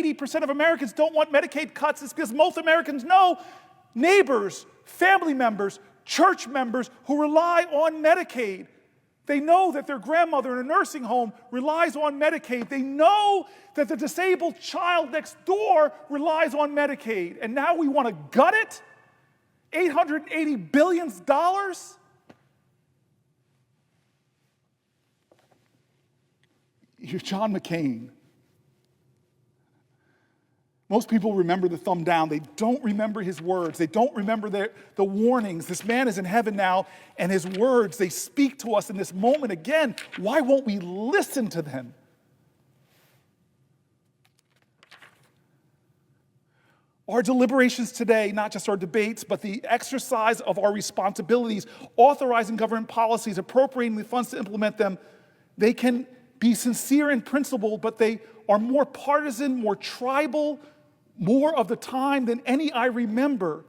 80% of Americans don't want Medicaid cuts is because most Americans know neighbors, family members, church members who rely on Medicaid. They know that their grandmother in a nursing home relies on Medicaid. They know that the disabled child next door relies on Medicaid. And now we want to gut it? $880 billion? You're John McCain. Most people remember the thumb down. They don't remember his words. They don't remember the warnings. This man is in heaven now, and his words, they speak to us in this moment again. Why won't we listen to them? Our deliberations today, not just our debates, but the exercise of our responsibilities, authorizing government policies, appropriating the funds to implement them, they can be sincere in principle, but they are more partisan, more tribal, more of the time than any I remember.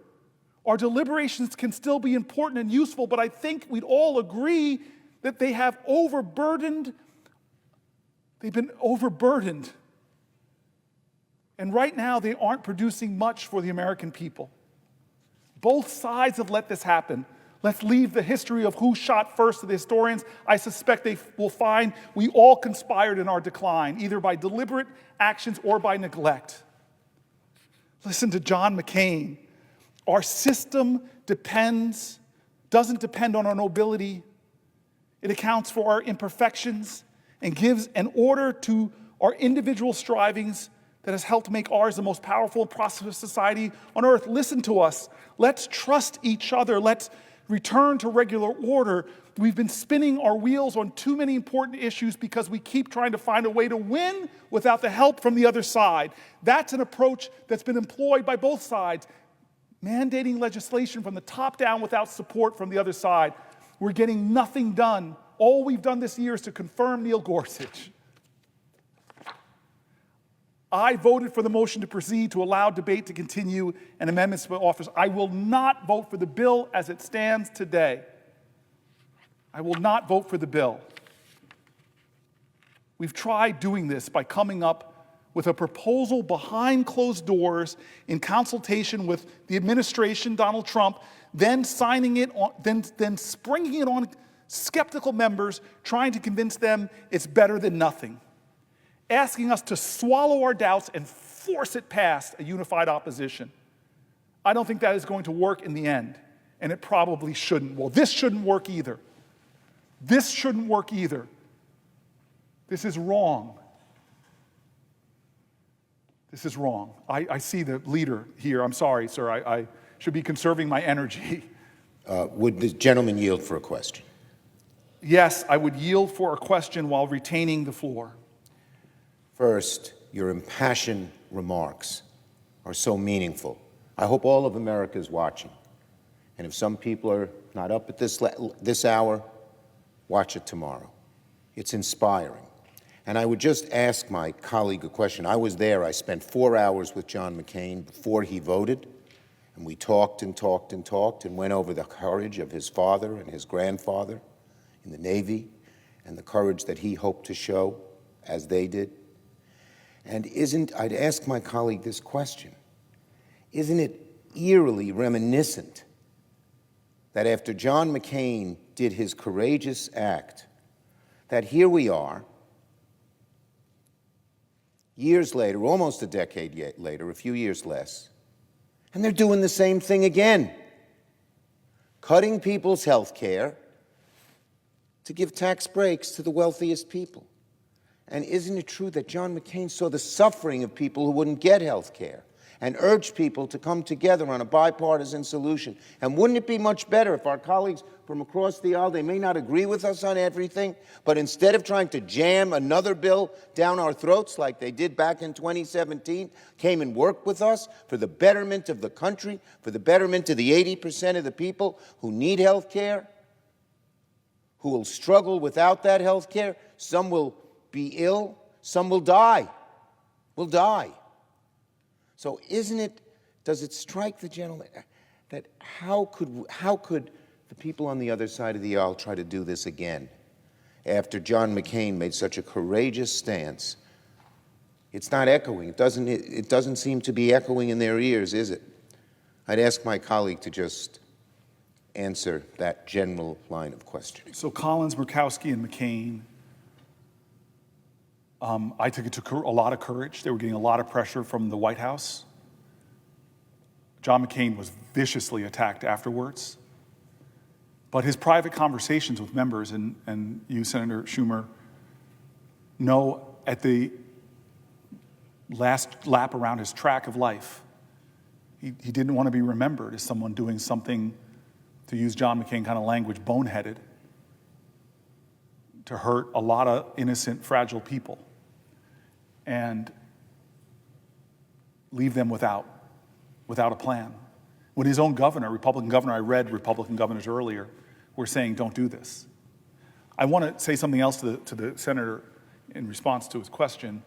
Our deliberations can still be important and useful, but I think we'd all agree that they've been overburdened. And right now, they aren't producing much for the American people. Both sides have let this happen. Let's leave the history of who shot first to the historians. I suspect they will find we all conspired in our decline, either by deliberate actions or by neglect. Listen to John McCain. Our system doesn't depend on our nobility. It accounts for our imperfections and gives an order to our individual strivings that has helped make ours the most powerful and prosperous society on earth. Listen to us. Let's trust each other. Let's return to regular order. We've been spinning our wheels on too many important issues because we keep trying to find a way to win without the help from the other side. That's an approach that's been employed by both sides. Mandating legislation from the top down without support from the other side. We're getting nothing done. All we've done this year is to confirm Neil Gorsuch. I voted for the motion to proceed to allow debate to continue and amendments to office. I will not vote for the bill as it stands today. I will not vote for the bill. We've tried doing this by coming up with a proposal behind closed doors in consultation with the administration, Donald Trump, then signing it on, then springing it on skeptical members, trying to convince them it's better than nothing. Asking us to swallow our doubts and force it past a unified opposition. I don't think that is going to work in the end, and it probably shouldn't. Well, this shouldn't work either. This shouldn't work either. This is wrong. This is wrong. I see the leader here. I'm sorry, sir. I should be conserving my energy. Would the gentleman yield for a question? Yes, I would yield for a question while retaining the floor. First, your impassioned remarks are so meaningful. I hope all of America is watching. And if some people are not up at this hour, watch it tomorrow. It's inspiring. And I would just ask my colleague a question. I was there. I spent 4 hours with John McCain before he voted. And we talked and talked and talked and went over the courage of his father and his grandfather in the Navy and the courage that he hoped to show as they did. And I'd ask my colleague this question, isn't it eerily reminiscent that after John McCain did his courageous act, that here we are, years later, almost a decade later, a few years less, and they're doing the same thing again, cutting people's health care to give tax breaks to the wealthiest people. And isn't it true that John McCain saw the suffering of people who wouldn't get health care and urged people to come together on a bipartisan solution? And wouldn't it be much better if our colleagues from across the aisle, they may not agree with us on everything, but instead of trying to jam another bill down our throats like they did back in 2017, came and worked with us for the betterment of the country, for the betterment of the 80% of the people who need health care, who will struggle without that health care? Some will be ill, some will die. So does it strike the gentleman that how could the people on the other side of the aisle try to do this again after John McCain made such a courageous stance It's not echoing. It doesn't seem to be echoing in their ears, is it? I'd ask my colleague to just answer that general line of questioning. So Collins, Murkowski, and McCain, I think it took a lot of courage. They were getting a lot of pressure from the White House. John McCain was viciously attacked afterwards. But his private conversations with members, and you, Senator Schumer, know at the last lap around his track of life, he didn't want to be remembered as someone doing something, to use John McCain kind of language, boneheaded, to hurt a lot of innocent, fragile people and leave them without a plan. When his own governor, Republican governor, I read Republican governors earlier, were saying, don't do this. I want to say something else to the senator in response to his question.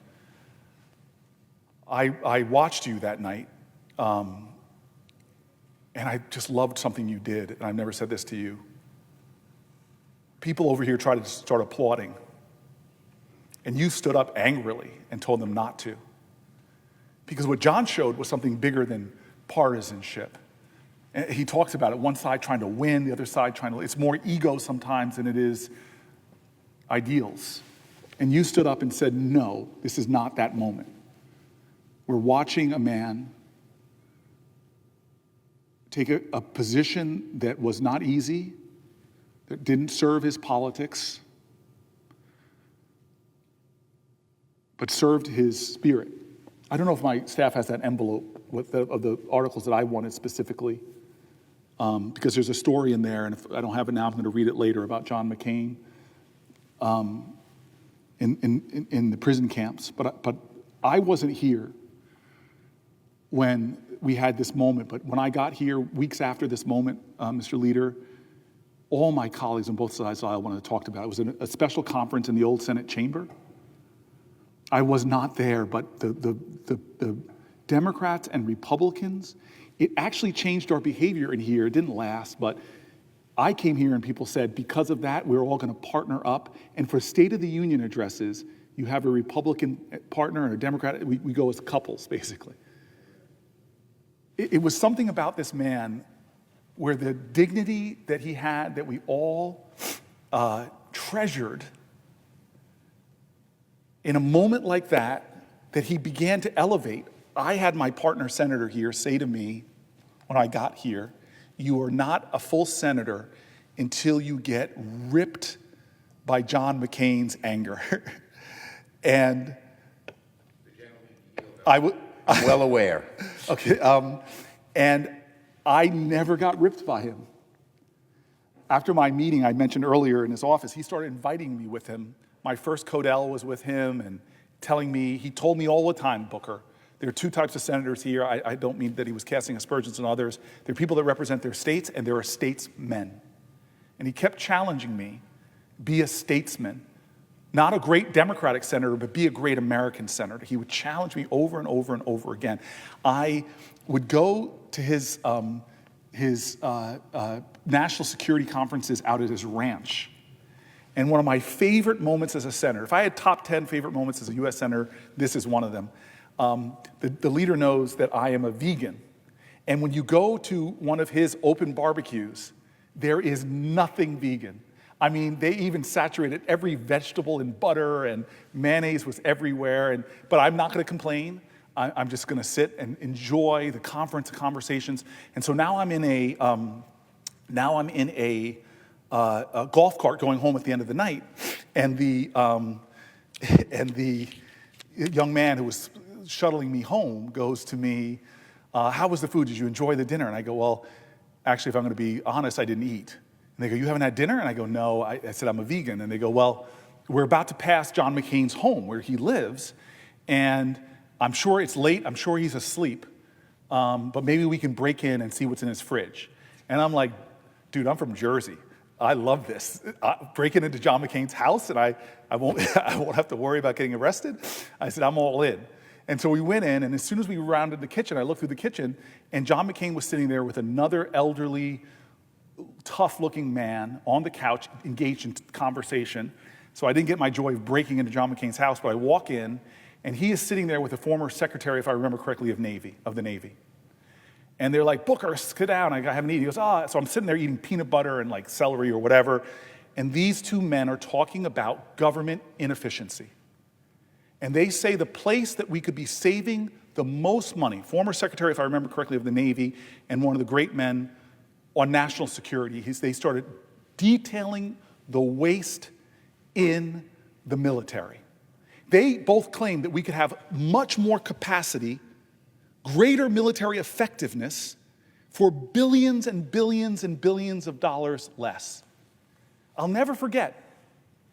I watched you that night, and I just loved something you did, and I've never said this to you. People over here tried to start applauding, and you stood up angrily and told them not to. Because what John showed was something bigger than partisanship. And he talks about it, one side trying to win, the other side trying to, it's more ego sometimes than it is ideals. And you stood up and said, no, this is not that moment. We're watching a man take a position that was not easy, that didn't serve his politics, but served his spirit. I don't know if my staff has that envelope of the articles that I wanted specifically, because there's a story in there, and if I don't have it now, I'm going to read it later, about John McCain in the prison camps. But I wasn't here when we had this moment, but when I got here, weeks after this moment, Mr. Leader, all my colleagues on both sides of the aisle wanted to talk about it. It was a special conference in the old Senate chamber. I was not there, but the Democrats and Republicans, it actually changed our behavior in here. It didn't last, but I came here and people said, because of that, we're all going to partner up. And for State of the Union addresses, you have a Republican partner and a Democrat. We go as couples, basically. It was something about this man where the dignity that he had, that we all treasured, in a moment like that, that he began to elevate. I had my partner senator here say to me when I got here, you are not a full senator until you get ripped by John McCain's anger. And I'm well aware. Okay, and I never got ripped by him. After my meeting I mentioned earlier in his office, he started inviting me with him. My first Codell was with him and telling me, he told me all the time, Booker, there are two types of senators here. I don't mean that he was casting aspersions on others. There are people that represent their states, and there are statesmen. And he kept challenging me, be a statesman. Not a great Democratic senator, but be a great American senator. He would challenge me over and over and over again. I would go to his national security conferences out at his ranch. And one of my favorite moments as a senator, if I had top 10 favorite moments as a U.S. senator, this is one of them. The leader knows that I am a vegan. And when you go to one of his open barbecues, there is nothing vegan. I mean, they even saturated every vegetable in butter, and mayonnaise was everywhere. But I'm not going to complain. I'm just going to sit and enjoy the conference, the conversations. And so now I'm in a golf cart going home at the end of the night, and the young man who was shuttling me home goes to me, how was the food? Did you enjoy the dinner? And I go, well, actually, if I'm going to be honest, I didn't eat. And they go, you haven't had dinner? And I go, no. I said, I'm a vegan. And they go, well, we're about to pass John McCain's home where he lives, and I'm sure it's late. I'm sure he's asleep, but maybe we can break in and see what's in his fridge. And I'm like, dude, I'm from Jersey. I love this. Breaking into John McCain's house, and I won't have to worry about getting arrested. I said, I'm all in. And so we went in, and as soon as we rounded the kitchen, I looked through the kitchen, and John McCain was sitting there with another elderly, tough-looking man on the couch, engaged in conversation. So I didn't get my joy of breaking into John McCain's house, but I walk in, And he is sitting there with the former secretary, if I remember correctly, of the Navy. And they're like, Booker, sit down, I haven't eaten. He goes, So I'm sitting there eating peanut butter and like celery or whatever. And these two men are talking about government inefficiency. And they say the place that we could be saving the most money, former secretary, if I remember correctly, of the Navy, and one of the great men on national security, they started detailing the waste in the military. They both claimed that we could have much more capacity, greater military effectiveness for billions and billions and billions of dollars less. I'll never forget,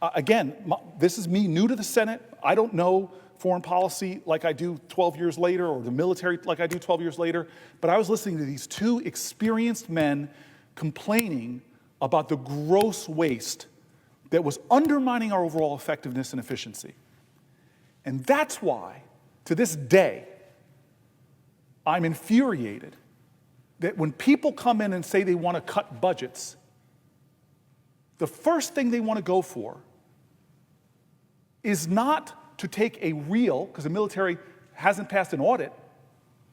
again, this is me new to the Senate. I don't know foreign policy like I do 12 years later, or the military like I do 12 years later, but I was listening to these two experienced men complaining about the gross waste that was undermining our overall effectiveness and efficiency. And that's why, to this day, I'm infuriated that when people come in and say they want to cut budgets, the first thing they want to go for is not to take a real, because the military hasn't passed an audit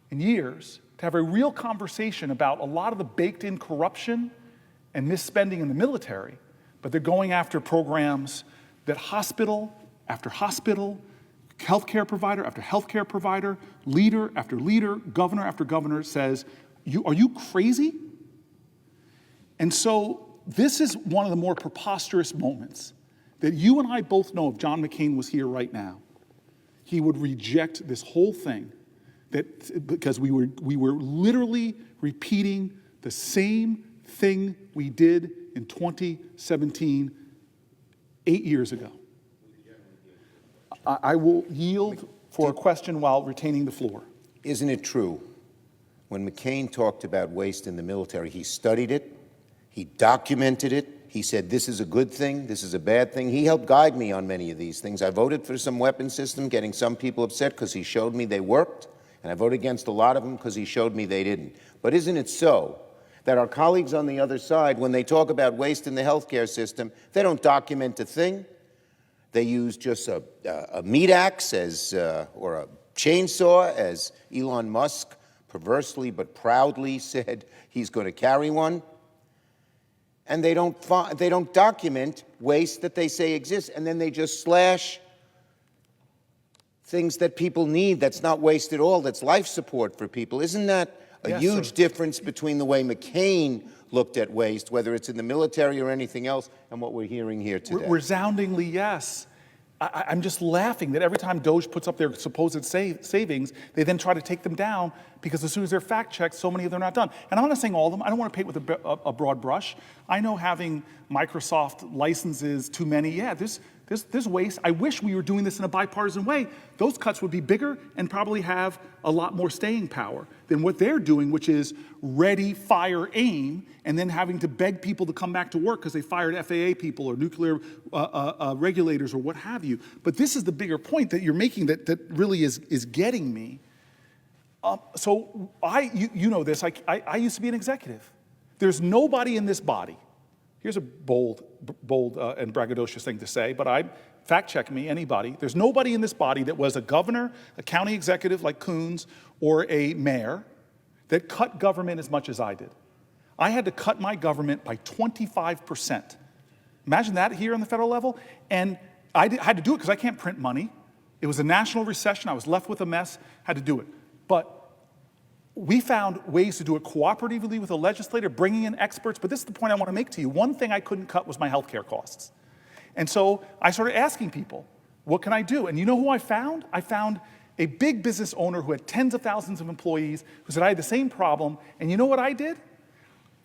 in years, to have a real conversation about a lot of the baked-in corruption and misspending in the military, but they're going after programs that hospital after hospital, healthcare provider after healthcare provider, leader after leader, governor after governor says, are you crazy? And so this is one of the more preposterous moments that you and I both know if John McCain was here right now, he would reject this whole thing because we were literally repeating the same thing we did in 2017, 8 years ago. I will yield for a question while retaining the floor. Isn't it true, when McCain talked about waste in the military, he studied it, he documented it, he said this is a good thing, this is a bad thing. He helped guide me on many of these things. I voted for some weapon system, getting some people upset because he showed me they worked, and I voted against a lot of them because he showed me they didn't. But isn't it so that our colleagues on the other side, when they talk about waste in the healthcare system, they don't document a thing? They use just a meat axe or a chainsaw, as Elon Musk perversely but proudly said he's going to carry one. And they don't document waste that they say exists, and then they just slash things that people need. That's not waste at all. That's life support for people. Isn't that a huge difference between the way McCain looked at waste, whether it's in the military or anything else, and what we're hearing here today? Resoundingly, yes. I'm just laughing that every time DOGE puts up their supposed savings, they then try to take them down because as soon as they're fact-checked, so many of them are not done. And I'm not saying all of them. I don't want to paint with a broad brush. I know having Microsoft licenses too many, there's waste. I wish we were doing this in a bipartisan way. Those cuts would be bigger and probably have a lot more staying power than what they're doing, which is ready, fire, aim, and then having to beg people to come back to work because they fired FAA people or nuclear regulators or what have you. But this is the bigger point that you're making that really is getting me. So you know this, I used to be an executive. There's nobody in this body. Here's a bold and braggadocious thing to say, but fact-check me, anybody. There's nobody in this body that was a governor, a county executive like Coons, or a mayor that cut government as much as I did. I had to cut my government by 25%. Imagine that here on the federal level. And I had to do it because I can't print money. It was a national recession. I was left with a mess, had to do it. But we found ways to do it cooperatively with the legislator, bringing in experts. But this is the point I want to make to you. One thing I couldn't cut was my healthcare costs. And so I started asking people, what can I do? And you know who I found? I found a big business owner who had tens of thousands of employees who said, I had the same problem. And you know what I did?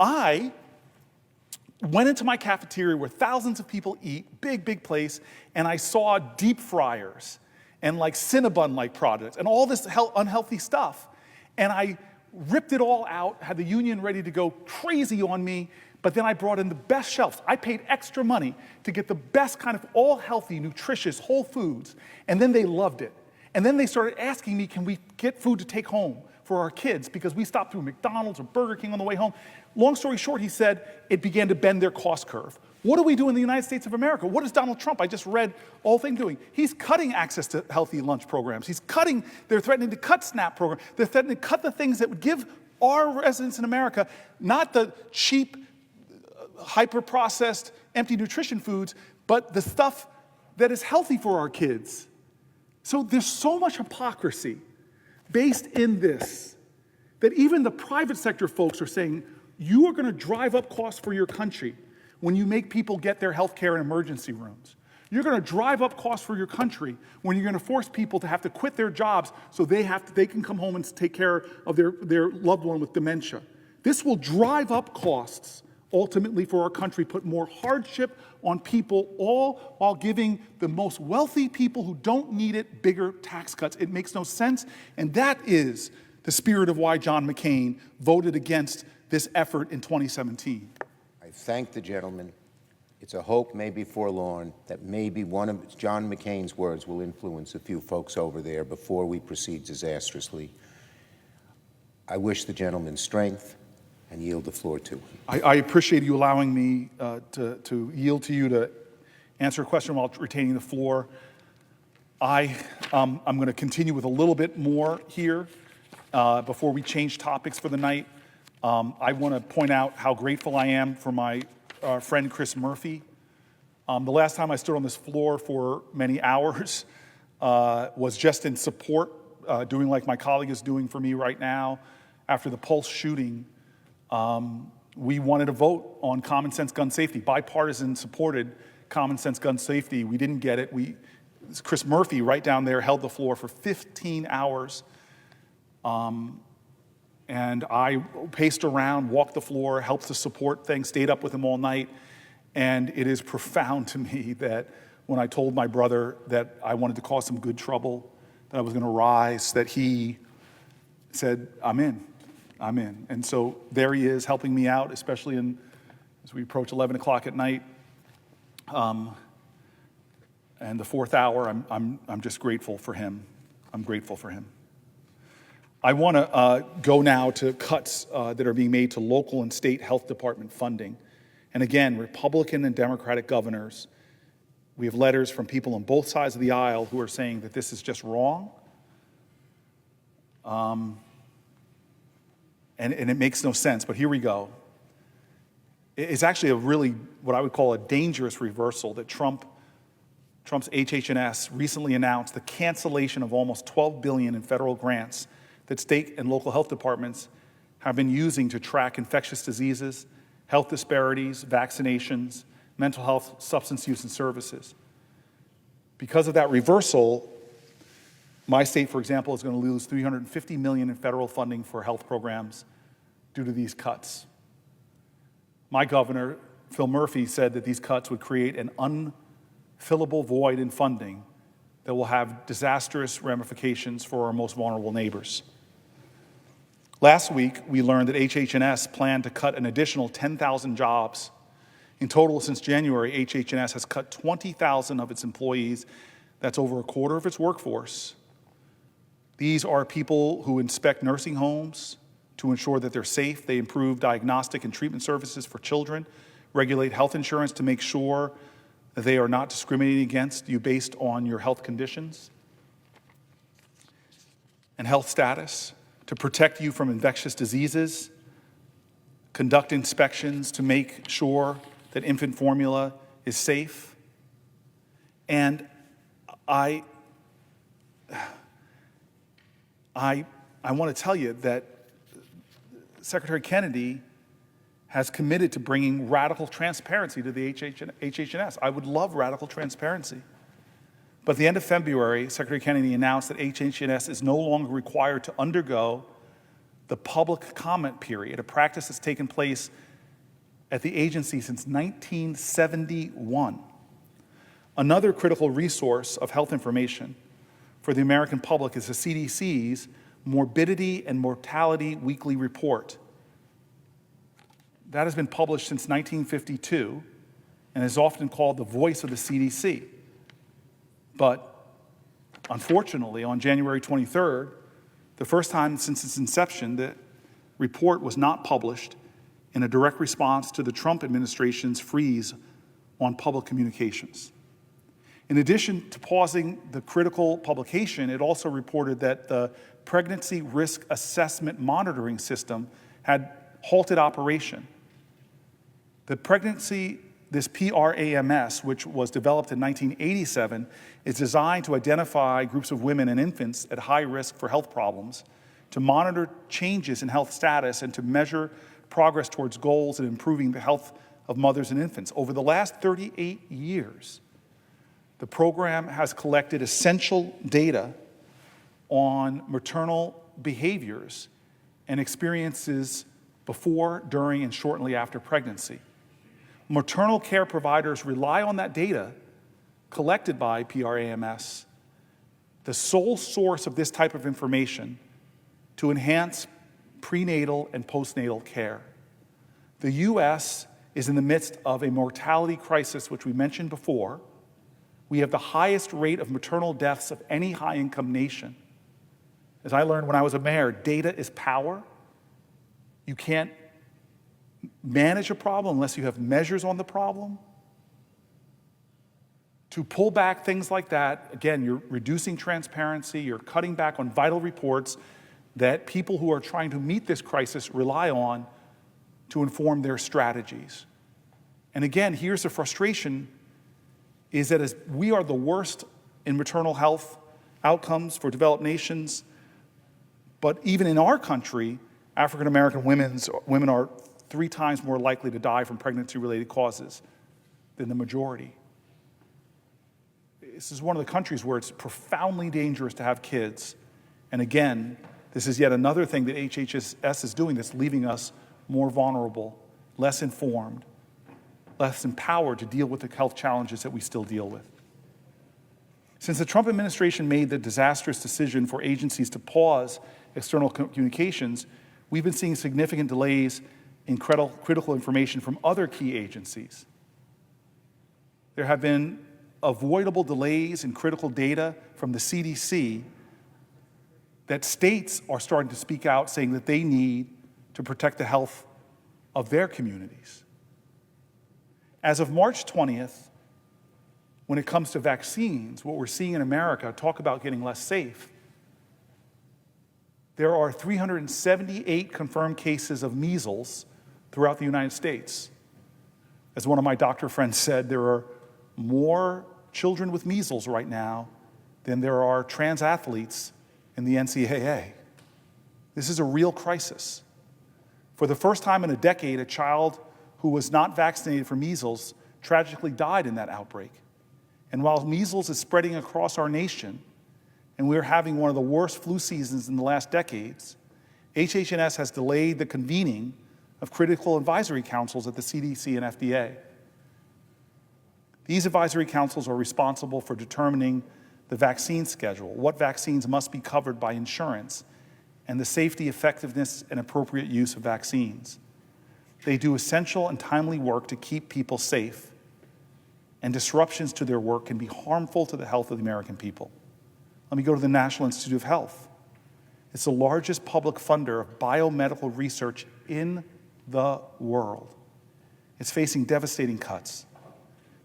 I went into my cafeteria where thousands of people eat, big place, and I saw deep fryers and like Cinnabon-like products and all this unhealthy stuff. And I ripped it all out, had the union ready to go crazy on me, but then I brought in the best shelves. I paid extra money to get the best kind of all healthy, nutritious, whole foods, and then they loved it. And then they started asking me, can we get food to take home for our kids? Because we stopped through McDonald's or Burger King on the way home. Long story short, he said, it began to bend their cost curve. What do we do in the United States of America? What is Donald Trump, I just read, all thing doing? He's cutting access to healthy lunch programs. They're threatening to cut SNAP programs. They're threatening to cut the things that would give our residents in America, not the cheap, hyper-processed, empty nutrition foods, but the stuff that is healthy for our kids. So there's so much hypocrisy based in this that even the private sector folks are saying, you are going to drive up costs for your country when you make people get their health care in emergency rooms. You're going to drive up costs for your country when you're going to force people to have to quit their jobs so they can come home and take care of their loved one with dementia. This will drive up costs ultimately for our country, put more hardship on people, all while giving the most wealthy people who don't need it bigger tax cuts. It makes no sense, and that is the spirit of why John McCain voted against this effort in 2017. I thank the gentleman. It's a hope, maybe forlorn, that maybe one of John McCain's words will influence a few folks over there before we proceed disastrously. I wish the gentleman strength and yield the floor to him. I appreciate you allowing me to yield to you to answer a question while retaining the floor. I'm going to continue with a little bit more here before we change topics for the night. I want to point out how grateful I am for my friend Chris Murphy. The last time I stood on this floor for many hours was just in support, doing like my colleague is doing for me right now. After the Pulse shooting, we wanted a vote on common sense gun safety. Bipartisan supported common sense gun safety. We didn't get it. Chris Murphy, right down there, held the floor for 15 hours. And I paced around, walked the floor, helped to support things, stayed up with him all night. And it is profound to me that when I told my brother that I wanted to cause some good trouble, that I was going to rise, that he said, I'm in. And so there he is helping me out, especially as we approach 11 o'clock at night. And the fourth hour, I'm just grateful for him. I'm grateful for him. I want to go now to cuts that are being made to local and state health department funding. And again, Republican and Democratic governors, we have letters from people on both sides of the aisle who are saying that this is just wrong. And it makes no sense, but here we go. It's actually a really, what I would call a dangerous reversal that Trump's HH&S recently announced the cancellation of almost $12 billion in federal grants that state and local health departments have been using to track infectious diseases, health disparities, vaccinations, mental health, substance use, and services. Because of that reversal, my state, for example, is going to lose $350 million in federal funding for health programs due to these cuts. My governor, Phil Murphy, said that these cuts would create an unfillable void in funding that will have disastrous ramifications for our most vulnerable neighbors. Last week, we learned that HH&S planned to cut an additional 10,000 jobs. In total, since January, HH&S has cut 20,000 of its employees. That's over a quarter of its workforce. These are people who inspect nursing homes to ensure that they're safe. They improve diagnostic and treatment services for children, regulate health insurance to make sure that they are not discriminating against you based on your health conditions and health status, to protect you from infectious diseases, conduct inspections to make sure that infant formula is safe. And I want to tell you that Secretary Kennedy has committed to bringing radical transparency to the HH&S. I would love radical transparency. But at the end of February, Secretary Kennedy announced that HH&S is no longer required to undergo the public comment period, a practice that's taken place at the agency since 1971. Another critical resource of health information for the American public is the CDC's Morbidity and Mortality Weekly Report. That has been published since 1952 and is often called the voice of the CDC. But Unfortunately, on January 23rd, the first time since its inception, the report was not published in a direct response to the Trump administration's freeze on public communications. In addition to pausing the critical publication, it also reported that the Pregnancy Risk Assessment Monitoring System had halted operation. This PRAMS, which was developed in 1987, is designed to identify groups of women and infants at high risk for health problems, to monitor changes in health status, and to measure progress towards goals in improving the health of mothers and infants. Over the last 38 years, the program has collected essential data on maternal behaviors and experiences before, during, and shortly after pregnancy. Maternal care providers rely on that data collected by PRAMS, the sole source of this type of information, to enhance prenatal and postnatal care. The U.S. is in the midst of a mortality crisis, which we mentioned before. We have the highest rate of maternal deaths of any high-income nation. As I learned when I was a mayor, data is power. You can't manage a problem unless you have measures on the problem. To pull back things like that, again, you're reducing transparency, you're cutting back on vital reports that people who are trying to meet this crisis rely on to inform their strategies. And again, here's the frustration, is that as we are the worst in maternal health outcomes for developed nations, but even in our country, African American women are 3 times more likely to die from pregnancy-related causes than the majority. This is one of the countries where it's profoundly dangerous to have kids. And again, this is yet another thing that HHS is doing that's leaving us more vulnerable, less informed, less empowered to deal with the health challenges that we still deal with. Since the Trump administration made the disastrous decision for agencies to pause external communications, we've been seeing significant delays in critical information from other key agencies. There have been avoidable delays in critical data from the CDC that states are starting to speak out, saying that they need to protect the health of their communities. As of March 20th, when it comes to vaccines, what we're seeing in America, talk about getting less safe. There are 378 confirmed cases of measles throughout the United States. As one of my doctor friends said, there are more children with measles right now than there are trans athletes in the NCAA. This is a real crisis. For the first time in a decade, a child who was not vaccinated for measles tragically died in that outbreak. And while measles is spreading across our nation, and we're having one of the worst flu seasons in the last decades, HHS has delayed the convening of critical advisory councils at the CDC and FDA. These advisory councils are responsible for determining the vaccine schedule, what vaccines must be covered by insurance, and the safety, effectiveness, and appropriate use of vaccines. They do essential and timely work to keep people safe, and disruptions to their work can be harmful to the health of the American people. Let me go to the National Institute of Health. It's the largest public funder of biomedical research in the world. It's facing devastating cuts.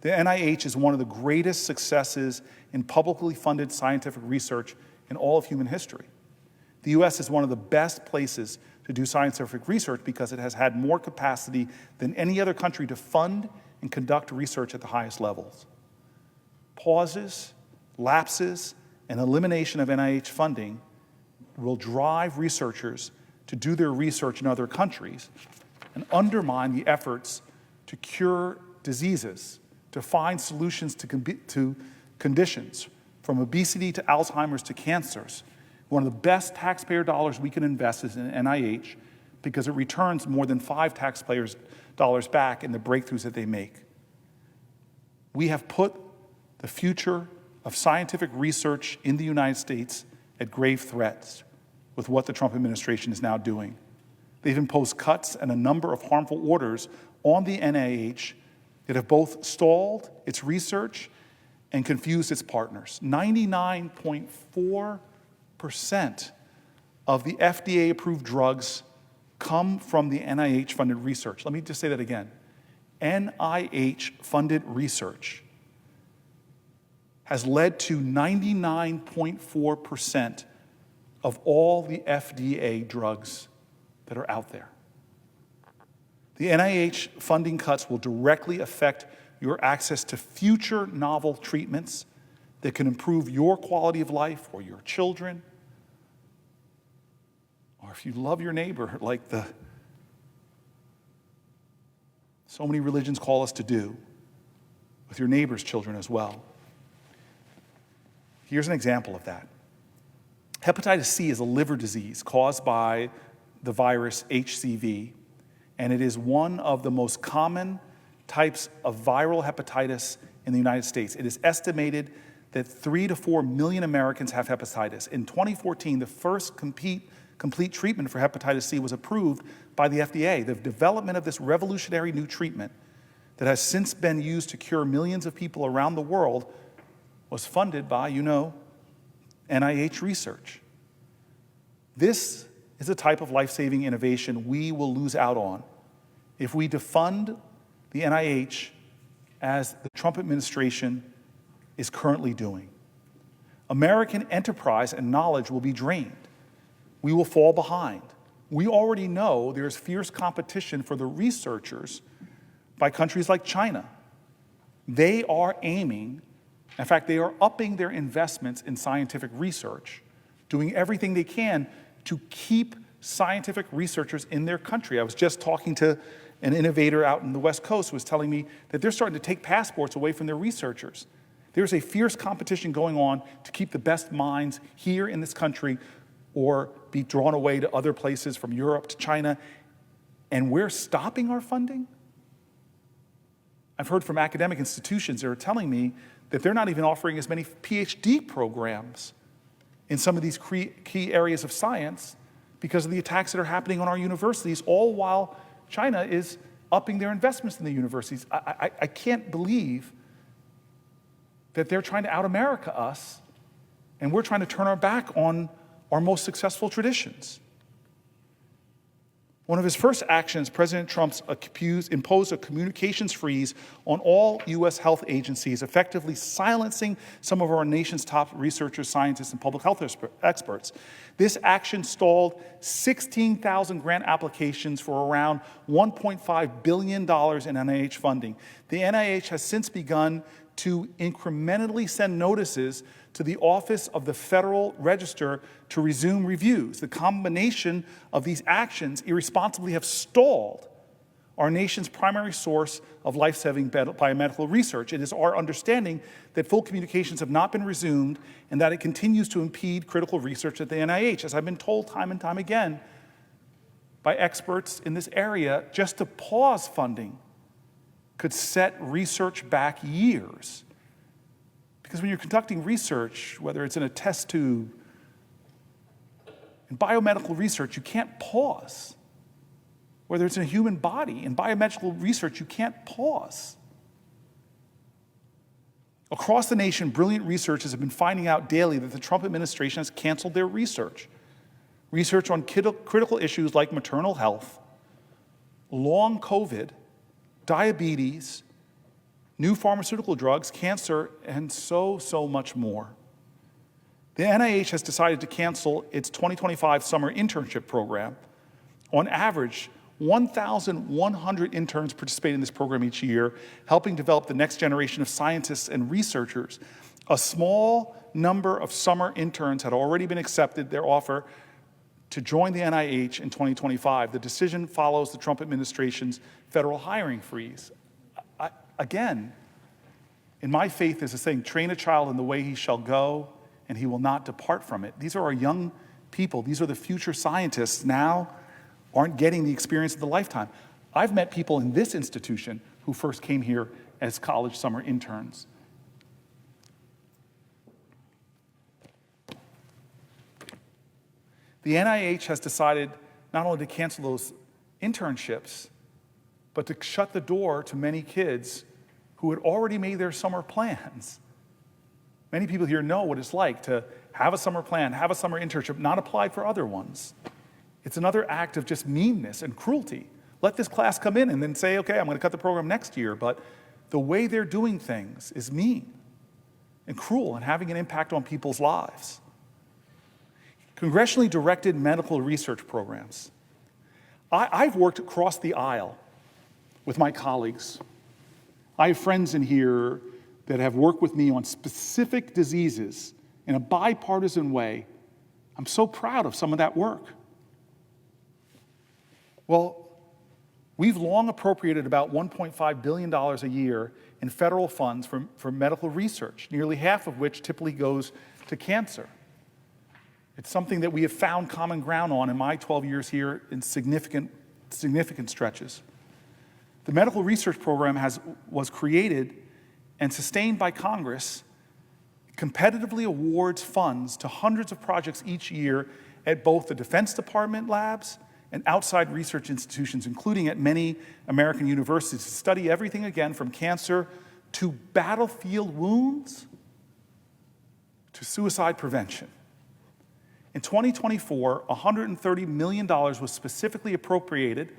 The NIH is one of the greatest successes in publicly funded scientific research in all of human history. The US is one of the best places to do scientific research because it has had more capacity than any other country to fund and conduct research at the highest levels. Pauses, lapses, and elimination of NIH funding will drive researchers to do their research in other countries and undermine the efforts to cure diseases, to find solutions to conditions, from obesity to Alzheimer's to cancers. One of the best taxpayer dollars we can invest is in NIH because it returns more than 5 taxpayers' dollars back in the breakthroughs that they make. We have put the future of scientific research in the United States at grave threats with what the Trump administration is now doing. They've imposed cuts and a number of harmful orders on the NIH that have both stalled its research and confused its partners. 99.4% of the FDA-approved drugs come from the NIH-funded research. Let me just say that again. NIH-funded research has led to 99.4% of all the FDA drugs that are out there. The NIH funding cuts will directly affect your access to future novel treatments that can improve your quality of life or your children, or if you love your neighbor like so many religions call us to do, with your neighbor's children as well. Here's an example of that. Hepatitis C is a liver disease caused by the virus HCV, and it is one of the most common types of viral hepatitis in the United States. It is estimated that 3 to 4 million Americans have hepatitis. In 2014, the first complete treatment for hepatitis C was approved by the FDA. The development of this revolutionary new treatment that has since been used to cure millions of people around the world was funded by, NIH research. This is a type of life-saving innovation we will lose out on if we defund the NIH as the Trump administration is currently doing. American enterprise and knowledge will be drained. We will fall behind. We already know there's fierce competition for the researchers by countries like China. They are aiming, in fact, they are upping their investments in scientific research, doing everything they can to keep scientific researchers in their country. I was just talking to an innovator out in the West Coast who was telling me that they're starting to take passports away from their researchers. There's a fierce competition going on to keep the best minds here in this country or be drawn away to other places from Europe to China, and we're stopping our funding? I've heard from academic institutions that are telling me that they're not even offering as many PhD programs in some of these key areas of science because of the attacks that are happening on our universities, all while China is upping their investments in the universities. I can't believe that they're trying to out-America us, and we're trying to turn our back on our most successful traditions. One of his first actions, President Trump imposed a communications freeze on all U.S. health agencies, effectively silencing some of our nation's top researchers, scientists, and public health experts. This action stalled 16,000 grant applications for around $1.5 billion in NIH funding. The NIH has since begun to incrementally send notices to the Office of the Federal Register to resume reviews. The combination of these actions irresponsibly have stalled our nation's primary source of life-saving biomedical research. It is our understanding that full communications have not been resumed and that it continues to impede critical research at the NIH. As I've been told time and time again by experts in this area, just to pause funding could set research back years. Because when you're conducting research, whether it's in a test tube, in biomedical research, you can't pause. Whether it's in a human body, in biomedical research, you can't pause. Across the nation, brilliant researchers have been finding out daily that the Trump administration has canceled their research. Research on critical issues like maternal health, long COVID, diabetes, new pharmaceutical drugs, cancer, and so much more. The NIH has decided to cancel its 2025 summer internship program. On average, 1,100 interns participate in this program each year, helping develop the next generation of scientists and researchers. A small number of summer interns had already been accepted their offer to join the NIH in 2025. The decision follows the Trump administration's federal hiring freeze. Again, in my faith, there's a saying, train a child in the way he shall go, and he will not depart from it. These are our young people. These are the future scientists now aren't getting the experience of the lifetime. I've met people in this institution who first came here as college summer interns. The NIH has decided not only to cancel those internships, but to shut the door to many kids who had already made their summer plans Many people here know what it's like to have a summer plan, have a summer internship, not apply for other ones. It's another act of just meanness and cruelty. Let this class come in and then say, okay, I'm going to cut the program next year, but the way they're doing things is mean and cruel and having an impact on people's lives. Congressionally directed medical research programs. I've worked across the aisle with my colleagues. I have friends in here that have worked with me on specific diseases in a bipartisan way. I'm so proud of some of that work. Well, we've long appropriated about $1.5 billion a year in federal funds for medical research, nearly half of which typically goes to cancer. It's something that we have found common ground on in my 12 years here in significant stretches. The medical research program was created and sustained by Congress, competitively awards funds to hundreds of projects each year at both the Defense Department labs and outside research institutions, including at many American universities, to study everything again from cancer to battlefield wounds to suicide prevention. In 2024, $130 million was specifically appropriated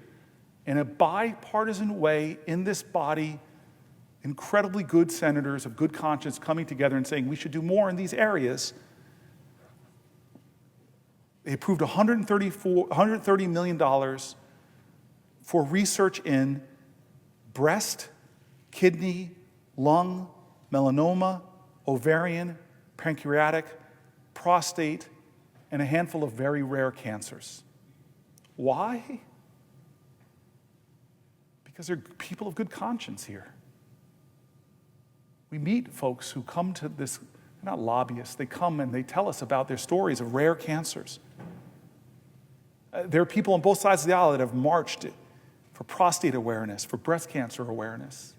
in a bipartisan way in this body, incredibly good senators of good conscience coming together and saying we should do more in these areas. They approved $130 million for research in breast, kidney, lung, melanoma, ovarian, pancreatic, prostate, and a handful of very rare cancers. Why? Because they're people of good conscience here. We meet folks who come to this, they're not lobbyists, they come and they tell us about their stories of rare cancers. There are people on both sides of the aisle that have marched for prostate awareness, for breast cancer awareness.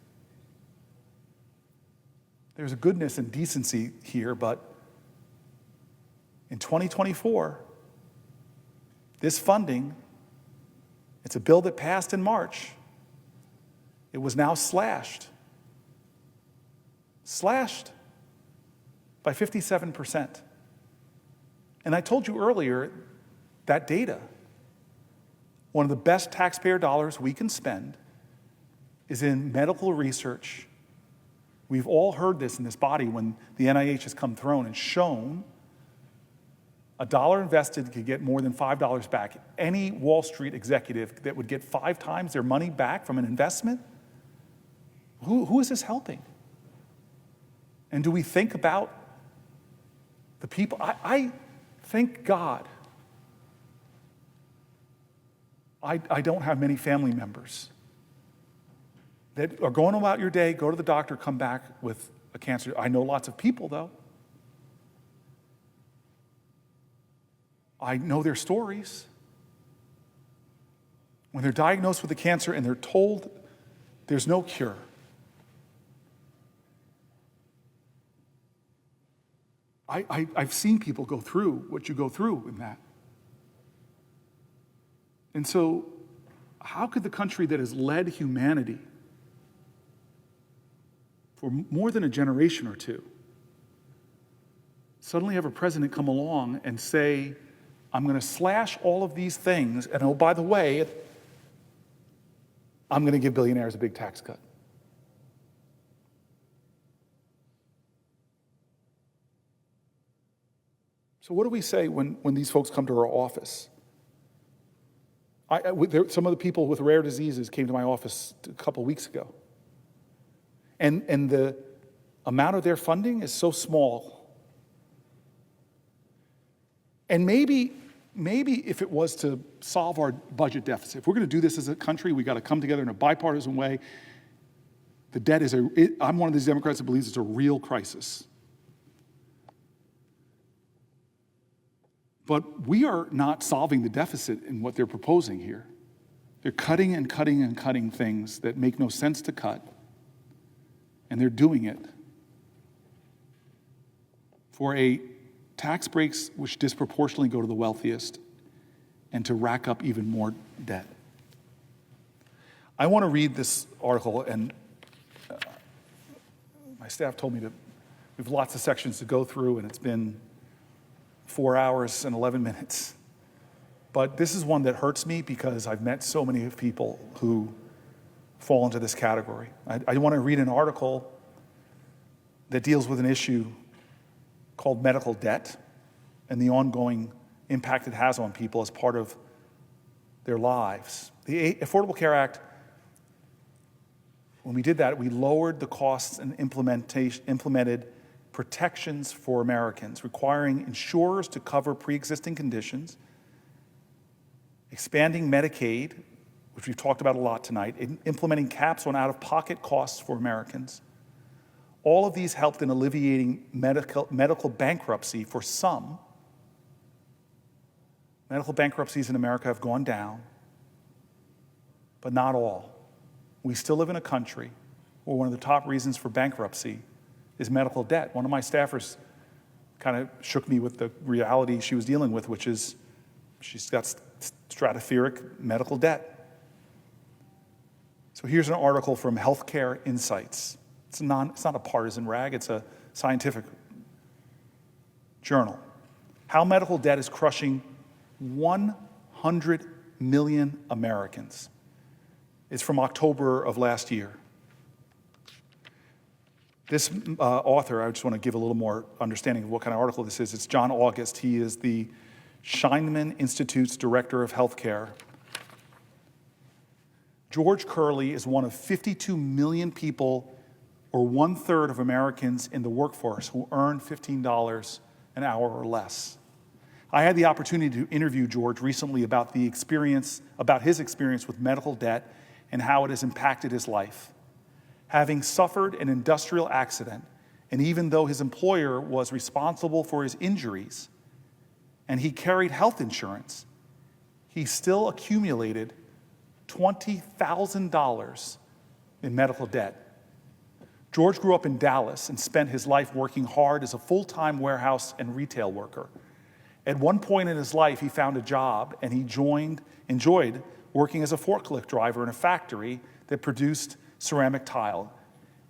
There's a goodness and decency here, but in 2024, this funding, it's a bill that passed in March. It was now slashed by 57%. And I told you earlier that data, one of the best taxpayer dollars we can spend is in medical research. We've all heard this in this body when the NIH has come thrown and shown a dollar invested could get more than $5 back. Any Wall Street executive that would get 5 times their money back from an investment, who is this helping? And do we think about the people? I thank God I don't have many family members that are going about your day, go to the doctor, come back with a cancer. I know lots of people, though. I know their stories. When they're diagnosed with a cancer and they're told there's no cure, I've seen people go through what you go through in that. And so, how could the country that has led humanity for more than a generation or two suddenly have a president come along and say, I'm going to slash all of these things, and oh, by the way, I'm going to give billionaires a big tax cut? So what do we say when these folks come to our office? Some of the people with rare diseases came to my office a couple weeks ago. And the amount of their funding is so small. And maybe if it was to solve our budget deficit, if we're going to do this as a country, we got to come together in a bipartisan way. The debt is I'm one of these Democrats that believes it's a real crisis. But we are not solving the deficit in what they're proposing here. They're cutting and cutting and cutting things that make no sense to cut. And they're doing it for tax breaks which disproportionately go to the wealthiest and to rack up even more debt. I want to read this article, and my staff told me to We have lots of sections to go through, and it's been 4 hours and 11 minutes. But this is one that hurts me because I've met so many people who fall into this category. I want to read an article that deals with an issue called medical debt and the ongoing impact it has on people as part of their lives. The Affordable Care Act, when we did that, we lowered the costs and implemented protections for Americans, requiring insurers to cover pre-existing conditions, expanding Medicaid, which we've talked about a lot tonight, implementing caps on out-of-pocket costs for Americans. All of these helped in alleviating medical bankruptcy for some. Medical bankruptcies in America have gone down, but not all. We still live in a country where one of the top reasons for bankruptcy is medical debt. One of my staffers kind of shook me with the reality she was dealing with, which is she's got stratospheric medical debt. So here's an article from Healthcare Insights. It's not a partisan rag, it's a scientific journal. How medical debt is crushing 100 million Americans. It's from October of last year. This author, I just want to give a little more understanding of what kind of article this is. It's John August. He is the Scheinman Institute's Director of Healthcare. George Curley is one of 52 million people, or 1/3 of Americans in the workforce, who earn $15 an hour or less. I had the opportunity to interview George recently about his experience with medical debt and how it has impacted his life. Having suffered an industrial accident, and even though his employer was responsible for his injuries and he carried health insurance, he still accumulated $20,000 in medical debt. George grew up in Dallas and spent his life working hard as a full-time warehouse and retail worker. At one point in his life, he found a job and he enjoyed working as a forklift driver in a factory that produced ceramic tile.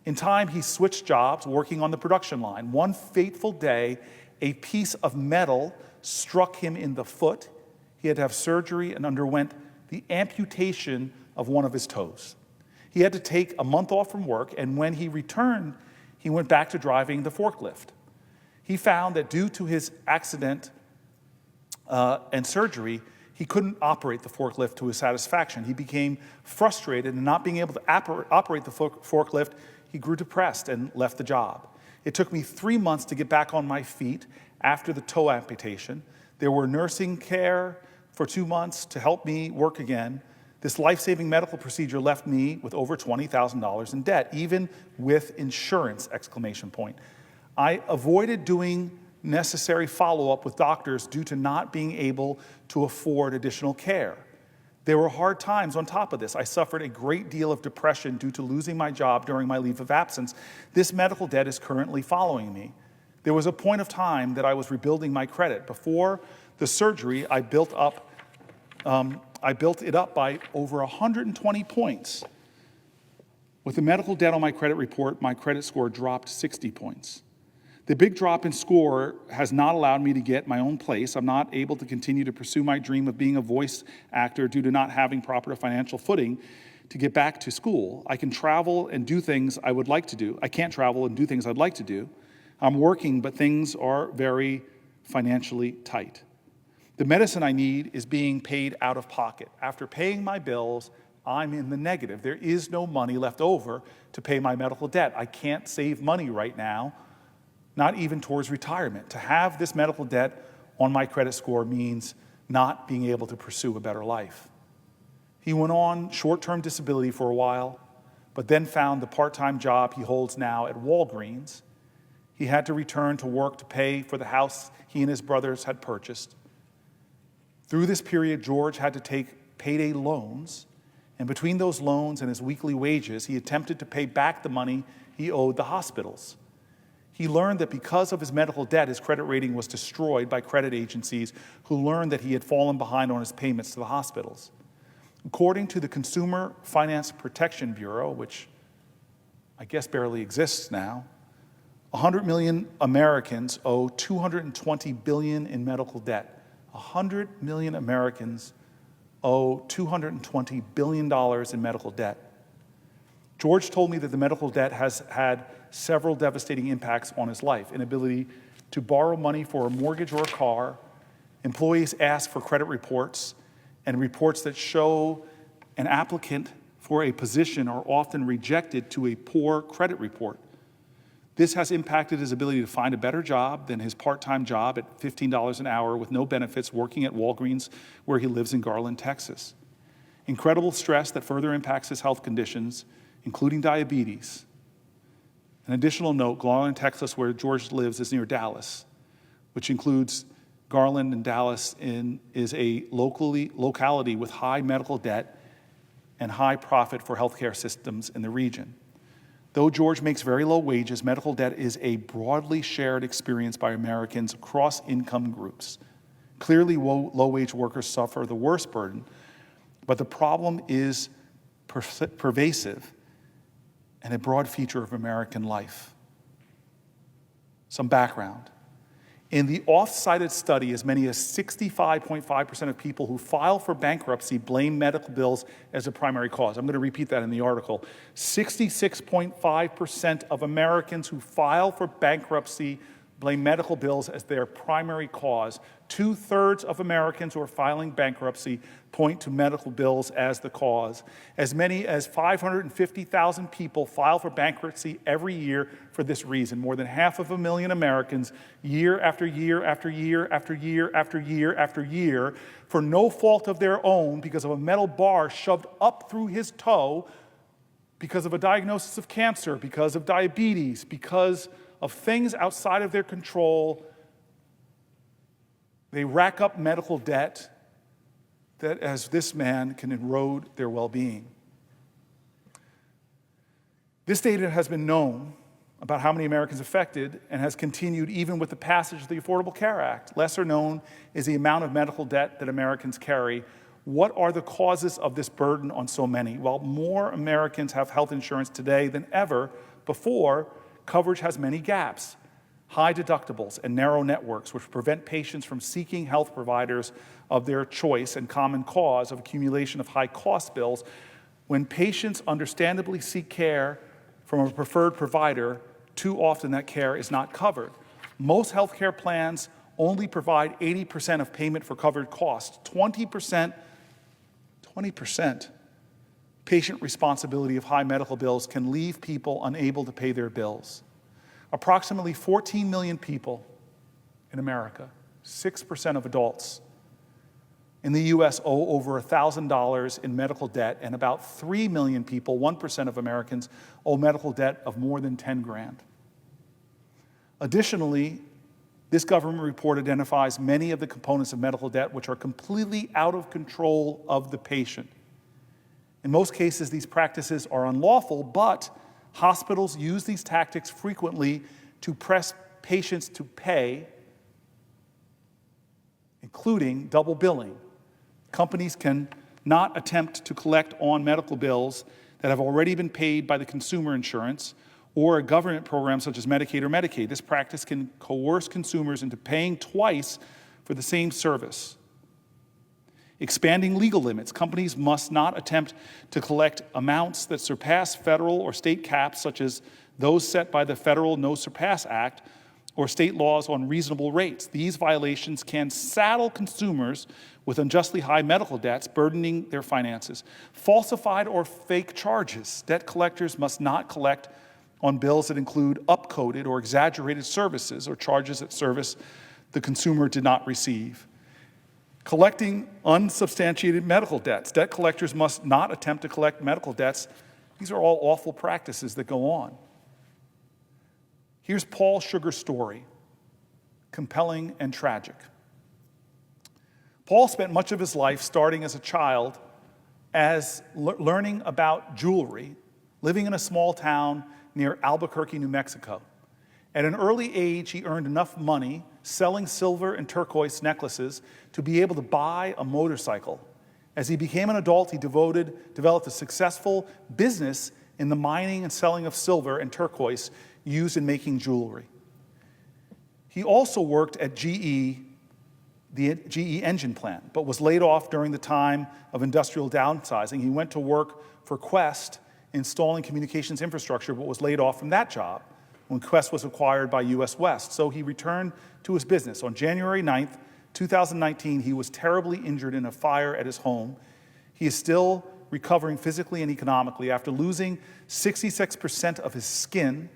In time, he switched jobs, working on the production line. One fateful day, a piece of metal struck him in the foot. He had to have surgery and underwent the amputation of one of his toes. He had to take a month off from work, and when he returned, he went back to driving the forklift. He found that due to his accident and surgery, he couldn't operate the forklift to his satisfaction. He became frustrated, and not being able to operate the forklift, he grew depressed and left the job. It took me 3 months to get back on my feet after the toe amputation. There were nursing care for 2 months to help me work again. This life-saving medical procedure left me with over $20,000 in debt, even with insurance, exclamation point. I avoided doing necessary follow-up with doctors due to not being able to afford additional care. There were hard times on top of this. I suffered a great deal of depression due to losing my job during my leave of absence. This medical debt is currently following me. There was a point of time that I was rebuilding my credit. Before the surgery, I built it up by over 120 points. With the medical debt on my credit report, my credit score dropped 60 points. The big drop in score has not allowed me to get my own place. I'm not able to continue to pursue my dream of being a voice actor due to not having proper financial footing to get back to school. I can travel and do things I would like to do. I can't travel and do things I'd like to do. I'm working, but things are very financially tight. The medicine I need is being paid out of pocket. After paying my bills, I'm in the negative. There is no money left over to pay my medical debt. I can't save money right now, not even towards retirement. To have this medical debt on my credit score means not being able to pursue a better life. He went on short-term disability for a while, but then found the part-time job he holds now at Walgreens. He had to return to work to pay for the house he and his brothers had purchased. Through this period, George had to take payday loans, and between those loans and his weekly wages, he attempted to pay back the money he owed the hospitals. He learned that because of his medical debt, his credit rating was destroyed by credit agencies who learned that he had fallen behind on his payments to the hospitals. According to the Consumer Finance Protection Bureau, which I guess barely exists now, 100 million Americans owe $220 billion in medical debt. 100 million Americans owe $220 billion in medical debt. George told me that the medical debt has had several devastating impacts on his life: inability to borrow money for a mortgage or a car. Employees ask for credit reports, and reports that show an applicant for a position are often rejected to a poor credit report. This has impacted his ability to find a better job than his part-time job at $15 an hour with no benefits working at Walgreens, where he lives in Garland, Texas. Incredible stress that further impacts his health conditions, including diabetes. An additional note, Garland, Texas, where George lives, is near Dallas, which includes Garland and Dallas is a locality with high medical debt and high profit for healthcare systems in the region. Though George makes very low wages, medical debt is a broadly shared experience by Americans across income groups. Clearly, low-wage workers suffer the worst burden, but the problem is pervasive and a broad feature of American life. Some background. In the oft-cited study, as many as 65.5% of people who file for bankruptcy blame medical bills as a primary cause. I'm going to repeat that in the article. 66.5% of Americans who file for bankruptcy blame medical bills as their primary cause. 2/3 of Americans who are filing bankruptcy point to medical bills as the cause. As many as 550,000 people file for bankruptcy every year for this reason. More than 500,000 Americans, year after year after year after year after year after year, for no fault of their own, because of a metal bar shoved up through his toe, because of a diagnosis of cancer, because of diabetes, because of things outside of their control, they rack up medical debt that, as this man, can erode their well-being. This data has been known about how many Americans affected and has continued even with the passage of the Affordable Care Act. Lesser known is the amount of medical debt that Americans carry. What are the causes of this burden on so many? While more Americans have health insurance today than ever before, coverage has many gaps. High deductibles and narrow networks, which prevent patients from seeking health providers of their choice, and common cause of accumulation of high-cost bills. When patients understandably seek care from a preferred provider, too often that care is not covered. Most healthcare plans only provide 80% of payment for covered costs. 20% patient responsibility of high medical bills can leave people unable to pay their bills. Approximately 14 million people in America, 6% of adults in the U.S. owe over $1,000 in medical debt, and about 3 million people, 1% of Americans, owe medical debt of more than 10 grand. Additionally, this government report identifies many of the components of medical debt which are completely out of control of the patient. In most cases, these practices are unlawful, but hospitals use these tactics frequently to press patients to pay, including double billing. Companies can not attempt to collect on medical bills that have already been paid by the consumer insurance or a government program such as Medicaid or Medicaid. This practice can coerce consumers into paying twice for the same service. Expanding legal limits. Companies must not attempt to collect amounts that surpass federal or state caps, such as those set by the Federal No Surpass Act or state laws on reasonable rates. These violations can saddle consumers with unjustly high medical debts, burdening their finances. Falsified or fake charges. Debt collectors must not collect on bills that include upcoded or exaggerated services or charges that service the consumer did not receive. Collecting unsubstantiated medical debts. Debt collectors must not attempt to collect medical debts. These are all awful practices that go on. Here's Paul Sugar's story, compelling and tragic. Paul spent much of his life, starting as a child, as learning about jewelry, living in a small town near Albuquerque, New Mexico. At an early age, he earned enough money selling silver and turquoise necklaces to be able to buy a motorcycle. As he became an adult, he developed a successful business in the mining and selling of silver and turquoise used in making jewelry. He also worked at GE, the GE engine plant, but was laid off during the time of industrial downsizing. He went to work for Quest, installing communications infrastructure, but was laid off from that job when Quest was acquired by US West. So he returned to his business. On January 9th, 2019, he was terribly injured in a fire at his home. He is still recovering physically and economically after losing 66% of his skin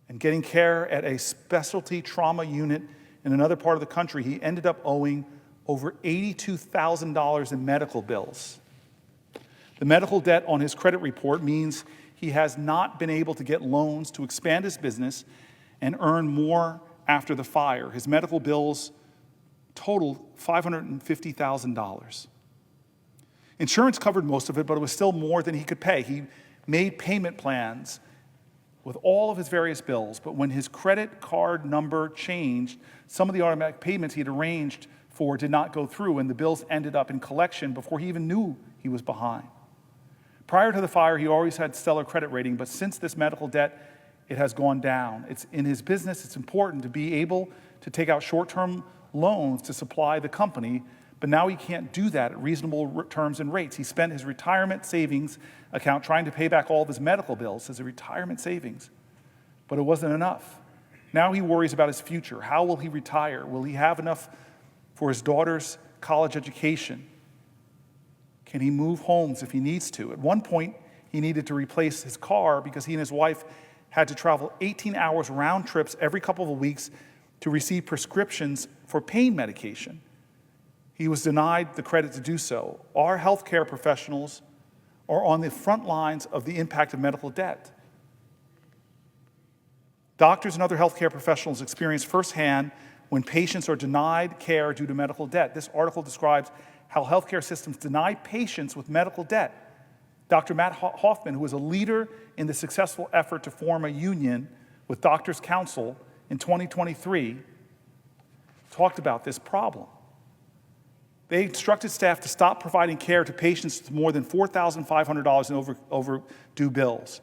and getting care at a specialty trauma unit in another part of the country. He ended up owing over $82,000 in medical bills. The medical debt on his credit report means he has not been able to get loans to expand his business and earn more after the fire. His medical bills totaled $550,000. Insurance covered most of it, but it was still more than he could pay. He made payment plans with all of his various bills, but when his credit card number changed, some of the automatic payments he had arranged for did not go through, and the bills ended up in collection before he even knew he was behind. Prior to the fire, he always had stellar credit rating, but since this medical debt, it has gone down. It's in his business, it's important to be able to take out short-term loans to supply the company, but now he can't do that at reasonable terms and rates. He spent his retirement savings account trying to pay back all of his medical bills, his retirement savings, but it wasn't enough. Now he worries about his future. How will he retire? Will he have enough for his daughter's college education? Can he move homes if he needs to? At one point, he needed to replace his car because he and his wife had to travel 18 hours round trips every couple of weeks to receive prescriptions for pain medication. He was denied the credit to do so. Our healthcare professionals are on the front lines of the impact of medical debt. Doctors and other healthcare professionals experience firsthand when patients are denied care due to medical debt. This article describes how healthcare systems deny patients with medical debt. Dr. Matt Hoffman, who was a leader in the successful effort to form a union with Doctors' Council in 2023, talked about this problem. They instructed staff to stop providing care to patients with more than $4,500 in overdue bills,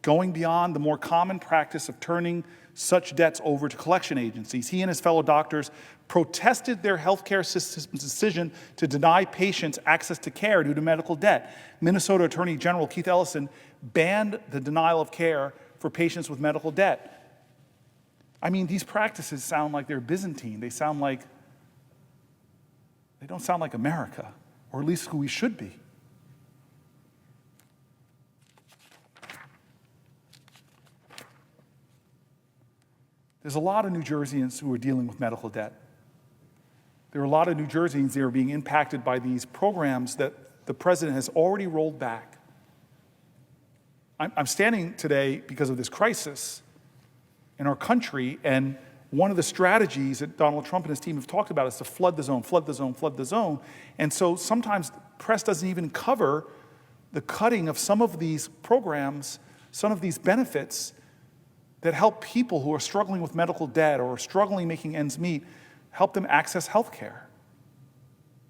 going beyond the more common practice of turning such debts over to collection agencies. He and his fellow doctors protested their healthcare system's decision to deny patients access to care due to medical debt. Minnesota Attorney General Keith Ellison banned the denial of care for patients with medical debt. I mean, these practices sound like they're Byzantine. They don't sound like America, or at least who we should be. There's a lot of New Jerseyans who are dealing with medical debt. There are a lot of New Jerseyans that are being impacted by these programs that the president has already rolled back. I'm standing today because of this crisis in our country, and one of the strategies that Donald Trump and his team have talked about is to flood the zone, flood the zone, flood the zone. And so sometimes press doesn't even cover the cutting of some of these programs, some of these benefits that help people who are struggling with medical debt or are struggling making ends meet, help them access health care.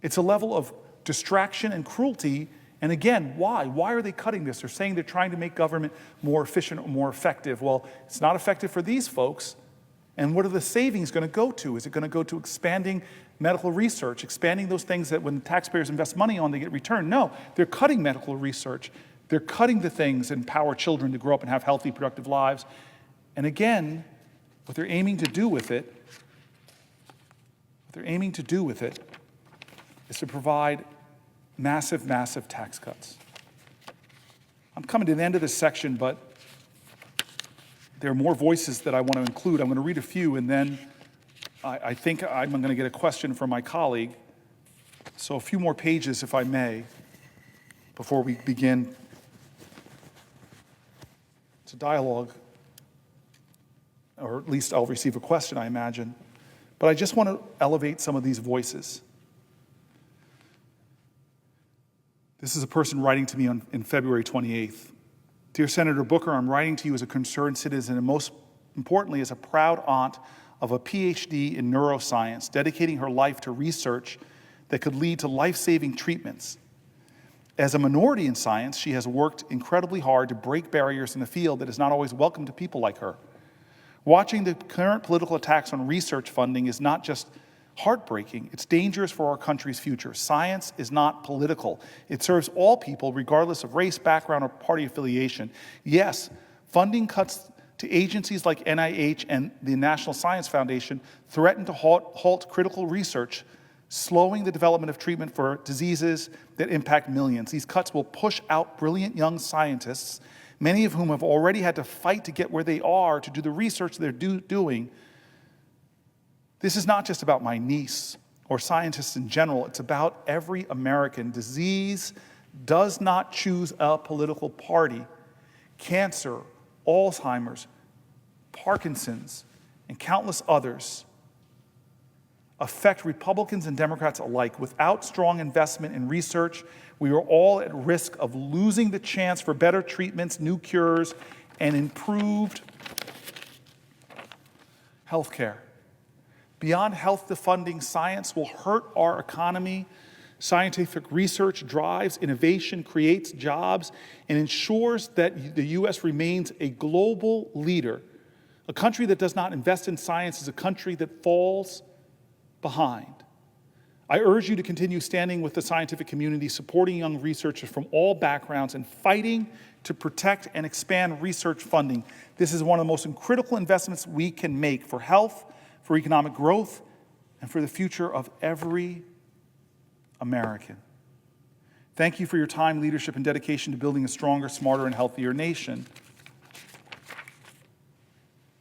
It's a level of distraction and cruelty. And again, why? Why are they cutting this? They're saying they're trying to make government more efficient or more effective. Well, it's not effective for these folks. And what are the savings going to go to? Is it going to go to expanding medical research, expanding those things that when taxpayers invest money on, they get returned? No, they're cutting medical research. They're cutting the things that empower children to grow up and have healthy, productive lives. And again, what they're aiming to do with it is to provide massive, massive tax cuts. I'm coming to the end of this section, but there are more voices that I want to include. I'm going to read a few, and then I think I'm going to get a question from my colleague. So a few more pages, if I may, before we begin to dialogue, or at least I'll receive a question, I imagine. But I just want to elevate some of these voices. This is a person writing to me in February 28th. Dear Senator Booker, I'm writing to you as a concerned citizen and most importantly as a proud aunt of a PhD in neuroscience, dedicating her life to research that could lead to life-saving treatments. As a minority in science, she has worked incredibly hard to break barriers in a field that is not always welcome to people like her. Watching the current political attacks on research funding is not just heartbreaking, it's dangerous for our country's future. Science is not political. It serves all people, regardless of race, background, or party affiliation. Yes, funding cuts to agencies like NIH and the National Science Foundation threaten to halt critical research, slowing the development of treatment for diseases that impact millions. These cuts will push out brilliant young scientists, many of whom have already had to fight to get where they are to do the research they're doing. This is not just about my niece or scientists in general. It's about every American. Disease does not choose a political party. Cancer, Alzheimer's, Parkinson's, and countless others affect Republicans and Democrats alike. Without strong investment in research, we are all at risk of losing the chance for better treatments, new cures, and improved health care. Beyond health funding, science will hurt our economy. Scientific research drives innovation, creates jobs, and ensures that the U.S. remains a global leader. A country that does not invest in science is a country that falls behind. I urge you to continue standing with the scientific community, supporting young researchers from all backgrounds, and fighting to protect and expand research funding. This is one of the most critical investments we can make for health, for economic growth, and for the future of every American. Thank you for your time, leadership, and dedication to building a stronger, smarter, and healthier nation.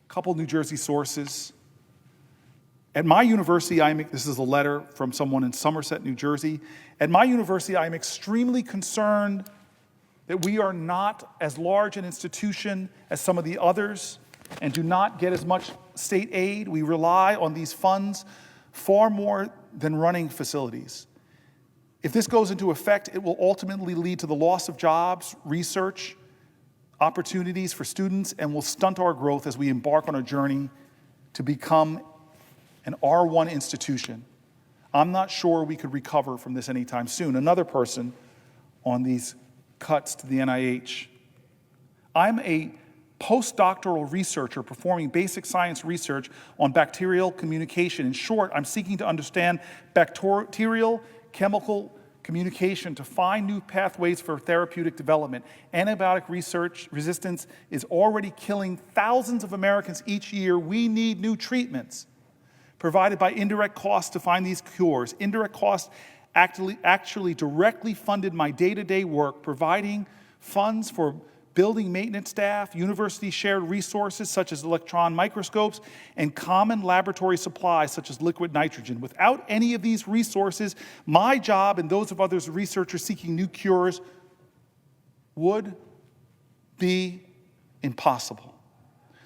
A couple New Jersey sources. At my university, this is a letter from someone in Somerset, New Jersey. At my university, I am extremely concerned that we are not as large an institution as some of the others and do not get as much state aid. We rely on these funds far more than running facilities. If this goes into effect, it will ultimately lead to the loss of jobs, research, opportunities for students, and will stunt our growth as we embark on a journey to become an R1 institution. I'm not sure we could recover from this anytime soon. Another person on these cuts to the NIH. I'm a postdoctoral researcher performing basic science research on bacterial communication. In short, I'm seeking to understand bacterial chemical communication to find new pathways for therapeutic development. Antibiotic research resistance is already killing thousands of Americans each year. We need new treatments provided by indirect costs to find these cures. Indirect costs actually directly funded my day-to-day work, providing funds for building maintenance staff, university-shared resources such as electron microscopes, and common laboratory supplies such as liquid nitrogen. Without any of these resources, my job and those of others researchers seeking new cures would be impossible.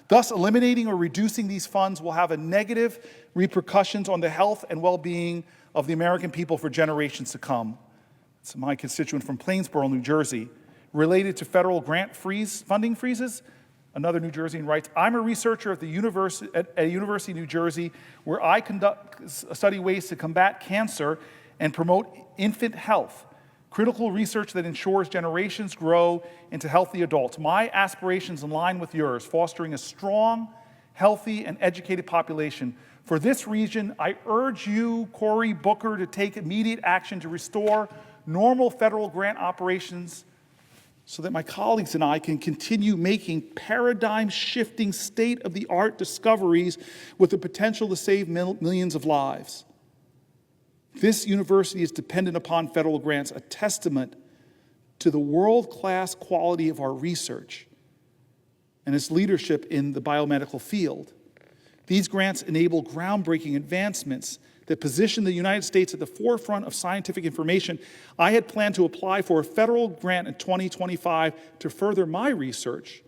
Thus, eliminating or reducing these funds will have a negative repercussions on the health and well-being of the American people for generations to come. It's my constituent from Plainsboro, New Jersey. Related to federal grant funding freezes, another New Jerseyan writes, I'm a researcher at a university in New Jersey where I study ways to combat cancer and promote infant health, critical research that ensures generations grow into healthy adults. My aspirations align with yours, fostering a strong, healthy, and educated population. For this reason, I urge you, Cory Booker, to take immediate action to restore normal federal grant operations so that my colleagues and I can continue making paradigm-shifting, state-of-the-art discoveries with the potential to save millions of lives. This university is dependent upon federal grants, a testament to the world-class quality of our research and its leadership in the biomedical field. These grants enable groundbreaking advancements that position the United States at the forefront of scientific information. I had planned to apply for a federal grant in 2025 to further my research.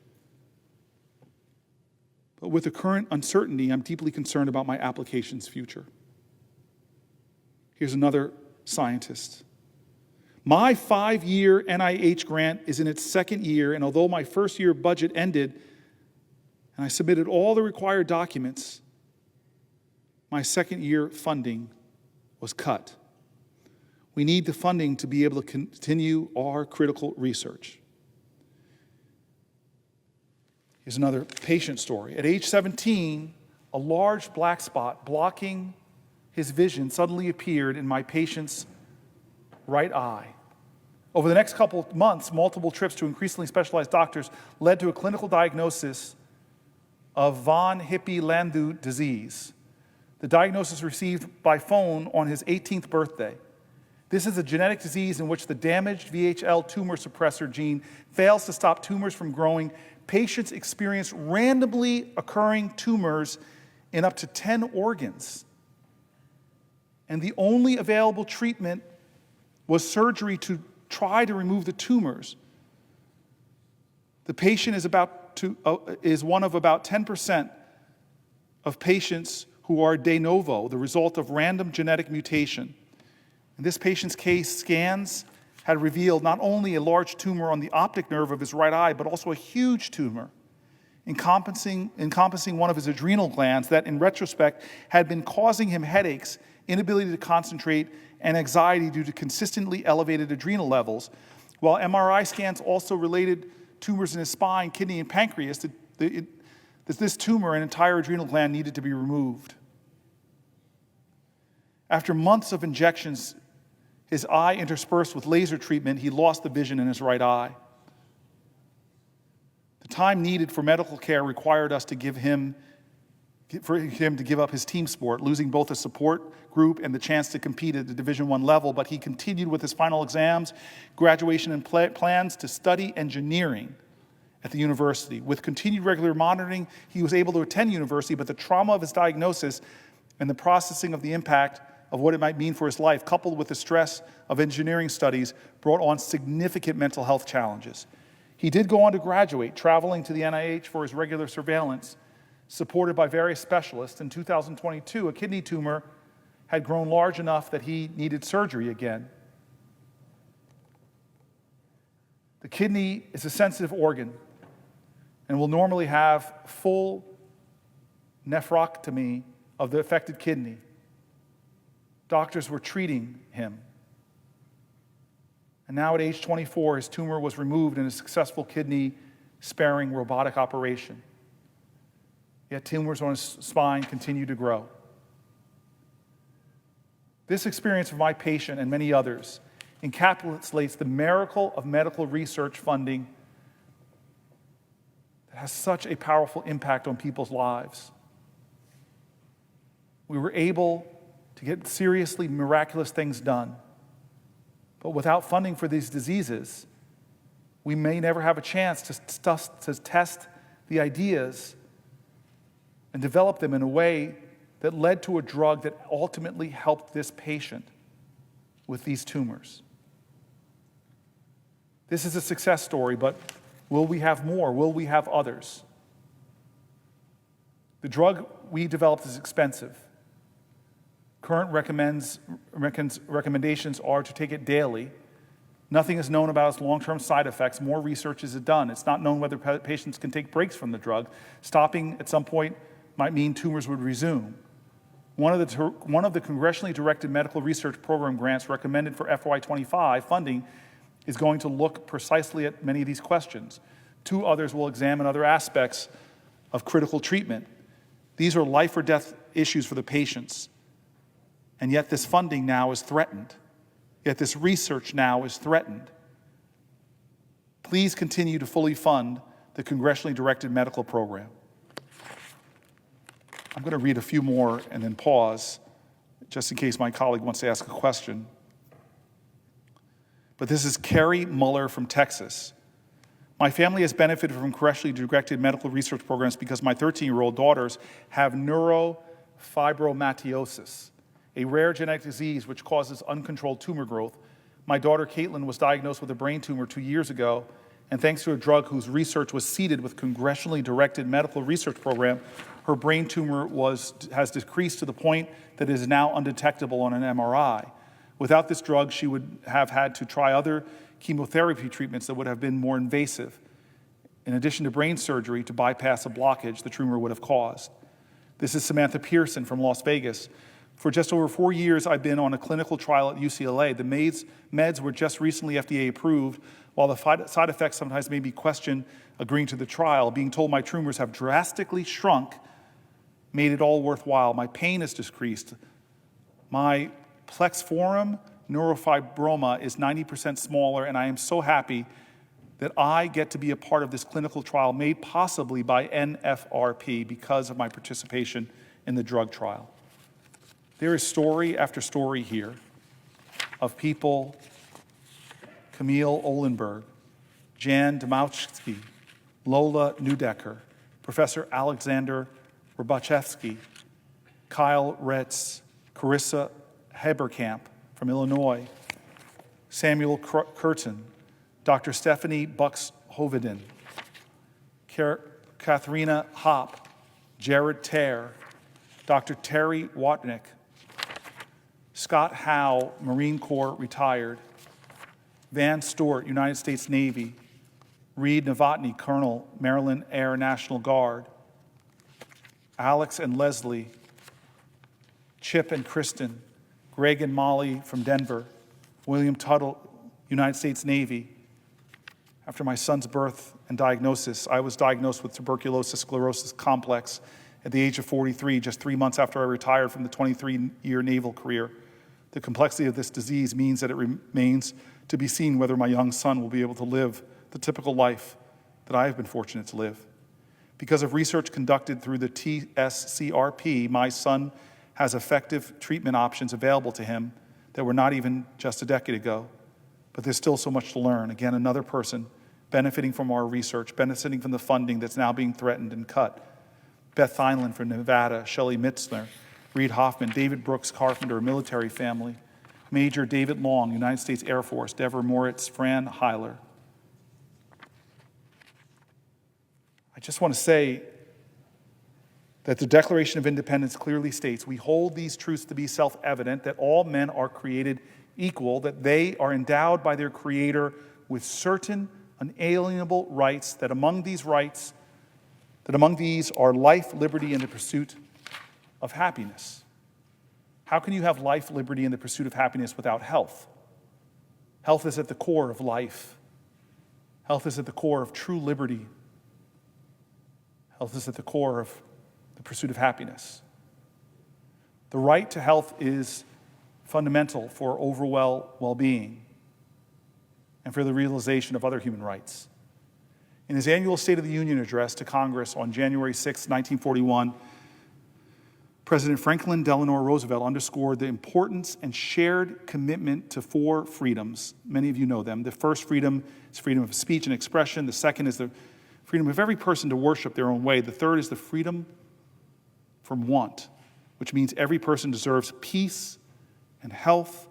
But with the current uncertainty, I'm deeply concerned about my application's future. Here's another scientist. My 5-year NIH grant is in its second year, and although my first year budget ended and I submitted all the required documents, my second year funding was cut. We need the funding to be able to continue our critical research. Here's another patient story. At age 17, a large black spot blocking his vision suddenly appeared in my patient's right eye. Over the next couple of months, multiple trips to increasingly specialized doctors led to a clinical diagnosis of von Hippel-Lindau disease. The diagnosis received by phone on his 18th birthday. This is a genetic disease in which the damaged VHL tumor suppressor gene fails to stop tumors from growing. Patients experience randomly occurring tumors in up to 10 organs. And the only available treatment was surgery to try to remove the tumors. The patient is one of about 10% of patients who are de novo, the result of random genetic mutation. In this patient's case, scans had revealed not only a large tumor on the optic nerve of his right eye, but also a huge tumor encompassing one of his adrenal glands that, in retrospect, had been causing him headaches, inability to concentrate, and anxiety due to consistently elevated adrenal levels, while MRI scans also related tumors in his spine, kidney, and pancreas. This tumor and entire adrenal gland needed to be removed. After months of injections, his eye interspersed with laser treatment, he lost the vision in his right eye. The time needed for medical care required us to give him to give up his team sport, losing both a support group and the chance to compete at the Division I level, but he continued with his final exams, graduation, and plans to study engineering at the university. With continued regular monitoring, he was able to attend university, but the trauma of his diagnosis and the processing of the impact of what it might mean for his life, coupled with the stress of engineering studies, brought on significant mental health challenges. He did go on to graduate, traveling to the NIH for his regular surveillance, supported by various specialists. In 2022, a kidney tumor had grown large enough that he needed surgery again. The kidney is a sensitive organ and will normally have full nephrectomy of the affected kidney. Doctors were treating him. And now at age 24, his tumor was removed in a successful kidney-sparing robotic operation. Yet tumors on his spine continue to grow. This experience of my patient and many others encapsulates the miracle of medical research funding that has such a powerful impact on people's lives. We were able to get seriously miraculous things done. But without funding for these diseases, we may never have a chance to test the ideas and develop them in a way that led to a drug that ultimately helped this patient with these tumors. This is a success story, but will we have more? Will we have others? The drug we developed is expensive. Current recommendations are to take it daily. Nothing is known about its long-term side effects. More research is done. It's not known whether patients can take breaks from the drug. Stopping at some point might mean tumors would resume. One of the congressionally directed medical research program grants recommended for FY25 funding is going to look precisely at many of these questions. Two others will examine other aspects of critical treatment. These are life or death issues for the patients. And yet this funding now is threatened. Yet this research now is threatened. Please continue to fully fund the congressionally directed medical program. I'm going to read a few more and then pause, just in case my colleague wants to ask a question. But this is Carrie Muller from Texas. My family has benefited from congressionally directed medical research programs because my 13-year-old daughters have neurofibromatosis, a rare genetic disease which causes uncontrolled tumor growth. My daughter Caitlin was diagnosed with a brain tumor 2 years ago, and thanks to a drug whose research was seeded with congressionally directed medical research program, her brain tumor has decreased to the point that it is now undetectable on an MRI. Without this drug, she would have had to try other chemotherapy treatments that would have been more invasive, in addition to brain surgery to bypass a blockage the tumor would have caused. This is Samantha Pearson from Las Vegas. For just over 4 years, I've been on a clinical trial at UCLA. The meds were just recently FDA approved. While the side effects sometimes made me question agreeing to the trial, being told my tumors have drastically shrunk made it all worthwhile. My pain has decreased. My plexiform neurofibroma is 90% smaller, and I am so happy that I get to be a part of this clinical trial made possibly by NFRP because of my participation in the drug trial. There is story after story here of people, Camille Olenberg, Jan Domowski, Lola Neudecker, Professor Alexander Robachevsky, Kyle Retz, Carissa Heberkamp from Illinois, Samuel Curtin, Dr. Stephanie Bucks-Hoveden, Katharina Hopp, Jared Tare, Dr. Terry Watnick, Scott Howe, Marine Corps retired, Van Stewart, United States Navy, Reed Novotny, Colonel, Maryland Air National Guard, Alex and Leslie, Chip and Kristen, Greg and Molly from Denver, William Tuttle, United States Navy. After my son's birth and diagnosis, I was diagnosed with tuberculosis sclerosis complex at the age of 43, just 3 months after I retired from the 23-year naval career. The complexity of this disease means that it remains to be seen whether my young son will be able to live the typical life that I have been fortunate to live. Because of research conducted through the TSCRP, my son has effective treatment options available to him that were not even just a decade ago. But there's still so much to learn. Again, another person benefiting from our research, benefiting from the funding that's now being threatened and cut. Beth Theinland from Nevada, Shelley Mitzner, Reed Hoffman, David Brooks Carpenter, military family, Major David Long, United States Air Force, Deborah Moritz, Fran Heiler. I just want to say that the Declaration of Independence clearly states, we hold these truths to be self-evident, that all men are created equal, that they are endowed by their Creator with certain unalienable rights, that among these are life, liberty, and the pursuit of happiness. How can you have life, liberty, and the pursuit of happiness without health? Health is at the core of life. Health is at the core of true liberty. Health is at the core of the pursuit of happiness. The right to health is fundamental for overall well-being and for the realization of other human rights. In his annual State of the Union address to Congress on January 6, 1941, President Franklin Delano Roosevelt underscored the importance and shared commitment to 4 freedoms. Many of you know them. The first freedom is freedom of speech and expression. The second is the freedom of every person to worship their own way. The third is the freedom from want, which means every person deserves peace and health,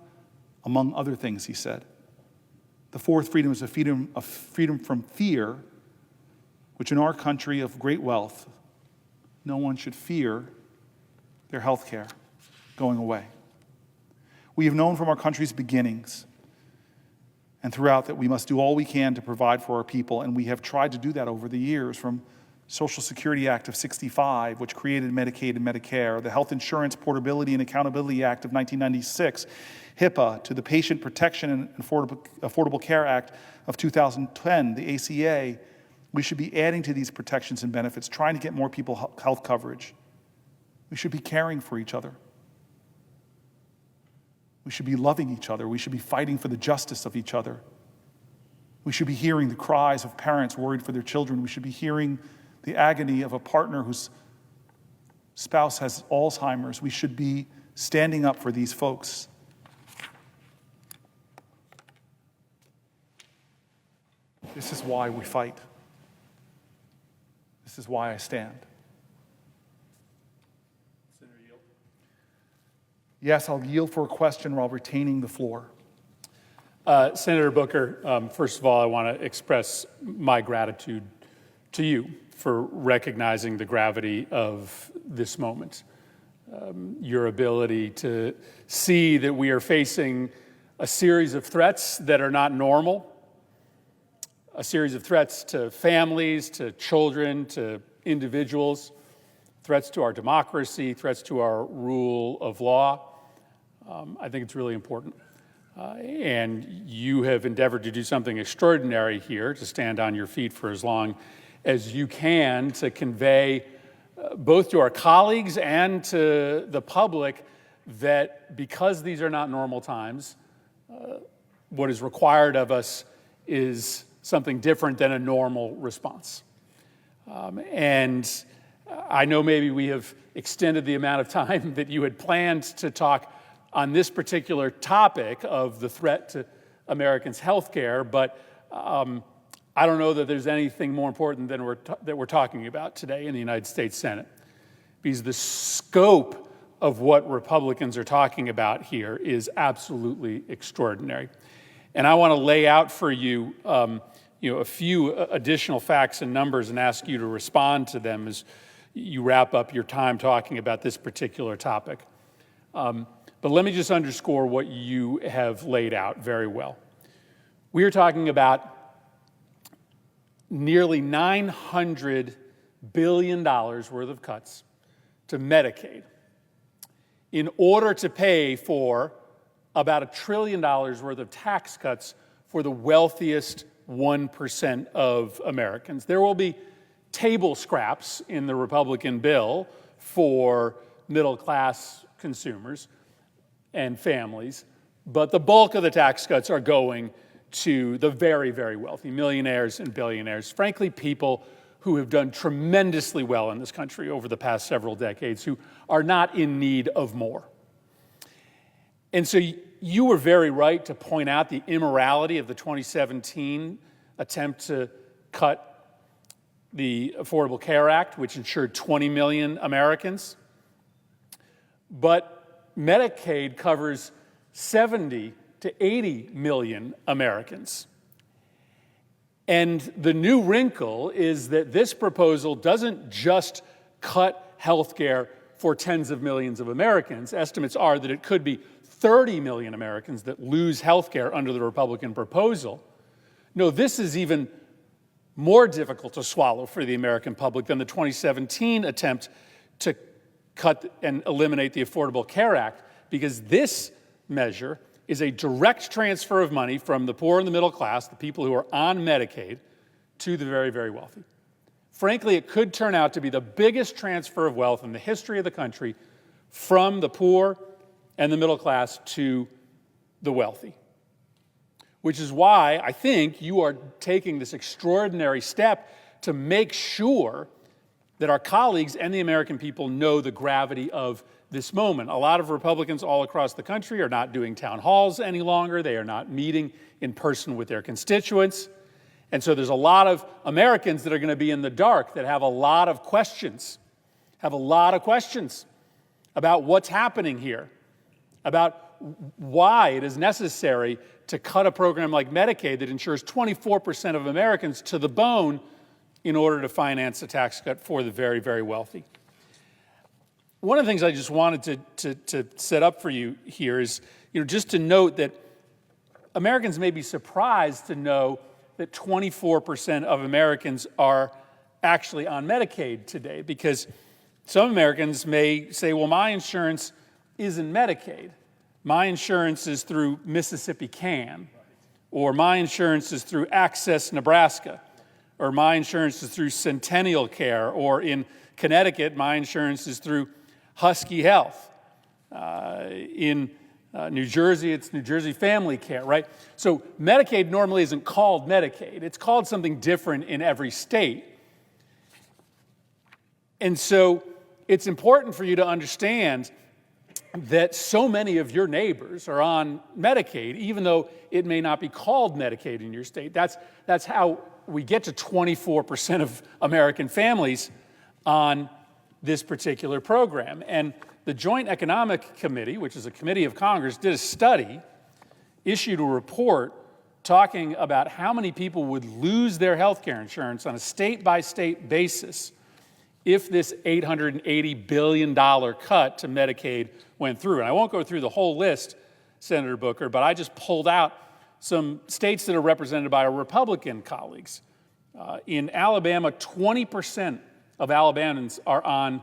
among other things, he said. The fourth freedom is a freedom from fear, which in our country of great wealth, no one should fear their health care going away. We have known from our country's beginnings and throughout that we must do all we can to provide for our people, and we have tried to do that over the years, from Social Security Act of '65, which created Medicaid and Medicare, the Health Insurance Portability and Accountability Act of 1996, HIPAA, to the Patient Protection and Affordable Care Act of 2010, the ACA. We should be adding to these protections and benefits, trying to get more people health coverage. We should be caring for each other. We should be loving each other. We should be fighting for the justice of each other. We should be hearing the cries of parents worried for their children. We should be hearing the agony of a partner whose spouse has Alzheimer's. We should be standing up for these folks. This is why we fight. This is why I stand. Yes, I'll yield for a question while retaining the floor. Senator Booker, first of all, I want to express my gratitude to you for recognizing the gravity of this moment. Your ability to see that we are facing a series of threats that are not normal, a series of threats to families, to children, to individuals, threats to our democracy, threats to our rule of law. I think it's really important. And you have endeavored to do something extraordinary here, to stand on your feet for as long as you can, to convey both to our colleagues and to the public that because these are not normal times, what is required of us is something different than a normal response. And I know maybe we have extended the amount of time that you had planned to talk on this particular topic of the threat to Americans' health care, but I don't know that there's anything more important than that we're talking about today in the United States Senate, because the scope of what Republicans are talking about here is absolutely extraordinary. And I want to lay out for you, a few additional facts and numbers and ask you to respond to them as you wrap up your time talking about this particular topic. But let me just underscore what you have laid out very well. We are talking about nearly $900 billion worth of cuts to Medicaid in order to pay for about $1 trillion worth of tax cuts for the wealthiest 1% of Americans. There will be table scraps in the Republican bill for middle-class consumers and families, but the bulk of the tax cuts are going to the very, very wealthy, millionaires and billionaires, frankly, people who have done tremendously well in this country over the past several decades, who are not in need of more. And so you were very right to point out the immorality of the 2017 attempt to cut the Affordable Care Act, which insured 20 million Americans. But Medicaid covers 70 to 80 million Americans. And the new wrinkle is that this proposal doesn't just cut health care for tens of millions of Americans. Estimates are that it could be 30 million Americans that lose health care under the Republican proposal. No, this is even more difficult to swallow for the American public than the 2017 attempt to cut and eliminate the Affordable Care Act, because this measure is a direct transfer of money from the poor and the middle class, the people who are on Medicaid, to the very, very wealthy. Frankly, it could turn out to be the biggest transfer of wealth in the history of the country from the poor and the middle class to the wealthy. Which is why I think you are taking this extraordinary step to make sure that our colleagues and the American people know the gravity of this moment. A lot of Republicans all across the country are not doing town halls any longer. They are not meeting in person with their constituents. And so there's a lot of Americans that are going to be in the dark, that have a lot of questions about what's happening here, about why it is necessary to cut a program like Medicaid that insures 24% of Americans to the bone in order to finance a tax cut for the very, very wealthy. One of the things I just wanted to set up for you here is, just to note that Americans may be surprised to know that 24% of Americans are actually on Medicaid today, because some Americans may say, well, my insurance isn't Medicaid. My insurance is through Mississippi Can, or my insurance is through Access Nebraska, or my insurance is through Centennial Care, or in Connecticut, my insurance is through Husky Health. In New Jersey, it's New Jersey Family Care, right? So Medicaid normally isn't called Medicaid. It's called something different in every state. And so it's important for you to understand that so many of your neighbors are on Medicaid, even though it may not be called Medicaid in your state. That's how we get to 24% of American families on this particular program. And the Joint Economic Committee, which is a committee of Congress, did a study, issued a report talking about how many people would lose their health care insurance on a state-by-state basis if this $880 billion cut to Medicaid went through. And I won't go through the whole list, Senator Booker, but I just pulled out some states that are represented by our Republican colleagues. In Alabama, 20% of Alabamans are on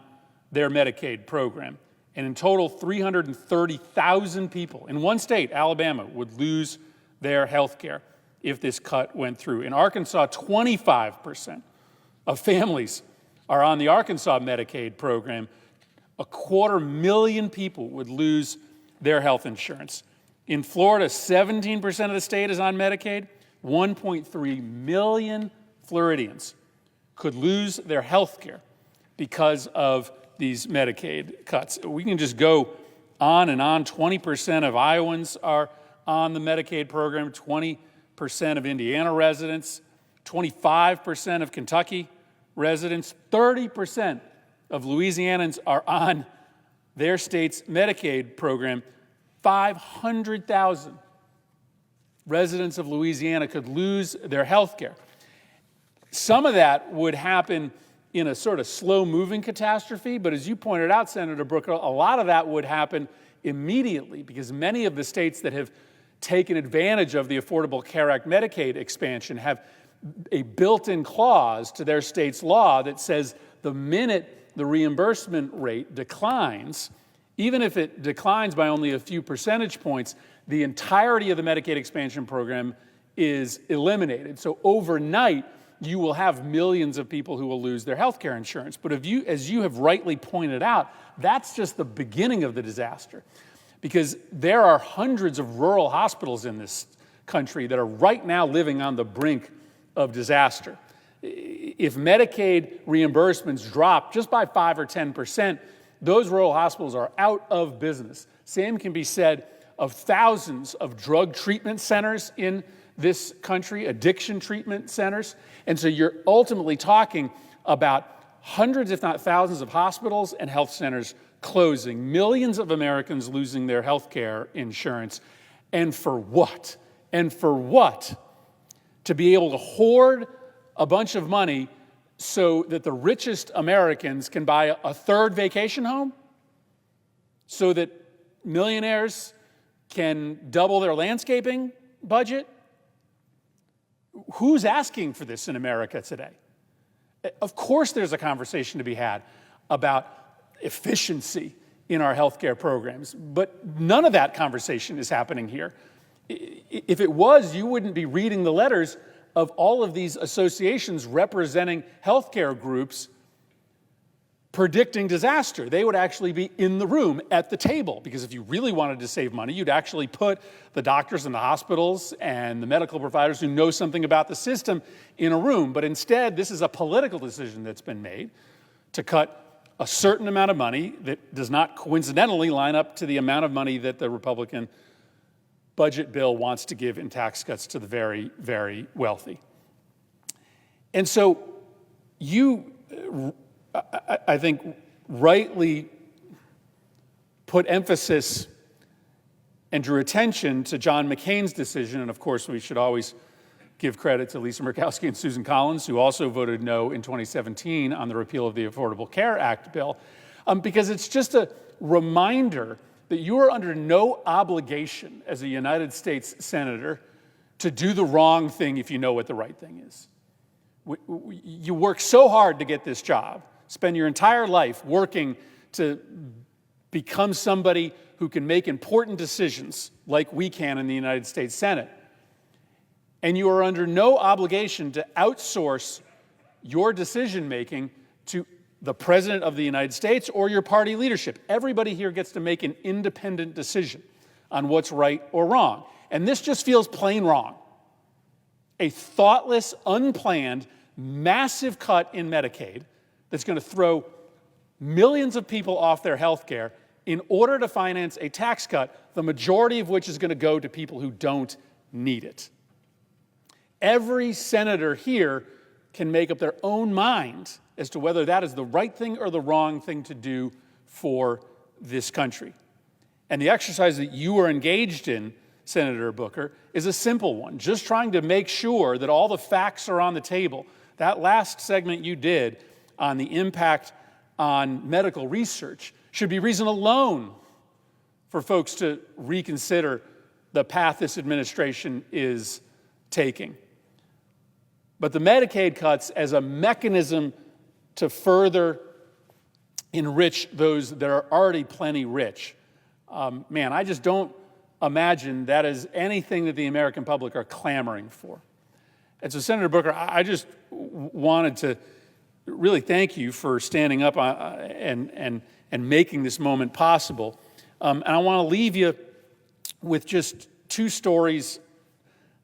their Medicaid program. And in total, 330,000 people in one state, Alabama, would lose their health care if this cut went through. In Arkansas, 25% of families are on the Arkansas Medicaid program. 250,000 people would lose their health insurance. In Florida, 17% of the state is on Medicaid. 1.3 million Floridians could lose their health care because of these Medicaid cuts. We can just go on and on. 20% of Iowans are on the Medicaid program, 20% of Indiana residents, 25% of Kentucky residents, 30% of Louisianans are on their state's Medicaid program. 500,000 residents of Louisiana could lose their health care. Some of that would happen in a sort of slow-moving catastrophe, but as you pointed out, Senator Booker, a lot of that would happen immediately because many of the states that have taken advantage of the Affordable Care Act Medicaid expansion have a built-in clause to their state's law that says the minute the reimbursement rate declines, even if it declines by only a few percentage points, the entirety of the Medicaid expansion program is eliminated. So overnight, you will have millions of people who will lose their health care insurance. But as you have rightly pointed out, that's just the beginning of the disaster. Because there are hundreds of rural hospitals in this country that are right now living on the brink of disaster. If Medicaid reimbursements drop just by 5 or 10%, those rural hospitals are out of business. Same can be said of thousands of drug treatment centers in this country, addiction treatment centers. And so you're ultimately talking about hundreds, if not thousands, of hospitals and health centers closing, millions of Americans losing their health care insurance. And for what? And for what? To be able to hoard a bunch of money so that the richest Americans can buy a third vacation home? So that millionaires can double their landscaping budget? Who's asking for this in America today? Of course there's a conversation to be had about efficiency in our healthcare programs, but none of that conversation is happening here. If it was, you wouldn't be reading the letters of all of these associations representing healthcare groups predicting disaster. They would actually be in the room at the table, because if you really wanted to save money, you'd actually put the doctors and the hospitals and the medical providers who know something about the system in a room. But instead, this is a political decision that's been made to cut a certain amount of money that does not coincidentally line up to the amount of money that the Republican budget bill wants to give in tax cuts to the very, very wealthy. And so you, I think, rightly put emphasis and drew attention to John McCain's decision. And of course, we should always give credit to Lisa Murkowski and Susan Collins, who also voted no in 2017 on the repeal of the Affordable Care Act bill, because it's just a reminder that you are under no obligation as a United States senator to do the wrong thing if you know what the right thing is. You work so hard to get this job, spend your entire life working to become somebody who can make important decisions like we can in the United States Senate. And you are under no obligation to outsource your decision-making to the President of the United States or your party leadership. Everybody here gets to make an independent decision on what's right or wrong. And this just feels plain wrong. A thoughtless, unplanned, massive cut in Medicaid that's going to throw millions of people off their health care in order to finance a tax cut, the majority of which is going to go to people who don't need it. Every senator here can make up their own mind as to whether that is the right thing or the wrong thing to do for this country. And the exercise that you are engaged in, Senator Booker, is a simple one, just trying to make sure that all the facts are on the table. That last segment you did on the impact on medical research should be reason alone for folks to reconsider the path this administration is taking. But the Medicaid cuts as a mechanism to further enrich those that are already plenty rich. Man, I just don't imagine that is anything that the American public are clamoring for. And so, Senator Booker, I just wanted to really thank you for standing up and making this moment possible. And I want to leave you with just two stories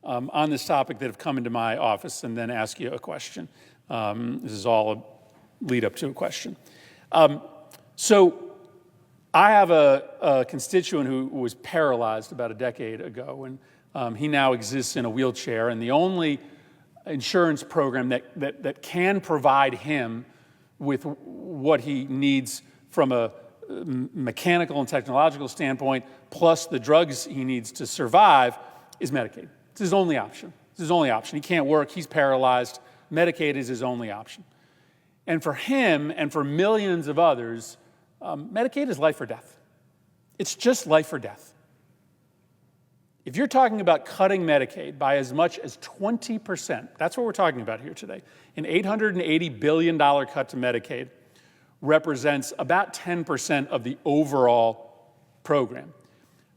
on this topic that have come into my office, and then ask you a question. This is all a lead up to a question. So I have a constituent who was paralyzed about a decade ago, and he now exists in a wheelchair, and the only insurance program that can provide him with what he needs from a mechanical and technological standpoint, plus the drugs he needs to survive, is Medicaid. It's his only option. It's his only option. He can't work. He's paralyzed. Medicaid is his only option. And for him and for millions of others, Medicaid is life or death. It's just life or death. If you're talking about cutting Medicaid by as much as 20%, that's what we're talking about here today. An $880 billion cut to Medicaid represents about 10% of the overall program.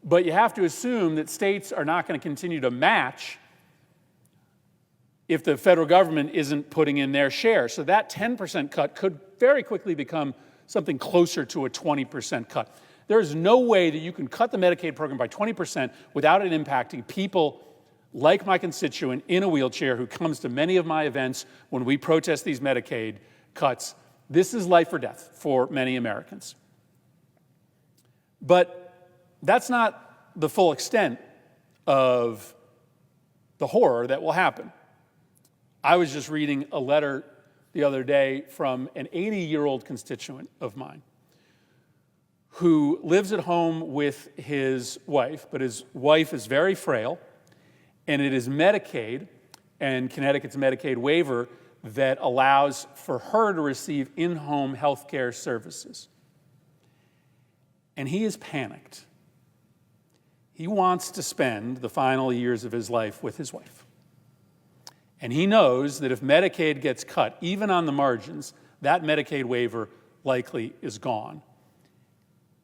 But you have to assume that states are not going to continue to match if the federal government isn't putting in their share. So that 10% cut could very quickly become something closer to a 20% cut. There is no way that you can cut the Medicaid program by 20% without it impacting people like my constituent in a wheelchair who comes to many of my events when we protest these Medicaid cuts. This is life or death for many Americans. But that's not the full extent of the horror that will happen. I was just reading a letter the other day from an 80-year-old constituent of mine who lives at home with his wife, but his wife is very frail, and it is Medicaid and Connecticut's Medicaid waiver that allows for her to receive in-home health care services. And he is panicked. He wants to spend the final years of his life with his wife. And he knows that if Medicaid gets cut, even on the margins, that Medicaid waiver likely is gone.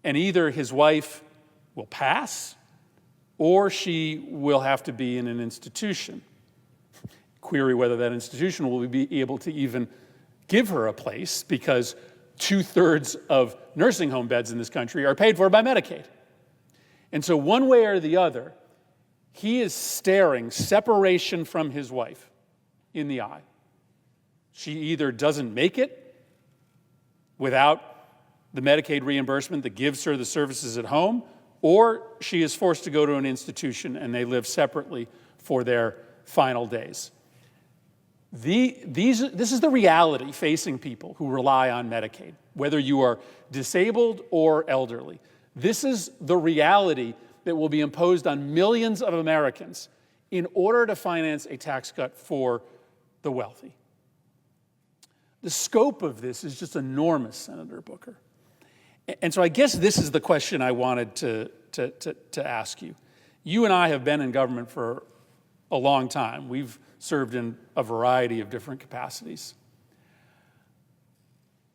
And either his wife will pass or she will have to be in an institution. Query whether that institution will be able to even give her a place, because 2/3 of nursing home beds in this country are paid for by Medicaid. And so one way or the other, he is staring separation from his wife in the eye. She either doesn't make it without the Medicaid reimbursement that gives her the services at home, or she is forced to go to an institution and they live separately for their final days. This is the reality facing people who rely on Medicaid, whether you are disabled or elderly. This is the reality that will be imposed on millions of Americans in order to finance a tax cut for the wealthy. The scope of this is just enormous, Senator Booker. And so I guess this is the question I wanted to ask you. You and I have been in government for a long time. We've served in a variety of different capacities.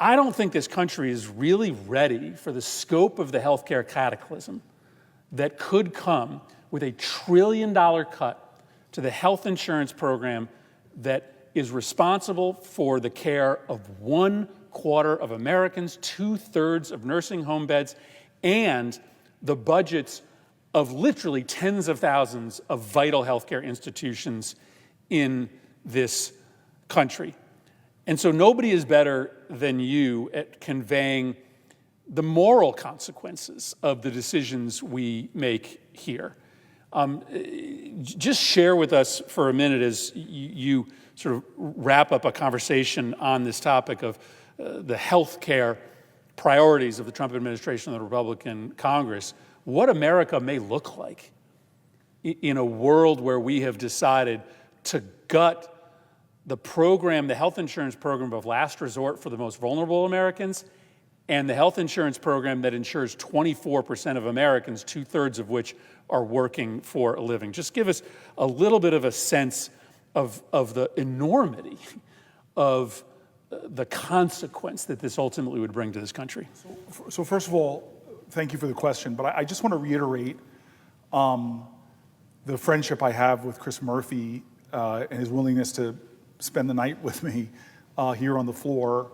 I don't think this country is really ready for the scope of the healthcare cataclysm that could come with a $1 trillion cut to the health insurance program that is responsible for the care of 1/4 of Americans, 2/3 of nursing home beds, and the budgets of literally tens of thousands of vital healthcare institutions in this country. And so nobody is better than you at conveying the moral consequences of the decisions we make here. Just share with us for a minute as you sort of wrap up a conversation on this topic of the health care priorities of the Trump administration and the Republican Congress, what America may look like in a world where we have decided to gut the program, the health insurance program of last resort for the most vulnerable Americans, and the health insurance program that insures 24% of Americans, 2/3 of which are working for a living. Just give us a little bit of a sense of the enormity of the consequence that this ultimately would bring to this country? So first of all, thank you for the question, but I just want to reiterate the friendship I have with Chris Murphy and his willingness to spend the night with me here on the floor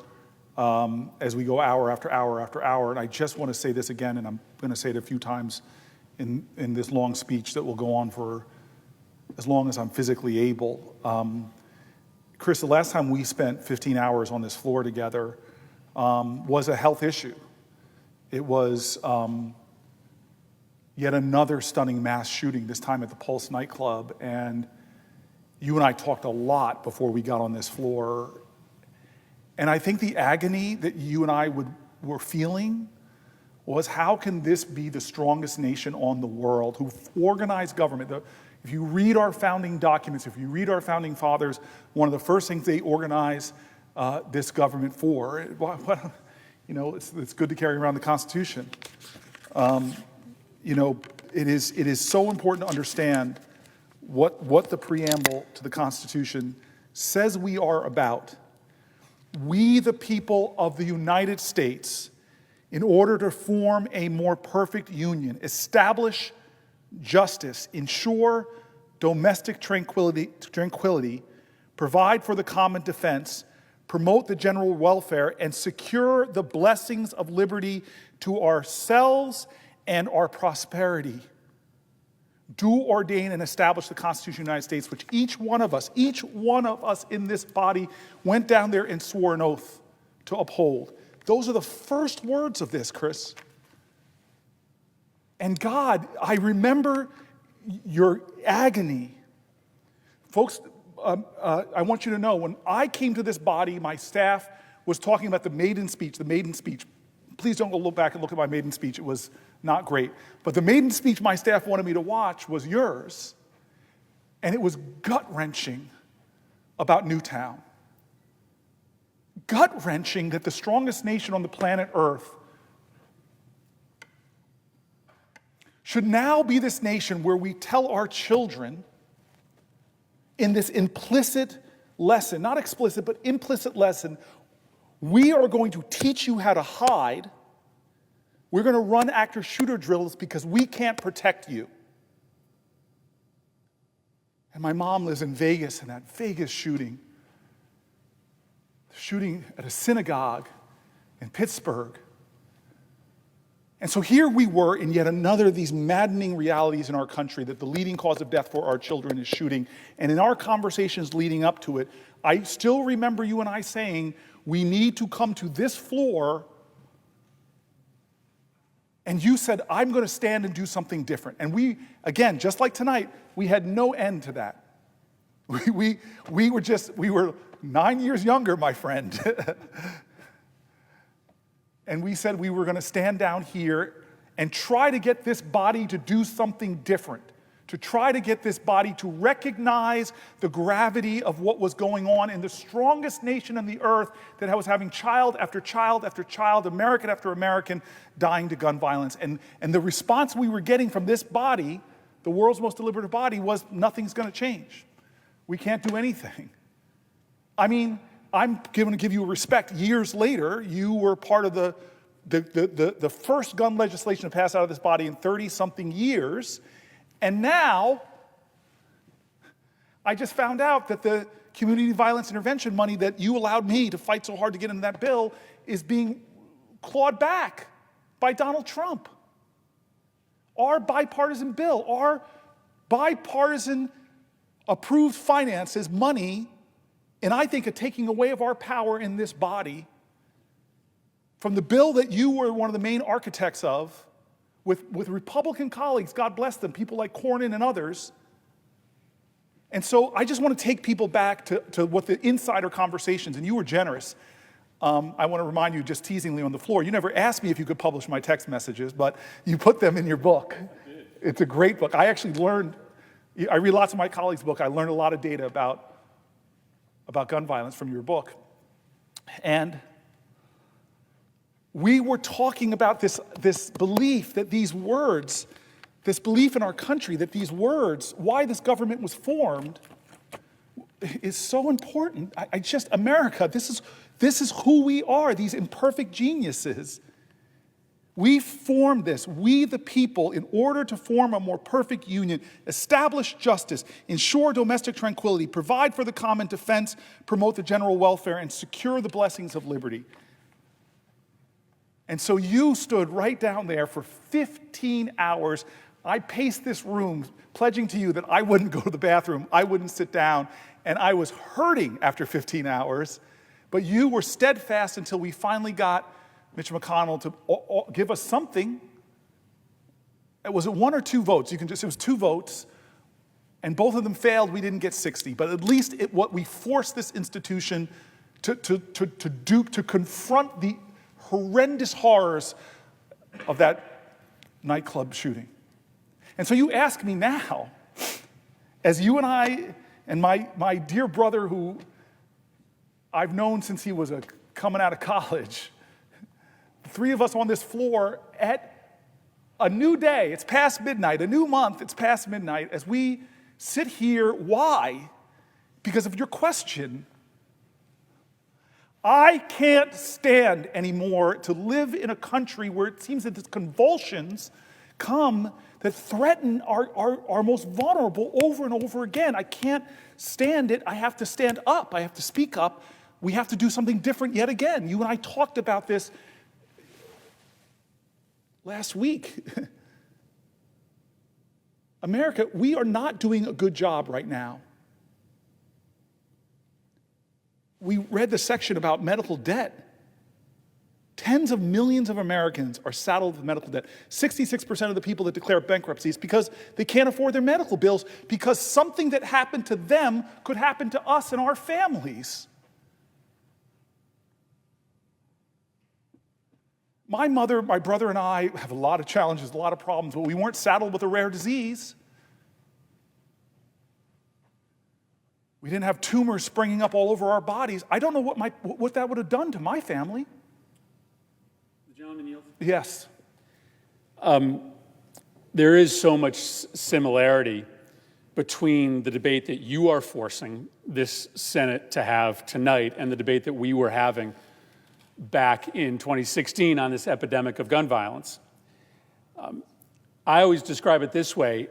as we go hour after hour after hour. And I just want to say this again, and I'm going to say it a few times in this long speech that will go on for as long as I'm physically able. Chris, the last time we spent 15 hours on this floor together was a health issue. It was yet another stunning mass shooting, this time at the Pulse nightclub. And you and I talked a lot before we got on this floor. And I think the agony that you and I were feeling was, how can this be the strongest nation on the world who organized government? If you read our founding documents, if you read our founding fathers, one of the first things they organize this government for, it's good to carry around the Constitution. It is so important to understand what the preamble to the Constitution says we are about. We, the people of the United States, in order to form a more perfect union, establish justice, ensure domestic tranquility, provide for the common defense, promote the general welfare, and secure the blessings of liberty to ourselves and our prosperity. Do ordain and establish the Constitution of the United States, which each one of us in this body went down there and swore an oath to uphold. Those are the first words of this, Chris. And God, I remember your agony. Folks, I want you to know, when I came to this body, my staff was talking about the maiden speech. Please don't go look back and look at my maiden speech. It was not great. But the maiden speech my staff wanted me to watch was yours. And it was gut-wrenching about Newtown. Gut-wrenching that the strongest nation on the planet Earth should now be this nation where we tell our children in this implicit lesson, not explicit, but implicit lesson, we are going to teach you how to hide. We're going to run active shooter drills because we can't protect you. And my mom lives in Vegas, and that Vegas shooting at a synagogue in Pittsburgh. And so here we were in yet another of these maddening realities in our country, that the leading cause of death for our children is shooting. And in our conversations leading up to it, I still remember you and I saying, we need to come to this floor. And you said, I'm going to stand and do something different. And we, again, just like tonight, we had no end to that. We were 9 years younger, my friend. And we said we were going to stand down here and try to get this body to do something different, to try to get this body to recognize the gravity of what was going on in the strongest nation on the earth that was having child after child after child, American after American, dying to gun violence. And the response we were getting from this body, the world's most deliberative body, was nothing's going to change. We can't do anything. I mean, I'm going to give you respect. Years later, you were part of the first gun legislation to pass out of this body in 30-something years. And now, I just found out that the community violence intervention money that you allowed me to fight so hard to get into that bill is being clawed back by Donald Trump. Our bipartisan bill, our bipartisan approved finances, money, and I think a taking away of our power in this body from the bill that you were one of the main architects of, with Republican colleagues, God bless them, people like Cornyn and others. And so I just want to take people back to what the insider conversations, and you were generous. I want to remind you, just teasingly on the floor, you never asked me if you could publish my text messages, but you put them in your book. It's a great book. I actually learned, I read lots of my colleagues' book. I learned a lot of data about gun violence from your book. And we were talking about this belief that these words, this belief in our country that these words, why this government was formed, is so important. America, this is who we are, these imperfect geniuses. We formed this, we the people, in order to form a more perfect union, establish justice, ensure domestic tranquility, provide for the common defense, promote the general welfare, and secure the blessings of liberty. And so you stood right down there for 15 hours. I paced this room, pledging to you that I wouldn't go to the bathroom, I wouldn't sit down, and I was hurting after 15 hours. But you were steadfast until we finally got Mitch McConnell to give us something. Was it 1 or 2 votes? It was 2 votes, and both of them failed. We didn't get 60, but at least we forced this institution to confront the horrendous horrors of that nightclub shooting. And so you ask me now, as you and I and my dear brother, who I've known since he was coming out of college, the 3 of us on this floor at a new day, it's past midnight, a new month, it's past midnight, as we sit here. Why? Because of your question. I can't stand anymore to live in a country where it seems that these convulsions come that threaten our most vulnerable over and over again. I can't stand it. I have to stand up. I have to speak up. We have to do something different yet again. You and I talked about this last week. America, we are not doing a good job right now. We read the section about medical debt. Tens of millions of Americans are saddled with medical debt. 66% of the people that declare bankruptcy is because they can't afford their medical bills, because something that happened to them could happen to us and our families. My mother, my brother, and I have a lot of challenges, a lot of problems, but we weren't saddled with a rare disease. We didn't have tumors springing up all over our bodies. I don't know what that would have done to my family. The gentleman yield? Yes. There is so much similarity between the debate that you are forcing this Senate to have tonight and the debate that we were having back in 2016 on this epidemic of gun violence. I always describe it this way.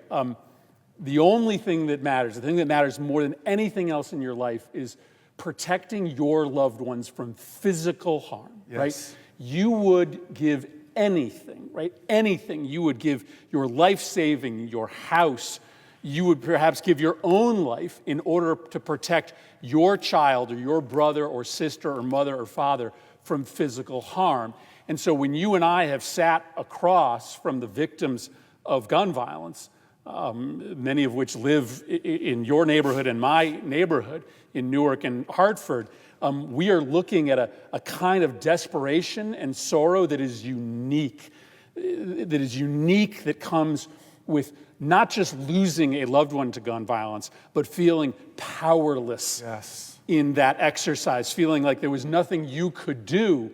The only thing that matters, the thing that matters more than anything else in your life, is protecting your loved ones from physical harm, yes. Right? You would give anything, right? Anything. You would give your life saving, your house. You would perhaps give your own life in order to protect your child or your brother or sister or mother or father from physical harm. And so when you and I have sat across from the victims of gun violence, many of which live in your neighborhood and my neighborhood in Newark and Hartford, we are looking at a kind of desperation and sorrow that is unique, that comes with not just losing a loved one to gun violence, but feeling powerless Yes. in that exercise, feeling like there was nothing you could do,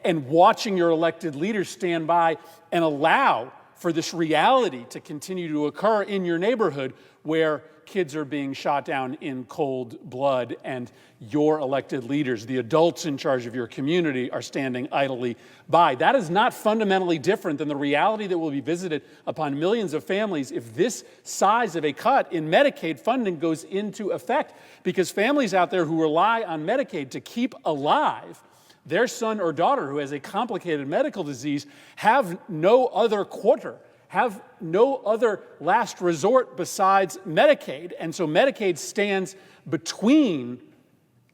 and watching your elected leaders stand by and allow for this reality to continue to occur in your neighborhood where kids are being shot down in cold blood and your elected leaders, the adults in charge of your community, are standing idly by. That is not fundamentally different than the reality that will be visited upon millions of families if this size of a cut in Medicaid funding goes into effect, because families out there who rely on Medicaid to keep alive their son or daughter who has a complicated medical disease have no other quarter, have no other last resort besides Medicaid. And so Medicaid stands between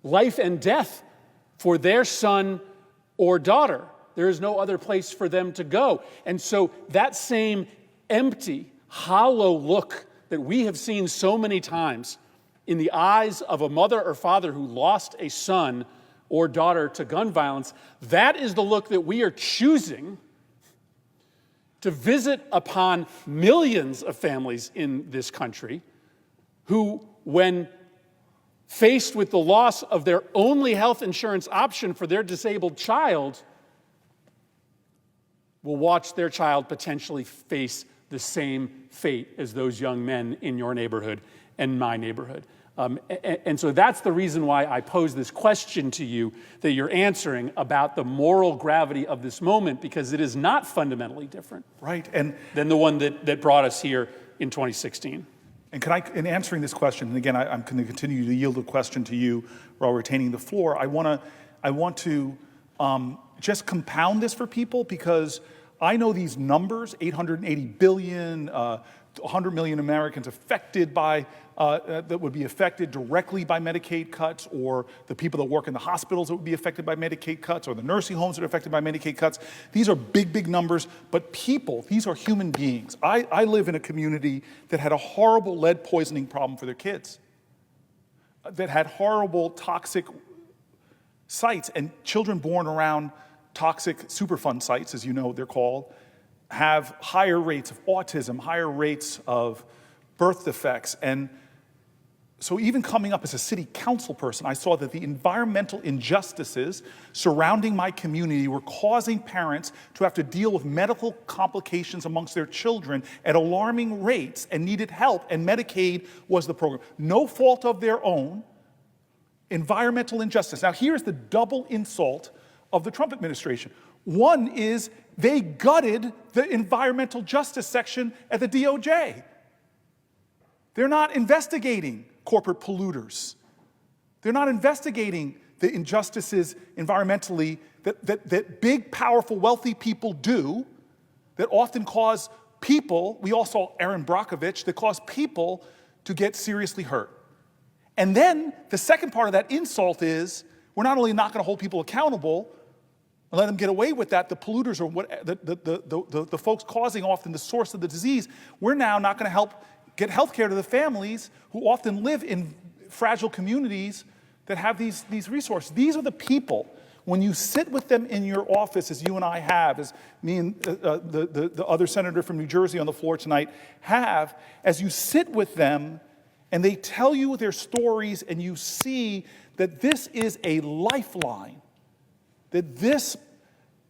life and death for their son or daughter. There is no other place for them to go. And so that same empty, hollow look that we have seen so many times in the eyes of a mother or father who lost a son or daughter to gun violence, that is the look that we are choosing to visit upon millions of families in this country who, when faced with the loss of their only health insurance option for their disabled child, will watch their child potentially face the same fate as those young men in your neighborhood and my neighborhood. And so that's the reason why I pose this question to you that you're answering about the moral gravity of this moment, because it is not fundamentally different than the one that brought us here in 2016. And in answering this question, and again, I'm going to continue to yield the question to you while retaining the floor, I want to just compound this for people, because I know these numbers, 880 billion, 100 million Americans affected by, that would be affected directly by Medicaid cuts, or the people that work in the hospitals that would be affected by Medicaid cuts, or the nursing homes that are affected by Medicaid cuts. These are big, big numbers, but people, these are human beings. I live in a community that had a horrible lead poisoning problem for their kids, that had horrible toxic sites, and children born around toxic Superfund sites, as you know they're called, have higher rates of autism, higher rates of birth defects. And so even coming up as a city council person, I saw that the environmental injustices surrounding my community were causing parents to have to deal with medical complications amongst their children at alarming rates and needed help, and Medicaid was the program. No fault of their own, environmental injustice. Now here's the double insult of the Trump administration. One is they gutted the environmental justice section at the DOJ. They're not investigating corporate polluters. They're not investigating the injustices environmentally that big, powerful, wealthy people do, that often cause people, we all saw Erin Brockovich, that cause people to get seriously hurt. And then the second part of that insult is, we're not only not going to hold people accountable and let them get away with that, the polluters or what, the folks causing often the source of the disease, we're now not going to help get health care to the families who often live in fragile communities that have these resources. These are the people, when you sit with them in your office, as you and I have, as me and the other senator from New Jersey on the floor tonight have, as you sit with them and they tell you their stories and you see that this is a lifeline, that this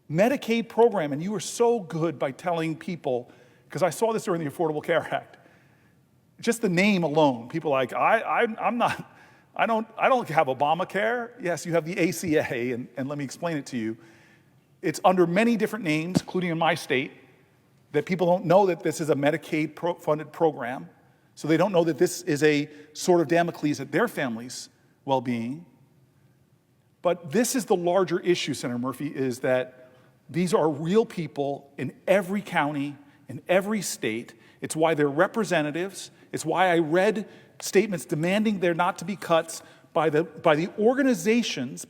Medicaid program, and you were so good by telling people, because I saw this during the Affordable Care Act, just the name alone, people are like, I don't have Obamacare. Yes, you have the ACA, and let me explain it to you. It's under many different names, including in my state, that people don't know that this is a Medicaid-funded program, so they don't know that this is a sword of Damocles at their family's well-being. But this is the larger issue, Senator Murphy, is that these are real people in every county, in every state. It's why they're representatives. It's why I read statements demanding there not to be cuts by the organizations,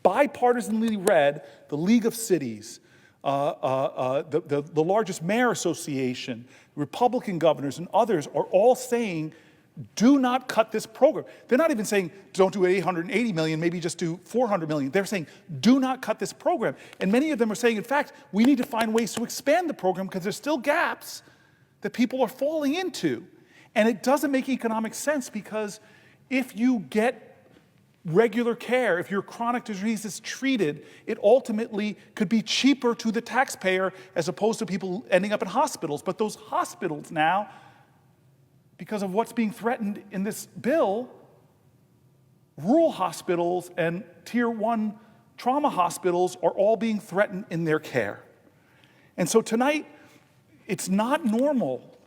bipartisanly read, the League of Cities, the largest mayor association, Republican governors, and others are all saying, do not cut this program. They're not even saying, don't do 880 million, maybe just do 400 million. They're saying, do not cut this program. And many of them are saying, in fact, we need to find ways to expand the program because there's still gaps that people are falling into. And it doesn't make economic sense, because if you get regular care, if your chronic disease is treated, it ultimately could be cheaper to the taxpayer as opposed to people ending up in hospitals. But those hospitals now, because of what's being threatened in this bill, rural hospitals and tier 1 trauma hospitals are all being threatened in their care. And so tonight, it's not normal.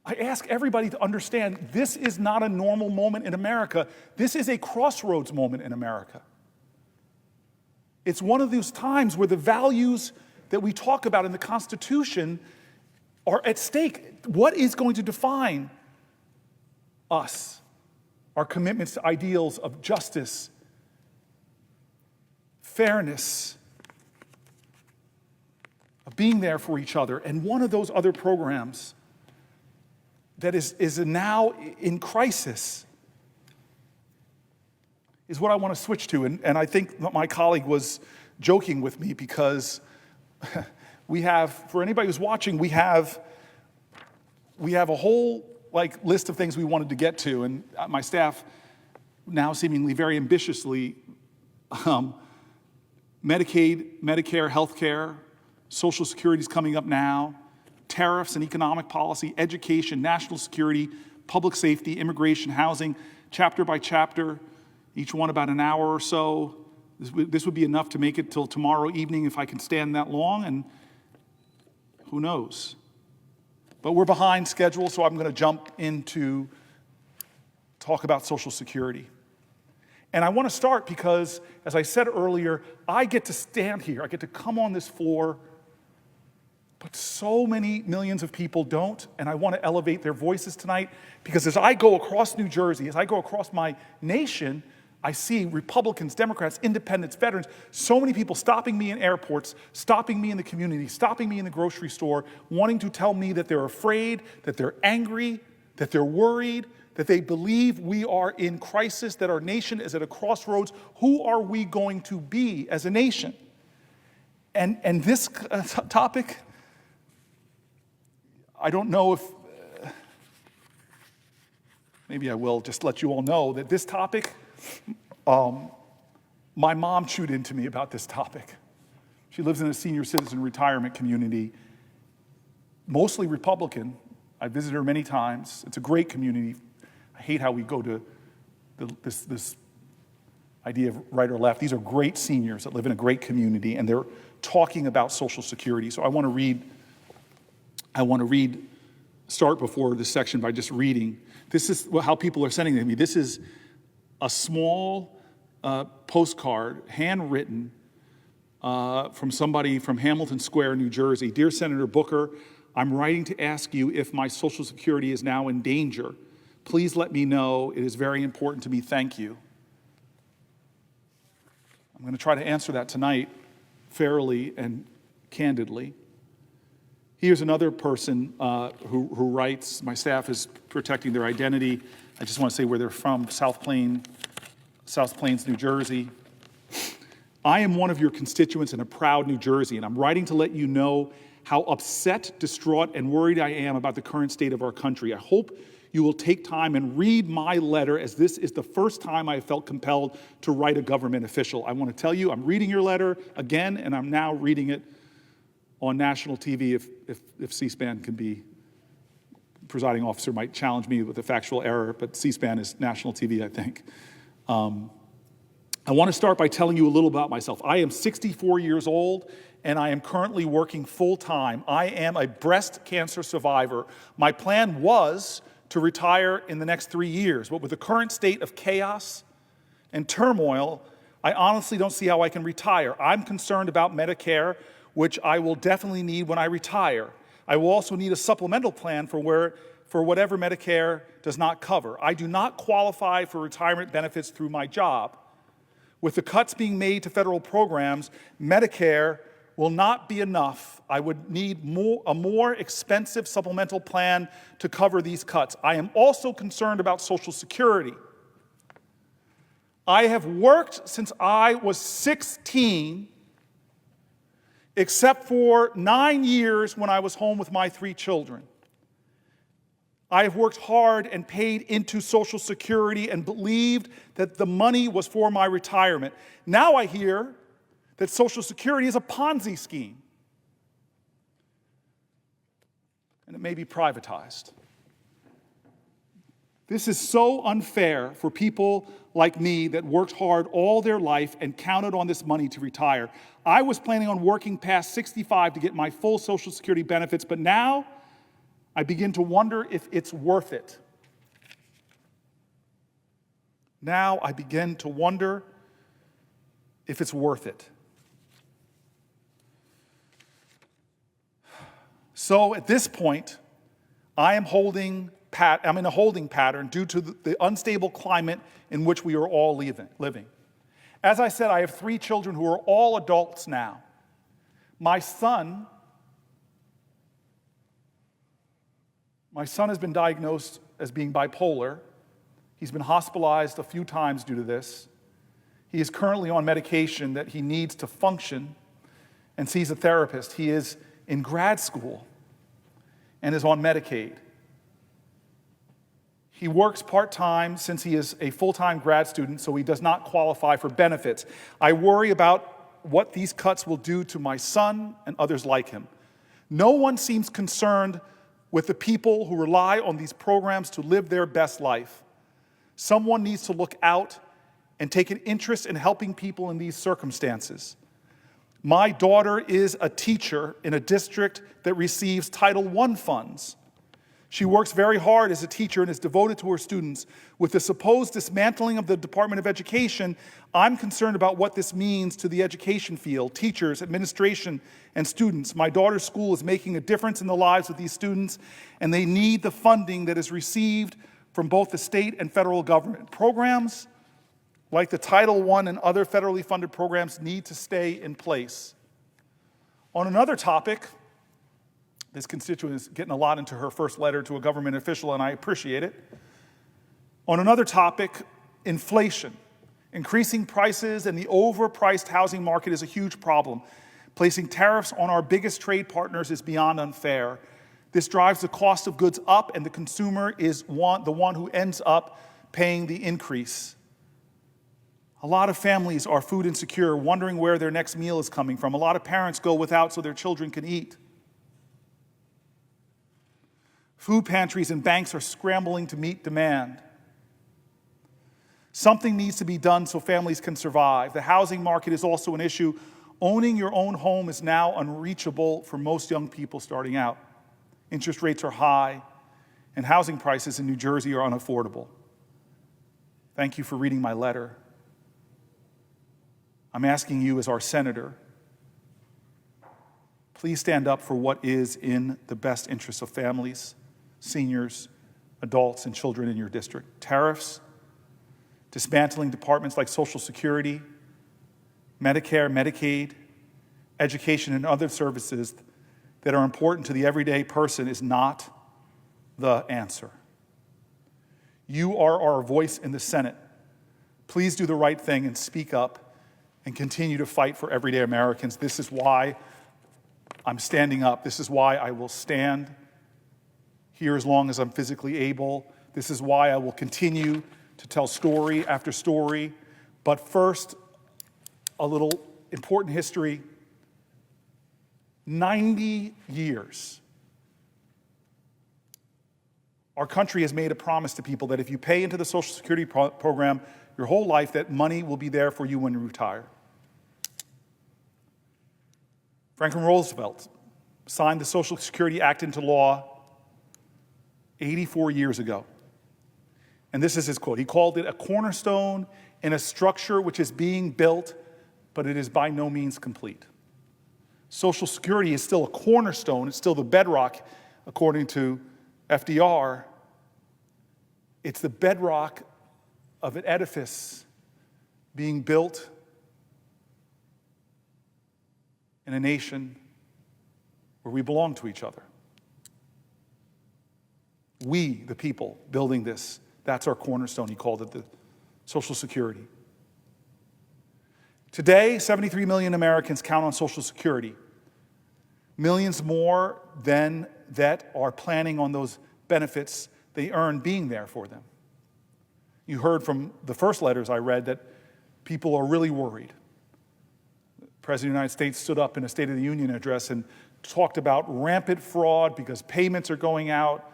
I ask everybody to understand, this is not a normal moment in America. This is a crossroads moment in America. It's one of those times where the values that we talk about in the Constitution are at stake. What is going to define us? Our commitments to ideals of justice, fairness, of being there for each other. And one of those other programs that is now in crisis is what I want to switch to. And I think my colleague was joking with me, because we have, for anybody who's watching, we have a whole list of things we wanted to get to, and my staff now seemingly very ambitiously, Medicaid, Medicare, healthcare, Social Security is coming up now, tariffs and economic policy, education, national security, public safety, immigration, housing, chapter by chapter, each one about an hour or so. This would be enough to make it till tomorrow evening if I can stand that long, and who knows? But we're behind schedule, so I'm going to jump into talk about Social Security. And I want to start because, as I said earlier, I get to stand here, I get to come on this floor, but so many millions of people don't, and I want to elevate their voices tonight because as I go across New Jersey, as I go across my nation, I see Republicans, Democrats, independents, veterans, so many people stopping me in airports, stopping me in the community, stopping me in the grocery store, wanting to tell me that they're afraid, that they're angry, that they're worried, that they believe we are in crisis, that our nation is at a crossroads. Who are we going to be as a nation? And this topic, I don't know if, maybe I will just let you all know that this topic, my mom chewed into me about this topic. She lives in a senior citizen retirement community, mostly Republican. I visited her many times. It's a great community. I hate how we go to this idea of right or left. These are great seniors that live in a great community, and they're talking about Social Security. So I want to start before this section by just reading. This is how people are sending it to me. This is a small postcard, handwritten, from somebody from Hamilton Square, New Jersey. Dear Senator Booker, I'm writing to ask you if my Social Security is now in danger. Please let me know. It is very important to me. Thank you. I'm going to try to answer that tonight fairly and candidly. Here's another person who writes, my staff is protecting their identity. I just want to say where they're from, South Plains, New Jersey. I am one of your constituents and a proud New Jersey, and I'm writing to let you know how upset, distraught, and worried I am about the current state of our country. I hope you will take time and read my letter, as this is the first time I have felt compelled to write a government official. I want to tell you, I'm reading your letter again, and I'm now reading it on national TV if C-SPAN can be. Presiding officer might challenge me with a factual error, but C-SPAN is national TV, I think. I want to start by telling you a little about myself. I am 64 years old, and I am currently working full-time. I am a breast cancer survivor. My plan was to retire in the next 3 years, but with the current state of chaos and turmoil, I honestly don't see how I can retire. I'm concerned about Medicare, which I will definitely need when I retire. I will also need a supplemental plan for whatever Medicare does not cover. I do not qualify for retirement benefits through my job. With the cuts being made to federal programs, Medicare will not be enough. I would need a more expensive supplemental plan to cover these cuts. I am also concerned about Social Security. I have worked since I was 16, except for 9 years when I was home with my 3 children. I have worked hard and paid into Social Security and believed that the money was for my retirement. Now I hear that Social Security is a Ponzi scheme, and it may be privatized. This is so unfair for people like me that worked hard all their life and counted on this money to retire. I was planning on working past 65 to get my full Social Security benefits, but now I begin to wonder if it's worth it. Now I begin to wonder if it's worth it. So at this point, I'm in a holding pattern due to the unstable climate in which we are all living. As I said, I have 3 children who are all adults now. My son has been diagnosed as being bipolar. He's been hospitalized a few times due to this. He is currently on medication that he needs to function and sees a therapist. He is in grad school and is on Medicaid. He works part-time since he is a full-time grad student, so he does not qualify for benefits. I worry about what these cuts will do to my son and others like him. No one seems concerned with the people who rely on these programs to live their best life. Someone needs to look out and take an interest in helping people in these circumstances. My daughter is a teacher in a district that receives Title I funds. She works very hard as a teacher and is devoted to her students. With the supposed dismantling of the Department of Education, I'm concerned about what this means to the education field, teachers, administration, and students. My daughter's school is making a difference in the lives of these students, and they need the funding that is received from both the state and federal government. Programs like the Title I and other federally funded programs need to stay in place. On another topic, this constituent is getting a lot into her first letter to a government official, and I appreciate it. On another topic, inflation. Increasing prices and the overpriced housing market is a huge problem. Placing tariffs on our biggest trade partners is beyond unfair. This drives the cost of goods up, and the consumer is the one who ends up paying the increase. A lot of families are food insecure, wondering where their next meal is coming from. A lot of parents go without so their children can eat. Food pantries and banks are scrambling to meet demand. Something needs to be done so families can survive. The housing market is also an issue. Owning your own home is now unreachable for most young people starting out. Interest rates are high, and housing prices in New Jersey are unaffordable. Thank you for reading my letter. I'm asking you as our senator, please stand up for what is in the best interests of families, seniors, adults, and children in your district. Tariffs, dismantling departments like Social Security, Medicare, Medicaid, education, and other services that are important to the everyday person is not the answer. You are our voice in the Senate. Please do the right thing and speak up and continue to fight for everyday Americans. This is why I'm standing up. This is why I will stand here as long as I'm physically able. This is why I will continue to tell story after story. But first, a little important history. 90 years. Our country has made a promise to people that if you pay into the Social Security program your whole life, that money will be there for you when you retire. Franklin Roosevelt signed the Social Security Act into law 84 years ago. And this is his quote. He called it a cornerstone in a structure which is being built, but it is by no means complete. Social Security is still a cornerstone. It's still the bedrock, according to FDR. It's the bedrock of an edifice being built in a nation where we belong to each other. We, the people, building this, that's our cornerstone. He called it the Social Security. Today, 73 million Americans count on Social Security. Millions more than that are planning on those benefits they earn being there for them. You heard from the first letters I read that people are really worried. The President of the United States stood up in a State of the Union address and talked about rampant fraud because payments are going out.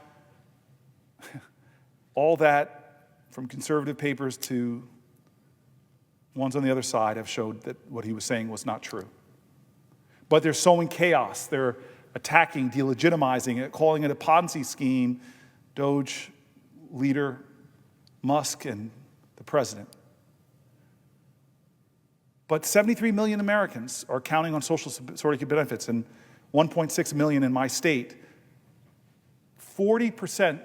All that, from conservative papers to ones on the other side, have showed that what he was saying was not true. But they're sowing chaos. They're attacking, delegitimizing it, calling it a Ponzi scheme, Doge leader Musk and the president. But 73 million Americans are counting on Social Security benefits, and 1.6 million in my state. 40%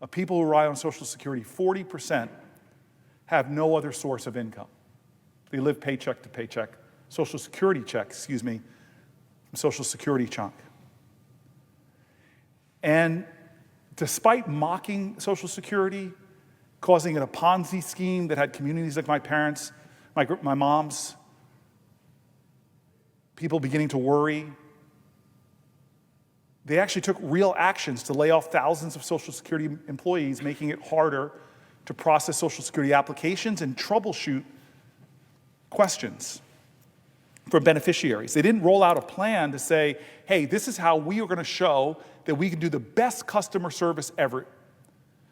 of people who rely on Social Security, 40% have no other source of income. They live paycheck to paycheck. Social Security check, from Social Security chunk. And despite mocking Social Security, causing it a Ponzi scheme that had communities like my parents, my mom's, people beginning to worry, they actually took real actions to lay off thousands of Social Security employees, making it harder to process Social Security applications and troubleshoot questions. for beneficiaries. They didn't roll out a plan to say, hey, this is how we are going to show that we can do the best customer service ever.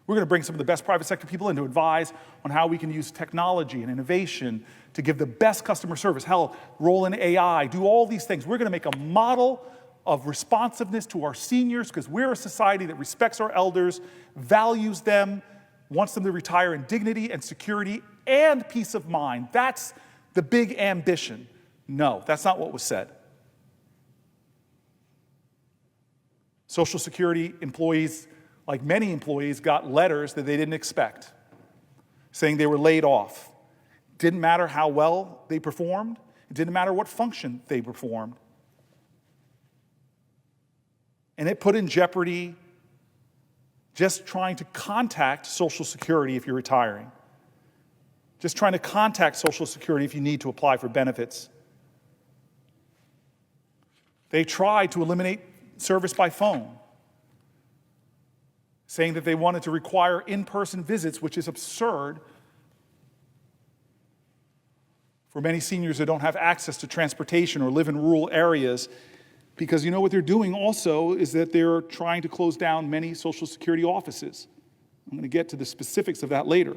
We're going to bring some of the best private sector people in to advise on how we can use technology and innovation to give the best customer service. Hell, roll in AI, do all these things. We're going to make a model of responsiveness to our seniors because we're a society that respects our elders, values them, wants them to retire in dignity and security and peace of mind. That's the big ambition. No, that's not what was said. Social Security employees, like many employees, got letters that they didn't expect, saying they were laid off. Didn't matter how well they performed. It didn't matter what function they performed. And it put in jeopardy just trying to contact Social Security if you're retiring. Just trying to contact Social Security if you need to apply for benefits. They tried to eliminate service by phone, saying that they wanted to require in-person visits, which is absurd for many seniors that don't have access to transportation or live in rural areas, because you know what they're doing also is that they're trying to close down many Social Security offices. I'm going to get to the specifics of that later.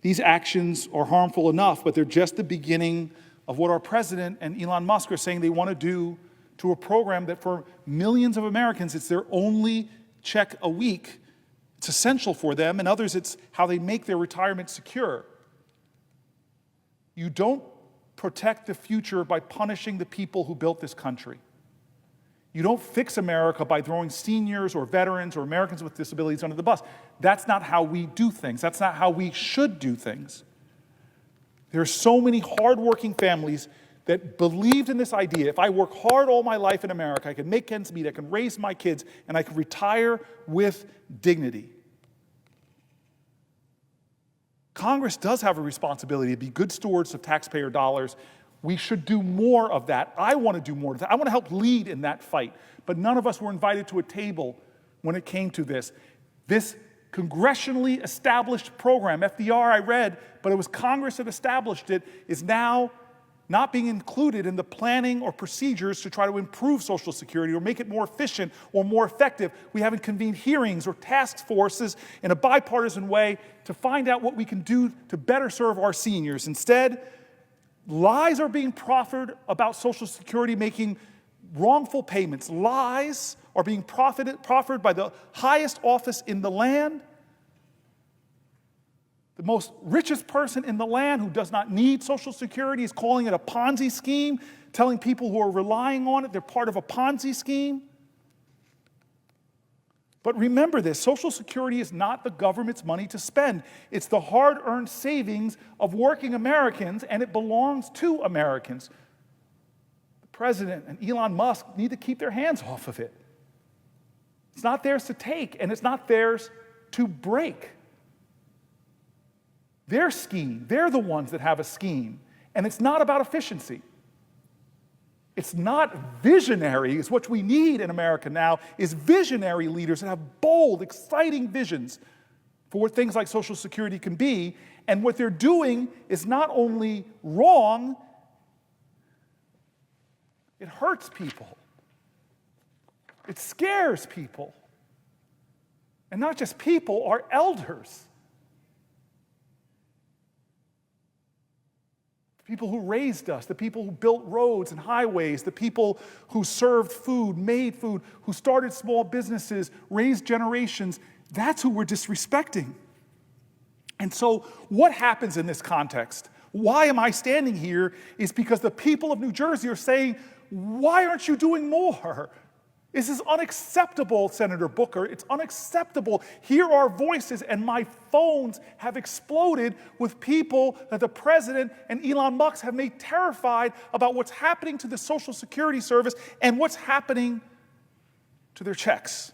These actions are harmful enough, but they're just the beginning of what our president and Elon Musk are saying they want to do to a program that for millions of Americans, it's their only check a week. It's essential for them, and others, it's how they make their retirement secure. You don't protect the future by punishing the people who built this country. You don't fix America by throwing seniors or veterans or Americans with disabilities under the bus. That's not how we do things. That's not how we should do things. There are so many hardworking families that believed in this idea. If I work hard all my life in America, I can make ends meet, I can raise my kids, and I can retire with dignity. Congress does have a responsibility to be good stewards of taxpayer dollars. We should do more of that. I want to do more of that. I want to help lead in that fight. But none of us were invited to a table when it came to this. This congressionally established program, FDR I read, but it was Congress that established it, is now not being included in the planning or procedures to try to improve Social Security or make it more efficient or more effective. We haven't convened hearings or task forces in a bipartisan way to find out what we can do to better serve our seniors. Instead, lies are being proffered about Social Security making wrongful payments. Lies are being proffered by the highest office in the land, the most richest person in the land who does not need Social Security is calling it a Ponzi scheme, telling people who are relying on it they're part of a Ponzi scheme. But remember this, Social Security is not the government's money to spend. It's the hard-earned savings of working Americans, and it belongs to Americans. The president and Elon Musk need to keep their hands off of it. It's not theirs to take, and it's not theirs to break. Their scheme, they're the ones that have a scheme, and it's not about efficiency. It's not visionary. It's what we need in America now is visionary leaders that have bold, exciting visions for what things like Social Security can be. And what they're doing is not only wrong, it hurts people. It scares people. And not just people, our elders. People who raised us, the people who built roads and highways, the people who served food, made food, who started small businesses, raised generations, that's who we're disrespecting. And so what happens in this context? Why am I standing here is because the people of New Jersey are saying, why aren't you doing more? This is unacceptable, Senator Booker. It's unacceptable. Here are voices, and my phones have exploded with people that the president and Elon Musk have made terrified about what's happening to the Social Security service and what's happening to their checks.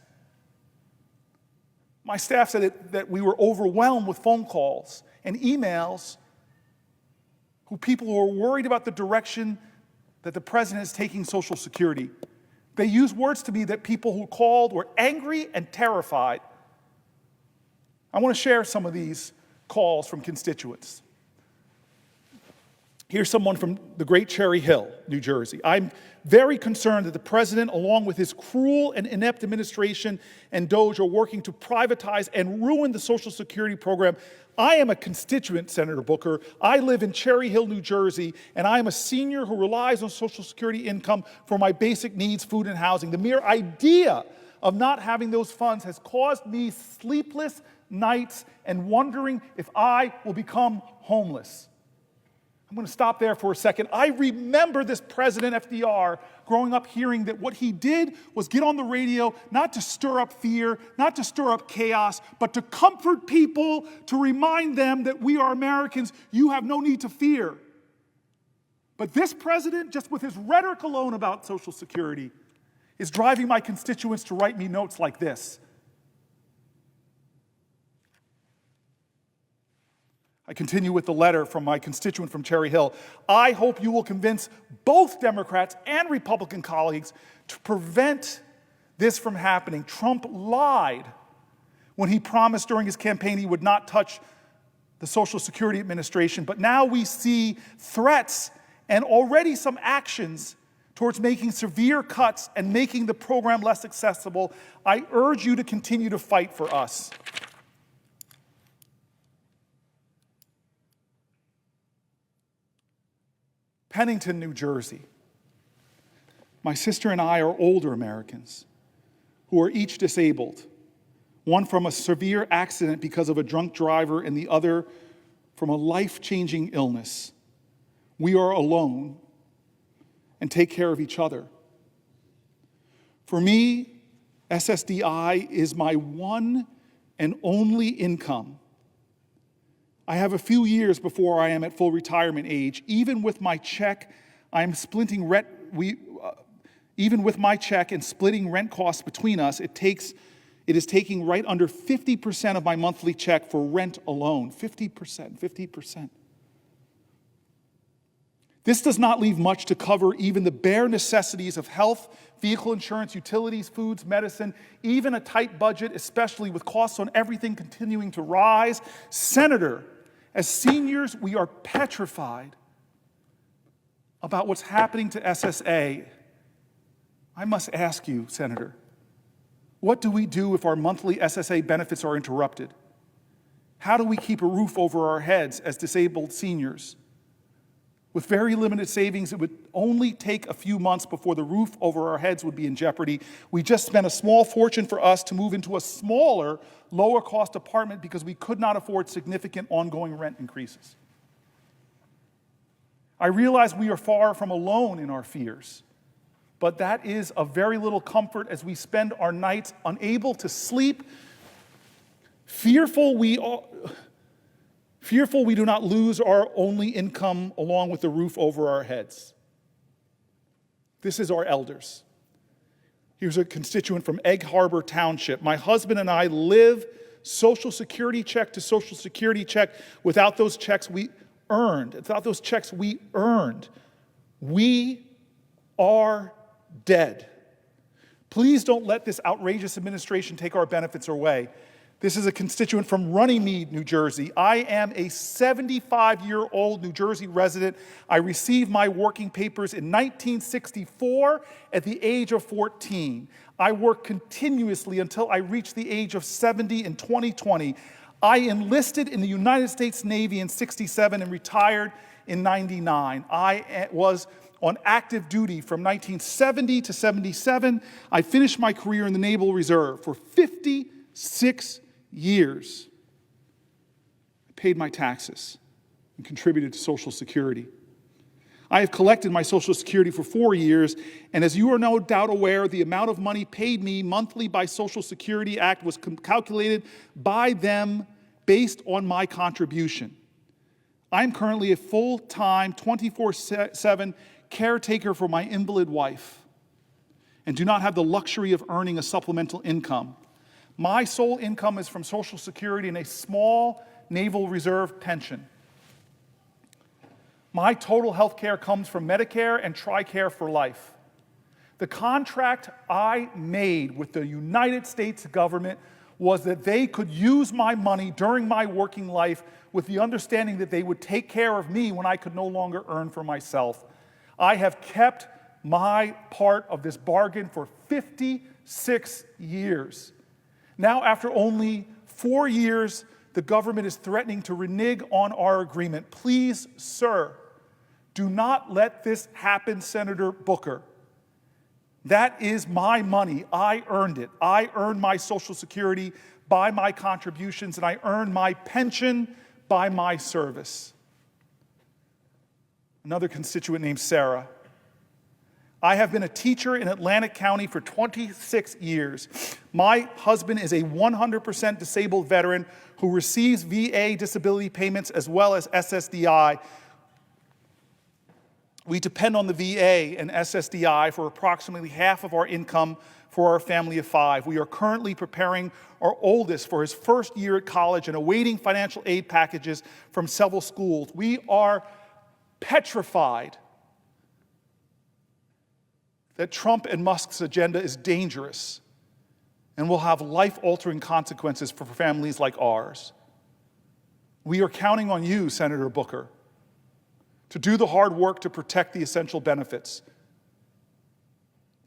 My staff said that we were overwhelmed with phone calls and emails people who are worried about the direction that the president is taking Social Security. They used words to me that people who called were angry and terrified. I want to share some of these calls from constituents. Here's someone from the great Cherry Hill, New Jersey. I'm very concerned that the president, along with his cruel and inept administration and DOGE, are working to privatize and ruin the Social Security program. I am a constituent, Senator Booker. I live in Cherry Hill, New Jersey, and I am a senior who relies on Social Security income for my basic needs, food and housing. The mere idea of not having those funds has caused me sleepless nights and wondering if I will become homeless. I'm going to stop there for a second. I remember this President FDR growing up hearing that what he did was get on the radio not to stir up fear, not to stir up chaos, but to comfort people, to remind them that we are Americans. You have no need to fear. But this president, just with his rhetoric alone about Social Security, is driving my constituents to write me notes like this. I continue with the letter from my constituent from Cherry Hill. I hope you will convince both Democrats and Republican colleagues to prevent this from happening. Trump lied when he promised during his campaign he would not touch the Social Security Administration, but now we see threats and already some actions towards making severe cuts and making the program less accessible. I urge you to continue to fight for us. Pennington, New Jersey. My sister and I are older Americans who are each disabled, one from a severe accident because of a drunk driver and the other from a life-changing illness. We are alone and take care of each other. For me, SSDI is my one and only income. I have a few years before I am at full retirement age. Even with my check, even with my check and splitting rent costs between us, it is taking right under 50% of my monthly check for rent alone. 50%. This does not leave much to cover even the bare necessities of health, vehicle insurance, utilities, foods, medicine, even a tight budget, especially with costs on everything continuing to rise. Senator, as seniors, we are petrified about what's happening to SSA. I must ask you, Senator, what do we do if our monthly SSA benefits are interrupted? How do we keep a roof over our heads as disabled seniors? With very limited savings, it would only take a few months before the roof over our heads would be in jeopardy. We just spent a small fortune for us to move into a smaller, lower-cost apartment because we could not afford significant ongoing rent increases. I realize we are far from alone in our fears, but that is of very little comfort as we spend our nights unable to sleep, fearful we do not lose our only income along with the roof over our heads. This is our elders. Here's a constituent from Egg Harbor Township. My husband and I live Social Security check to Social Security check without those checks we earned. We are dead. Please don't let this outrageous administration take our benefits away. This is a constituent from Runnymede, New Jersey. I am a 75-year-old New Jersey resident. I received my working papers in 1964 at the age of 14. I worked continuously until I reached the age of 70 in 2020. I enlisted in the United States Navy in 67 and retired in 99. I was on active duty from 1970 to 77. I finished my career in the Naval Reserve for 56 years. I paid my taxes and contributed to Social Security. I have collected my Social Security for 4 years, and as you are no doubt aware, the amount of money paid me monthly by Social Security Act was calculated by them based on my contribution. I am currently a full-time, 24/7 caretaker for my invalid wife and do not have the luxury of earning a supplemental income. My sole income is from Social Security and a small Naval Reserve pension. My total health care comes from Medicare and TRICARE for life. The contract I made with the United States government was that they could use my money during my working life with the understanding that they would take care of me when I could no longer earn for myself. I have kept my part of this bargain for 56 years. Now, after only 4 years, the government is threatening to renege on our agreement. Please, sir, do not let this happen, Senator Booker. That is my money. I earned it. I earned my Social Security by my contributions, and I earned my pension by my service. Another constituent named Sarah. I have been a teacher in Atlantic County for 26 years. My husband is a 100% disabled veteran who receives VA disability payments as well as SSDI. We depend on the VA and SSDI for approximately half of our income for our family of 5. We are currently preparing our oldest for his first year at college and awaiting financial aid packages from several schools. We are petrified that Trump and Musk's agenda is dangerous and will have life-altering consequences for families like ours. We are counting on you, Senator Booker, to do the hard work to protect the essential benefits.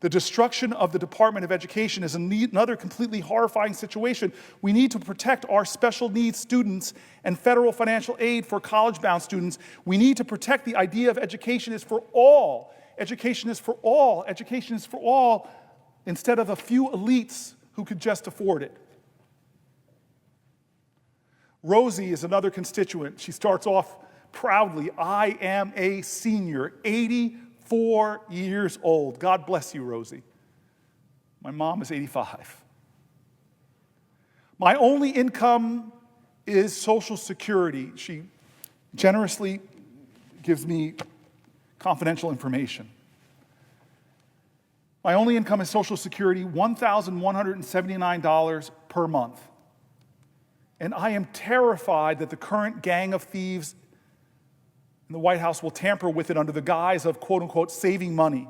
The destruction of the Department of Education is another completely horrifying situation. We need to protect our special needs students and federal financial aid for college-bound students. We need to protect the idea of education is for all. Education is for all. Education is for all, instead of a few elites who could just afford it. Rosie is another constituent. She starts off proudly. I am a senior, 84 years old. God bless you, Rosie. My mom is 85. My only income is Social Security. She generously gives me confidential information. My only income is Social Security, $1,179 per month. And I am terrified that the current gang of thieves in the White House will tamper with it under the guise of, quote unquote, saving money.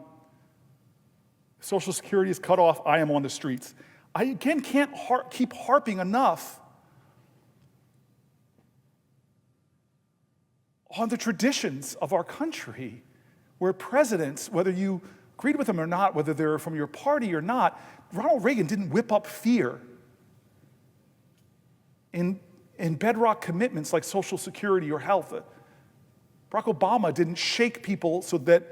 Social Security is cut off, I am on the streets. I again can't keep harping enough on the traditions of our country, where presidents, whether you agreed with them or not, whether they're from your party or not, Ronald Reagan didn't whip up fear in bedrock commitments like Social Security or health. Barack Obama didn't shake people so that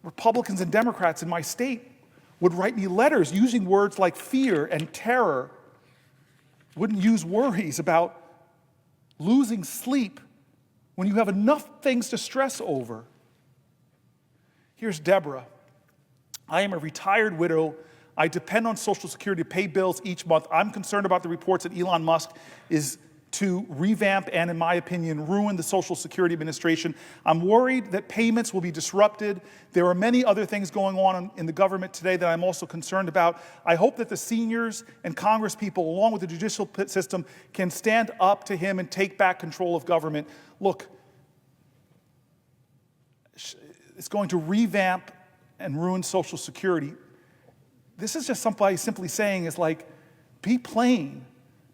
Republicans and Democrats in my state would write me letters using words like fear and terror, wouldn't use worries about losing sleep when you have enough things to stress over. Here's Deborah. I am a retired widow. I depend on Social Security to pay bills each month. I'm concerned about the reports that Elon Musk is to revamp and, in my opinion, ruin the Social Security Administration. I'm worried that payments will be disrupted. There are many other things going on in the government today that I'm also concerned about. I hope that the seniors and Congress people, along with the judicial system, can stand up to him and take back control of government. Look, it's going to revamp and ruin Social Security. This is just somebody simply saying is like, be plain.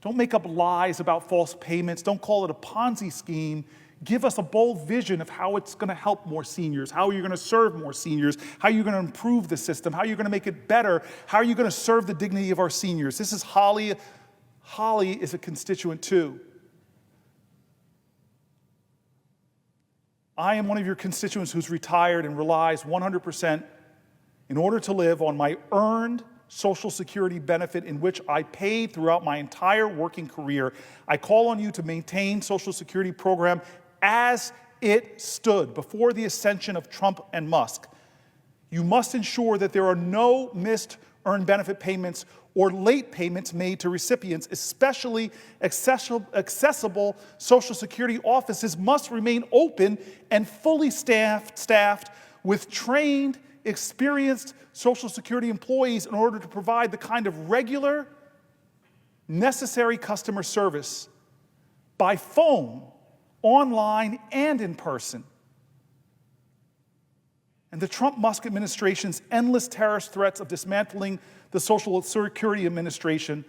Don't make up lies about false payments. Don't call it a Ponzi scheme. Give us a bold vision of how it's going to help more seniors, how you're going to serve more seniors, how you're going to improve the system, how you're going to make it better, how are you going to serve the dignity of our seniors. This is Holly. Holly is a constituent too. I am one of your constituents who's retired and relies 100% in order to live on my earned Social Security benefit in which I paid throughout my entire working career. I call on you to maintain Social Security program as it stood before the ascension of Trump and Musk. You must ensure that there are no missed earned benefit payments or late payments made to recipients, especially accessible Social Security offices must remain open and fully staffed with trained, experienced Social Security employees in order to provide the kind of regular, necessary customer service by phone, online, and in person. And the Trump-Musk administration's endless terrorist threats of dismantling the Social Security Administration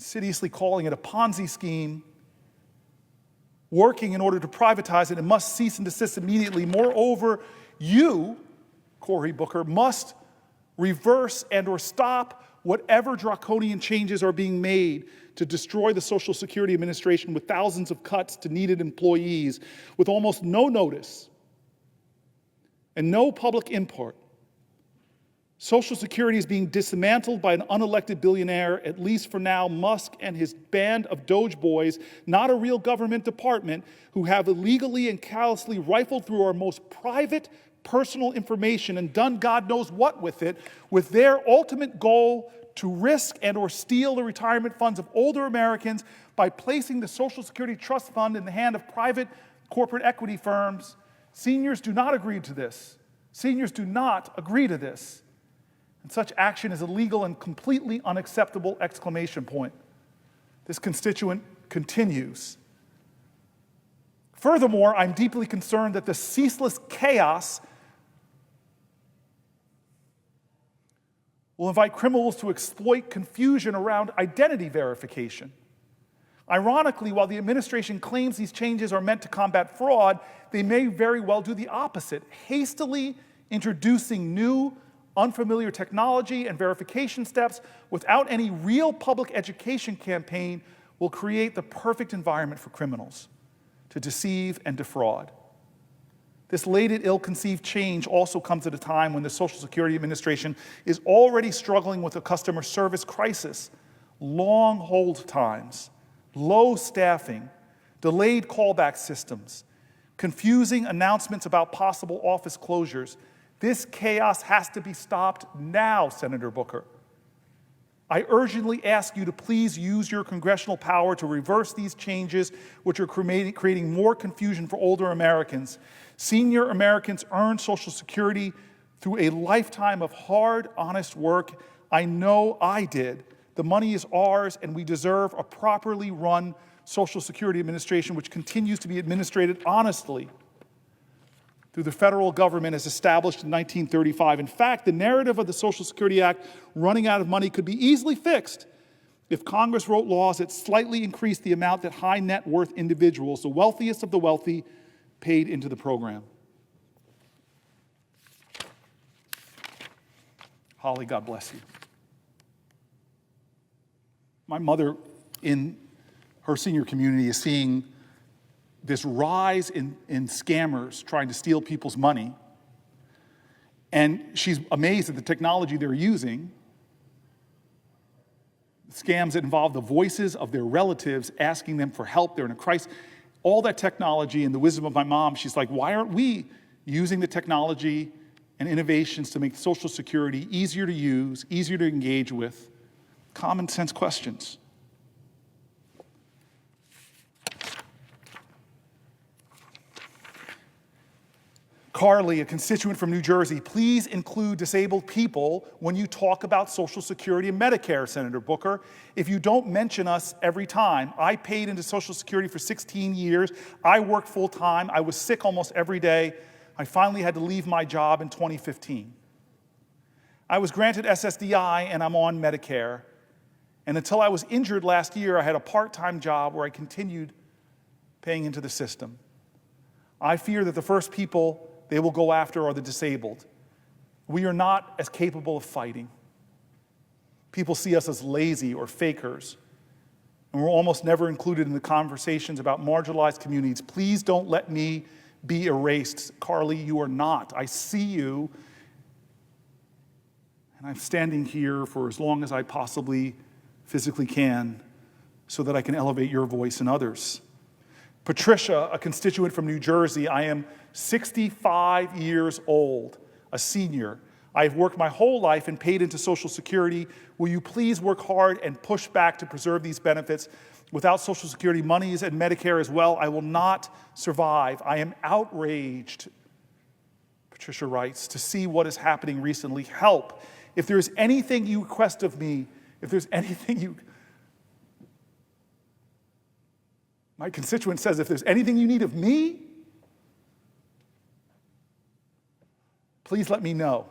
insidiously calling it a Ponzi scheme, working in order to privatize it. It must cease and desist immediately. Moreover, you, Cory Booker, must reverse and or stop whatever draconian changes are being made to destroy the Social Security Administration with thousands of cuts to needed employees with almost no notice and no public input. Social Security is being dismantled by an unelected billionaire, at least for now. Musk and his band of Doge boys, not a real government department, who have illegally and callously rifled through our most private personal information and done God knows what with it, with their ultimate goal to risk and or steal the retirement funds of older Americans by placing the Social Security Trust Fund in the hand of private corporate equity firms. Seniors do not agree to this. Seniors do not agree to this. And such action is illegal and completely unacceptable, exclamation point. This constituent continues. Furthermore, I'm deeply concerned that the ceaseless chaos will invite criminals to exploit confusion around identity verification. Ironically, while the administration claims these changes are meant to combat fraud, they may very well do the opposite, hastily introducing new, unfamiliar technology and verification steps without any real public education campaign will create the perfect environment for criminals to deceive and defraud. This late and ill-conceived change also comes at a time when the Social Security Administration is already struggling with a customer service crisis, long hold times, low staffing, delayed callback systems, confusing announcements about possible office closures. This chaos has to be stopped now, Senator Booker. I urgently ask you to please use your congressional power to reverse these changes, which are creating more confusion for older Americans. Senior Americans earn Social Security through a lifetime of hard, honest work. I know I did. The money is ours, and we deserve a properly run Social Security Administration which continues to be administered honestly through the federal government as established in 1935. In fact, the narrative of the Social Security Act running out of money could be easily fixed if Congress wrote laws that slightly increased the amount that high net worth individuals, the wealthiest of the wealthy, paid into the program. Holly, God bless you. My mother in her senior community is seeing this rise in scammers trying to steal people's money. And she's amazed at the technology they're using. Scams that involve the voices of their relatives asking them for help. They're in a crisis. All that technology and the wisdom of my mom, she's like, why aren't we using the technology and innovations to make Social Security easier to use, easier to engage with? Common sense questions. Carly, a constituent from New Jersey, please include disabled people when you talk about Social Security and Medicare, Senator Booker. If you don't mention us every time, I paid into Social Security for 16 years. I worked full time. I was sick almost every day. I finally had to leave my job in 2015. I was granted SSDI and I'm on Medicare. And until I was injured last year, I had a part-time job where I continued paying into the system. I fear that the first people they will go after are the disabled. We are not as capable of fighting. People see us as lazy or fakers, and we're almost never included in the conversations about marginalized communities. Please don't let me be erased. Carly, you are not. I see you, and I'm standing here for as long as I possibly physically can so that I can elevate your voice and others. Patricia, a constituent from New Jersey, I am 65 years old, a senior. I've worked my whole life and paid into Social Security. Will you please work hard and push back to preserve these benefits? Without Social Security monies and Medicare as well, I will not survive. I am outraged, Patricia writes, to see what is happening recently. Help. If there is anything you request of me, if there's anything you... My constituent says, if there's anything you need of me, please let me know.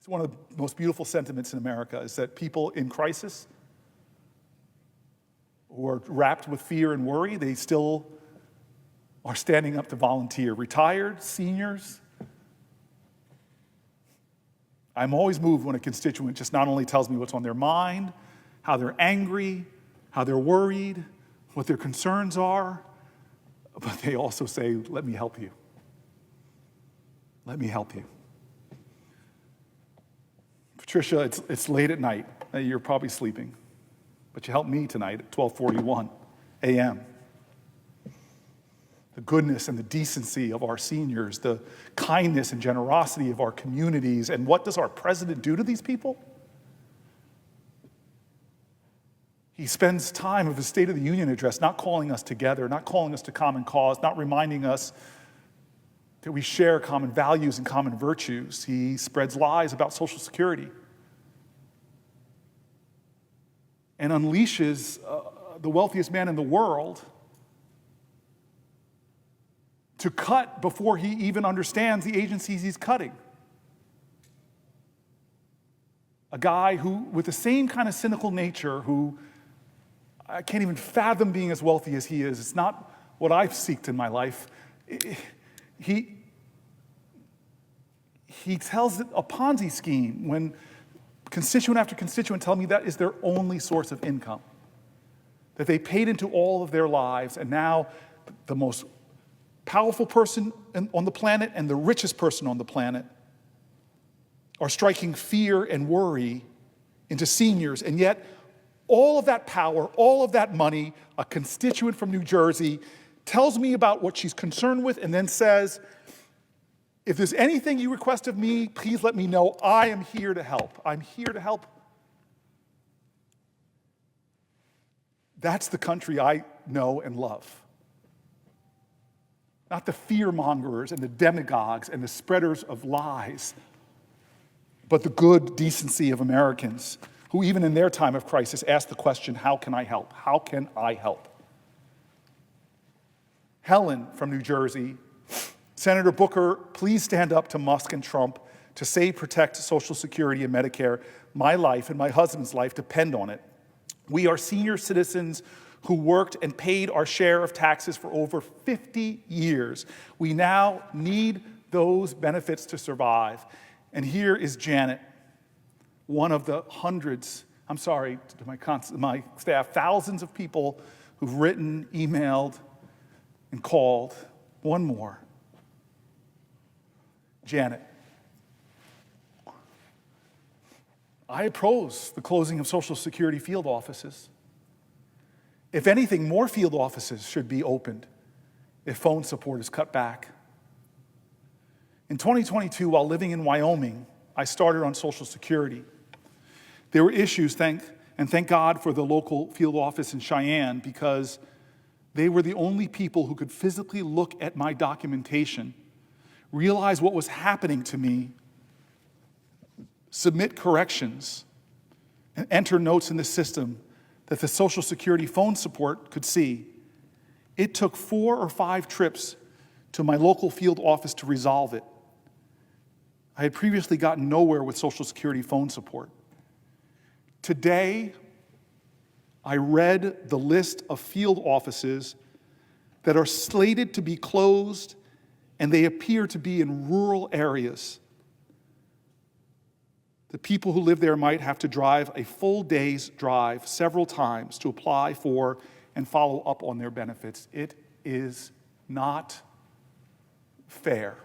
It's one of the most beautiful sentiments in America is that people in crisis who are wrapped with fear and worry, they still are standing up to volunteer. Retired, seniors. I'm always moved when a constituent just not only tells me what's on their mind, how they're angry, how they're worried, what their concerns are, but they also say, let me help you. Let me help you. Patricia, it's late at night. You're probably sleeping, but you helped me tonight at 12:41 a.m. The goodness and the decency of our seniors, the kindness and generosity of our communities, and what does our president do to these people? He spends time of his State of the Union address not calling us together, not calling us to common cause, not reminding us that we share common values and common virtues. He spreads lies about Social Security and unleashes the wealthiest man in the world to cut before he even understands the agencies he's cutting. A guy who, with the same kind of cynical nature, who I can't even fathom being as wealthy as he is. It's not what I've seeked in my life. He tells it a Ponzi scheme when constituent after constituent tell me that is their only source of income, that they paid into all of their lives, and now the most powerful person on the planet and the richest person on the planet are striking fear and worry into seniors, and yet all of that power, all of that money, a constituent from New Jersey tells me about what she's concerned with and then says, if there's anything you request of me, please let me know. I am here to help. I'm here to help. That's the country I know and love. Not the fear-mongers and the demagogues and the spreaders of lies, but the good decency of Americans who even in their time of crisis ask the question, how can I help? How can I help? Helen from New Jersey, Senator Booker, please stand up to Musk and Trump to save, protect Social Security and Medicare. My life and my husband's life depend on it. We are senior citizens who worked and paid our share of taxes for over 50 years. We now need those benefits to survive. And here is Janet, one of the hundreds, I'm sorry to my staff, thousands of people who've written, emailed, and called. One more. Janet, I oppose the closing of Social Security field offices. If anything, more field offices should be opened if phone support is cut back. In 2022, while living in Wyoming, I started on Social Security. There were issues, thank God for the local field office in Cheyenne, because they were the only people who could physically look at my documentation, realize what was happening to me, submit corrections, and enter notes in the system that the Social Security phone support could see. It took 4 or 5 trips to my local field office to resolve it. I had previously gotten nowhere with Social Security phone support. Today, I read the list of field offices that are slated to be closed, and they appear to be in rural areas. The people who live there might have to drive a full day's drive several times to apply for and follow up on their benefits. It is not fair.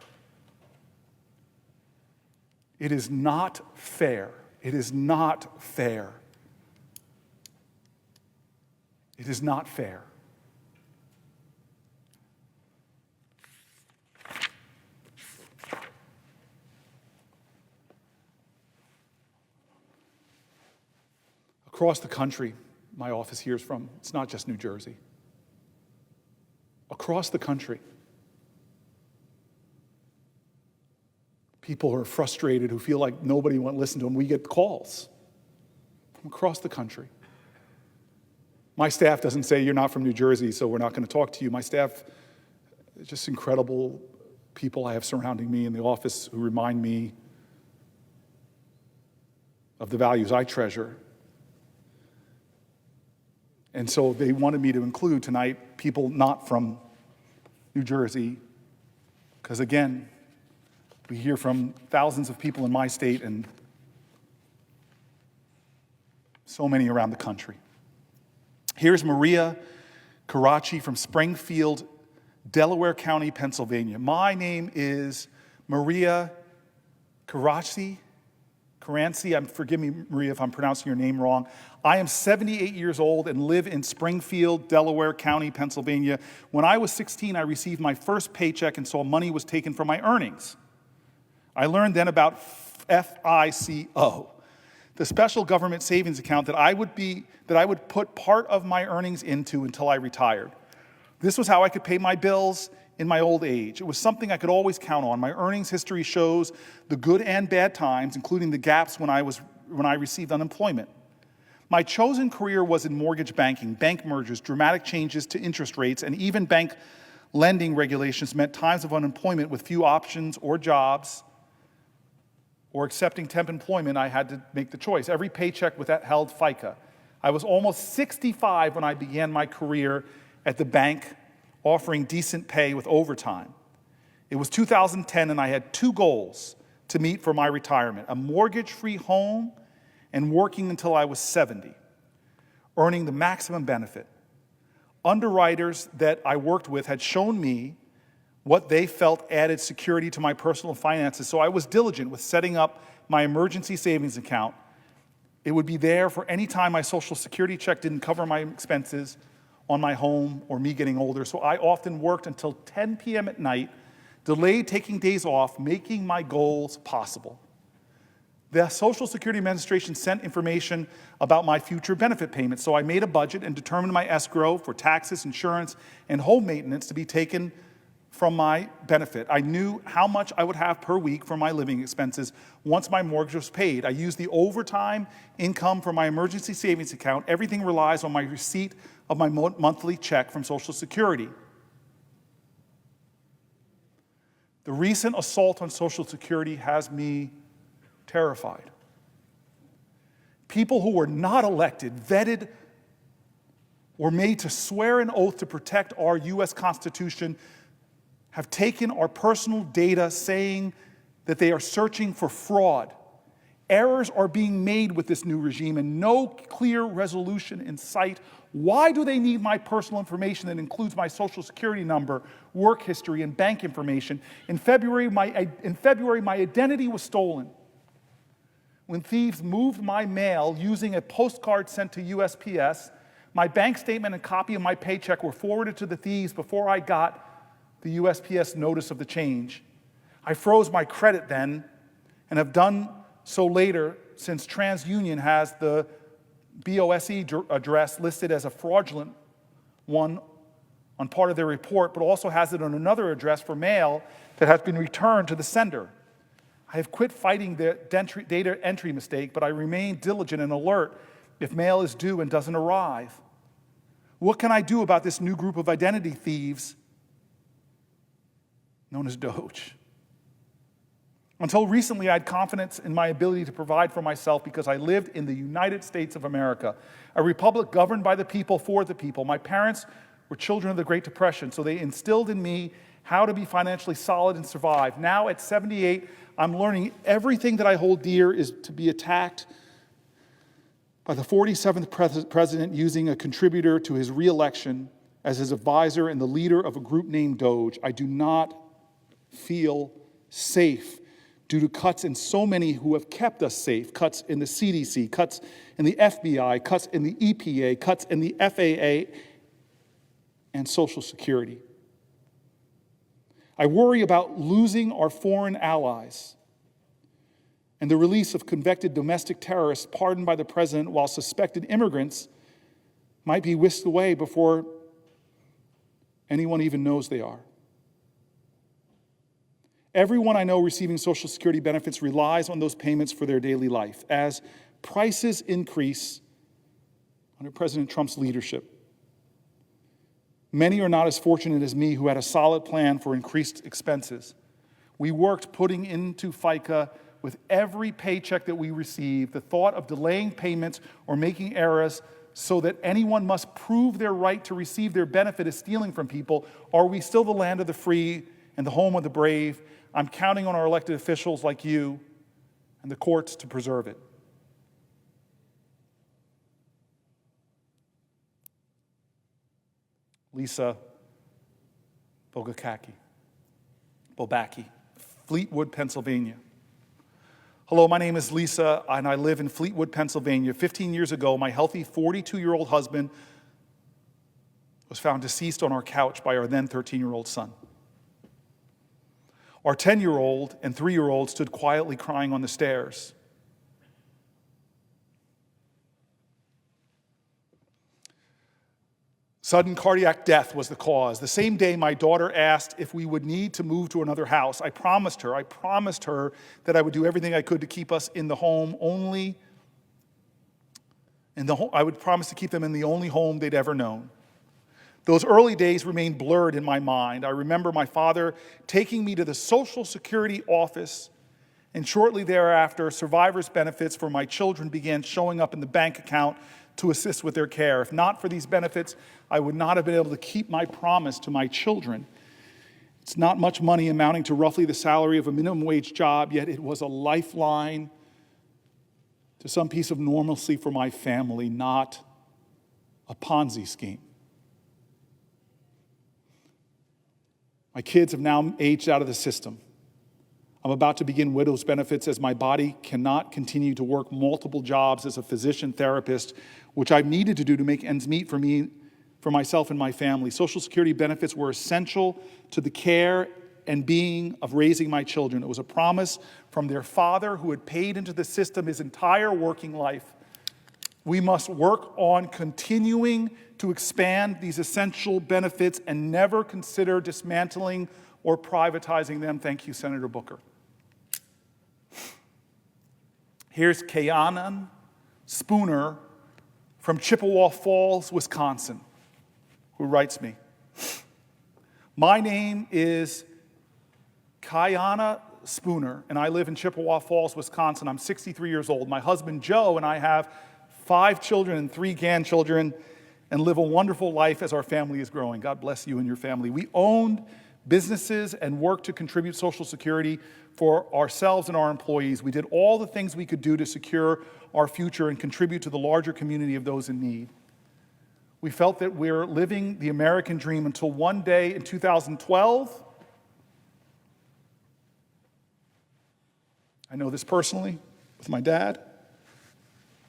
It is not fair. It is not fair. It is not fair. Across the country, my office hears from, it's not just New Jersey. Across the country, people who are frustrated, who feel like nobody won't listen to them. We get calls from across the country. My staff doesn't say, you're not from New Jersey, so we're not going to talk to you. My staff is just incredible people I have surrounding me in the office who remind me of the values I treasure. And so they wanted me to include tonight people not from New Jersey, because again, we hear from thousands of people in my state and so many around the country. Here's Maria Karachi from Springfield, Delaware County, Pennsylvania. My name is Maria Karachi. Forgive me, Maria, if I'm pronouncing your name wrong. I am 78 years old and live in Springfield, Delaware County, Pennsylvania. When I was 16, I received my first paycheck and saw money was taken from my earnings. I learned then about FICO, the special government savings account that I would put part of my earnings into until I retired. This was how I could pay my bills in my old age. It was something I could always count on. My earnings history shows the good and bad times, including the gaps when I received unemployment. My chosen career was in mortgage banking. Bank mergers, dramatic changes to interest rates, and even bank lending regulations meant times of unemployment with few options or jobs, or accepting temp employment. I had to make the choice. Every paycheck held FICA. I was almost 65 when I began my career at the bank, offering decent pay with overtime. It was 2010, and I had two goals to meet for my retirement: a mortgage-free home and working until I was 70, earning the maximum benefit. Underwriters that I worked with had shown me what they felt added security to my personal finances, so I was diligent with setting up my emergency savings account. It would be there for any time my Social Security check didn't cover my expenses on my home or me getting older, so I often worked until 10 p.m. at night, delayed taking days off, making my goals possible. The Social Security Administration sent information about my future benefit payments, so I made a budget and determined my escrow for taxes, insurance, and home maintenance to be taken from my benefit. I knew how much I would have per week for my living expenses once my mortgage was paid. I used the overtime income from my emergency savings account. Everything relies on my receipt of my monthly check from Social Security. The recent assault on Social Security has me terrified. People who were not elected, vetted, or made to swear an oath to protect our U.S. Constitution have taken our personal data, saying that they are searching for fraud. Errors are being made with this new regime and no clear resolution in sight. Why do they need my personal information that includes my Social Security number, work history, and bank information? In February, my identity was stolen when thieves moved my mail using a postcard sent to USPS. My bank statement and copy of my paycheck were forwarded to the thieves before I got the USPS notice of the change. I froze my credit then and have done so later, since TransUnion has the BOSE address listed as a fraudulent one on part of their report, but also has it on another address for mail that has been returned to the sender. I have quit fighting the data entry mistake, but I remain diligent and alert if mail is due and doesn't arrive. What can I do about this new group of identity thieves known as Doge? Until recently, I had confidence in my ability to provide for myself because I lived in the United States of America, a republic governed by the people for the people. My parents were children of the Great Depression, so they instilled in me how to be financially solid and survive. Now at 78, I'm learning everything that I hold dear is to be attacked by the 47th president using a contributor to his re-election as his advisor and the leader of a group named Doge. I do not feel safe due to cuts in so many who have kept us safe: cuts in the CDC, cuts in the FBI, cuts in the EPA, cuts in the FAA, and Social Security. I worry about losing our foreign allies and the release of convicted domestic terrorists pardoned by the president, while suspected immigrants might be whisked away before anyone even knows they are. Everyone I know receiving Social Security benefits relies on those payments for their daily life. As prices increase under President Trump's leadership, many are not as fortunate as me, who had a solid plan for increased expenses. We worked putting into FICA with every paycheck that we receive, the thought of delaying payments or making errors so that anyone must prove their right to receive their benefit is stealing from people? Are we still the land of the free and the home of the brave? I'm counting on our elected officials like you and the courts to preserve it. Lisa Bogacaki, Fleetwood, Pennsylvania. Hello, my name is Lisa, and I live in Fleetwood, Pennsylvania. 15 years ago, my healthy 42-year-old husband was found deceased on our couch by our then 13-year-old son. Our 10-year-old and 3-year-old stood quietly crying on the stairs. Sudden cardiac death was the cause. The same day, my daughter asked if we would need to move to another house. I promised her that I would do everything I could to keep us in the home I would promise to keep them in the only home they'd ever known. Those early days remain blurred in my mind. I remember my father taking me to the Social Security office, and shortly thereafter, survivors' benefits for my children began showing up in the bank account to assist with their care. If not for these benefits, I would not have been able to keep my promise to my children. It's not much money, amounting to roughly the salary of a minimum wage job, yet it was a lifeline to some piece of normalcy for my family, not a Ponzi scheme. My kids have now aged out of the system. I'm about to begin widow's benefits as my body cannot continue to work multiple jobs as a physician therapist, which I've needed to do to make ends meet for me, for myself and my family. Social Security benefits were essential to the care and being of raising my children. It was a promise from their father who had paid into the system his entire working life. We must work on continuing to expand these essential benefits and never consider dismantling or privatizing them. Thank you, Senator Booker. Here's Kayanan Spooner from Chippewa Falls, Wisconsin, who writes me. My name is Kayana Spooner, and I live in Chippewa Falls, Wisconsin. I'm 63 years old. My husband, Joe, and I have 5 children and 3 grandchildren and live a wonderful life as our family is growing. God bless you and your family. We owned businesses and worked to contribute Social Security for ourselves and our employees. We did all the things we could do to secure our future and contribute to the larger community of those in need. We felt that we're living the American dream until one day in 2012, I know this personally with my dad.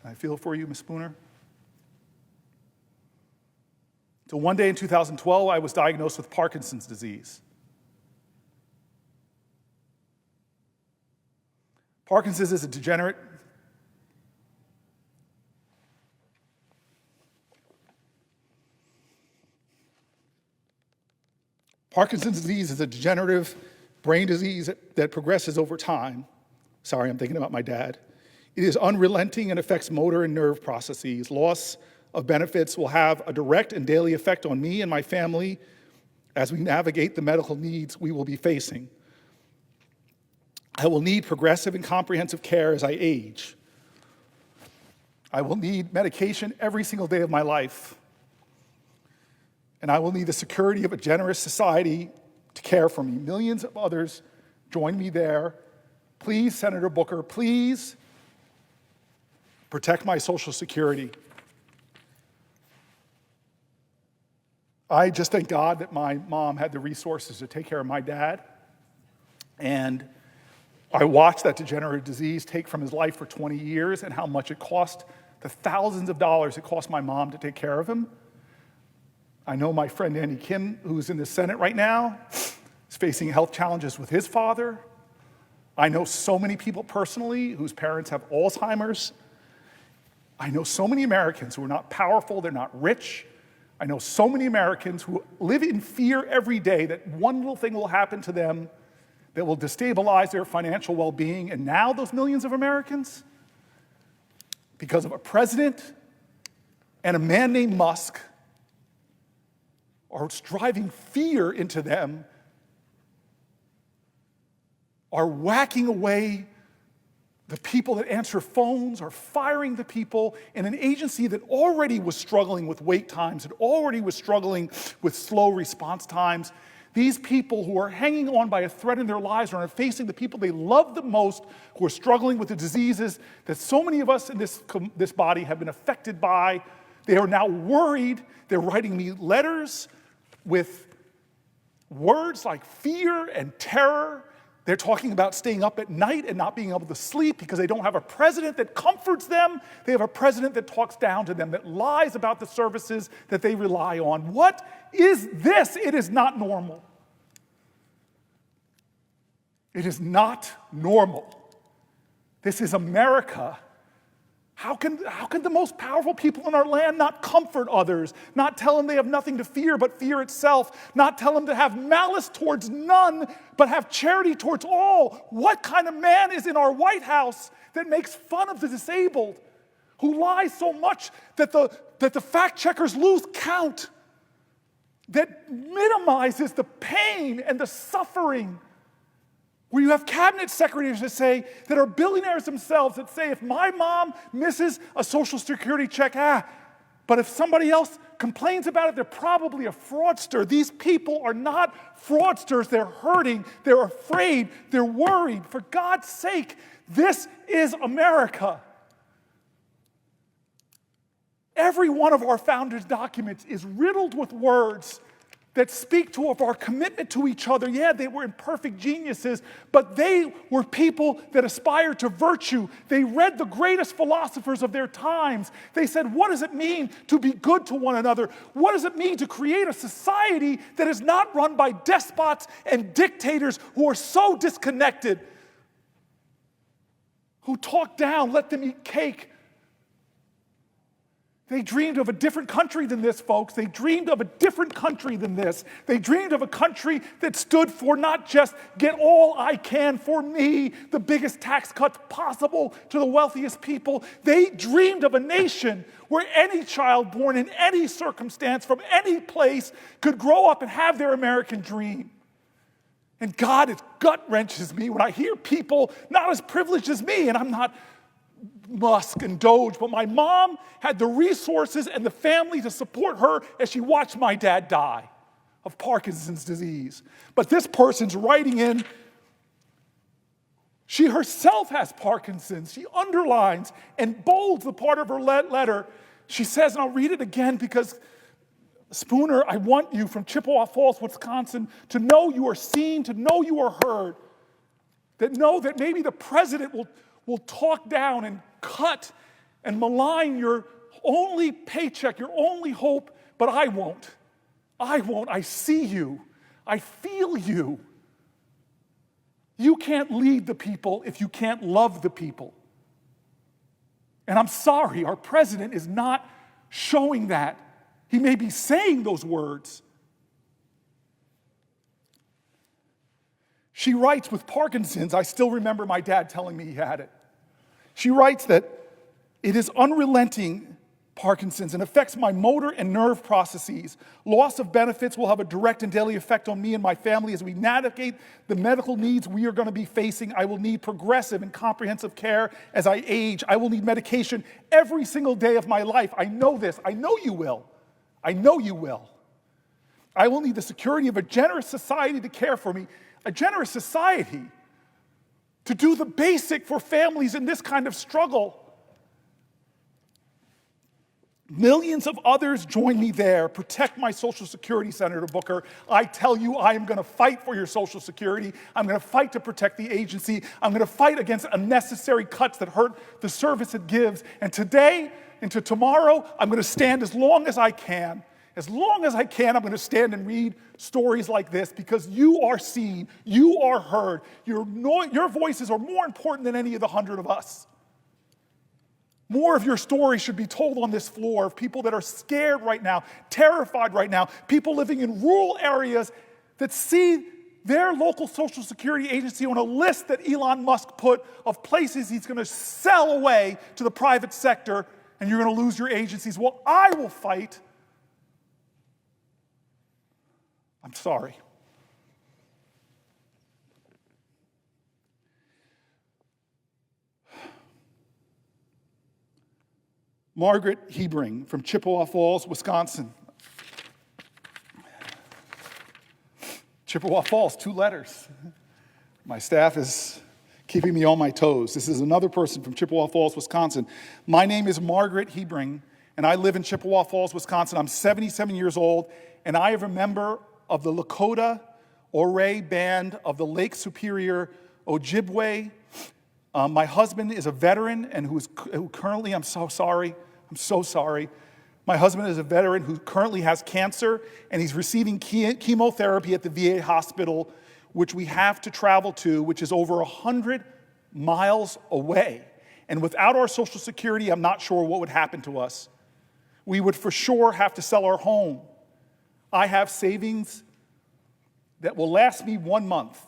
I feel for you, Ms. Spooner. Till one day in 2012, I was diagnosed with Parkinson's disease. Parkinson's is a degenerate Parkinson's disease is a degenerative brain disease that progresses over time. Sorry, I'm thinking about my dad. It is unrelenting and affects motor and nerve processes. Loss of benefits will have a direct and daily effect on me and my family as we navigate the medical needs we will be facing. I will need progressive and comprehensive care as I age. I will need medication every single day of my life. And I will need the security of a generous society to care for me. Millions of others join me there. Please, Senator Booker, please protect my Social Security. I just thank God that my mom had the resources to take care of my dad. And I watched that degenerative disease take from his life for 20 years and how much it cost, the thousands of dollars it cost my mom to take care of him. I know my friend Andy Kim, who's in the Senate right now, is facing health challenges with his father. I know so many people personally whose parents have Alzheimer's. I know so many Americans who are not powerful, they're not rich. I know so many Americans who live in fear every day that one little thing will happen to them that will destabilize their financial well-being. And now those millions of Americans, because of a president and a man named Musk, are driving fear into them, are whacking away The people that answer phones are firing the people in an agency that already was struggling with wait times, that already was struggling with slow response times. These people who are hanging on by a thread in their lives are facing the people they love the most, who are struggling with the diseases that so many of us in this body have been affected by. They are now worried. They're writing me letters with words like fear and terror. They're talking about staying up at night and not being able to sleep because they don't have a president that comforts them. They have a president that talks down to them, that lies about the services that they rely on. What is this? It is not normal. It is not normal. This is America. How can the most powerful people in our land not comfort others, not tell them they have nothing to fear but fear itself, not tell them to have malice towards none but have charity towards all? What kind of man is in our White House that makes fun of the disabled, who lies so much that the fact checkers lose count, that minimizes the pain and the suffering? Where you have cabinet secretaries that are billionaires themselves that say, if my mom misses a Social Security check, but if somebody else complains about it, they're probably a fraudster. These people are not fraudsters. They're hurting. They're afraid. They're worried. For God's sake, this is America. Every one of our founders' documents is riddled with words that speak of our commitment to each other. Yeah, they were imperfect geniuses, but they were people that aspired to virtue. They read the greatest philosophers of their times. They said, what does it mean to be good to one another? What does it mean to create a society that is not run by despots and dictators who are so disconnected, who talk down, let them eat cake? They dreamed of a different country than this, folks. They dreamed of a different country than this. They dreamed of a country that stood for not just get all I can for me, the biggest tax cuts possible to the wealthiest people. They dreamed of a nation where any child born in any circumstance from any place could grow up and have their American dream. And God, it gut wrenches me when I hear people not as privileged as me, and I'm not Musk and Doge, but my mom had the resources and the family to support her as she watched my dad die of Parkinson's disease. But this person's writing in, she herself has Parkinson's. She underlines and bolds the part of her letter. She says, and I'll read it again because, Spooner, I want you from Chippewa Falls, Wisconsin, to know you are seen, to know you are heard, that know that maybe the president will talk down and cut and malign your only paycheck, your only hope, but I won't. I won't. I see you. I feel you. You can't lead the people if you can't love the people. And I'm sorry, our president is not showing that. He may be saying those words. She writes, with Parkinson's, I still remember my dad telling me he had it. She writes that it is unrelenting Parkinson's and affects my motor and nerve processes. Loss of benefits will have a direct and daily effect on me and my family as we navigate the medical needs we are going to be facing. I will need progressive and comprehensive care as I age. I will need medication every single day of my life. I know this. I know you will. I know you will. I will need the security of a generous society to care for me. A generous society to do the basic for families in this kind of struggle. Millions of others join me there. Protect my Social Security, Senator Booker. I tell you, I am going to fight for your Social Security. I'm going to fight to protect the agency. I'm going to fight against unnecessary cuts that hurt the service it gives. And today into tomorrow, I'm going to stand as long as I can. As long as I can, I'm going to stand and read stories like this because you are seen, you are heard. Your voices are more important than any of the 100 of us. More of your stories should be told on this floor of people that are scared right now, terrified right now, people living in rural areas that see their local Social Security agency on a list that Elon Musk put of places he's going to sell away to the private sector, and you're going to lose your agencies. Well, I will fight. I'm sorry. Margaret Hebring from Chippewa Falls, Wisconsin. Chippewa Falls, 2 letters. My staff is keeping me on my toes. This is another person from Chippewa Falls, Wisconsin. My name is Margaret Hebring, and I live in Chippewa Falls, Wisconsin. I'm 77 years old, and I am a member of the Lakota Ouray Band of the Lake Superior Ojibwe. My husband is a veteran, and who currently, I'm so sorry. My husband is a veteran who currently has cancer, and he's receiving chemotherapy at the VA hospital, which we have to travel to, which is over 100 miles away. And without our Social Security, I'm not sure what would happen to us. We would for sure have to sell our home. I have savings that will last me 1 month.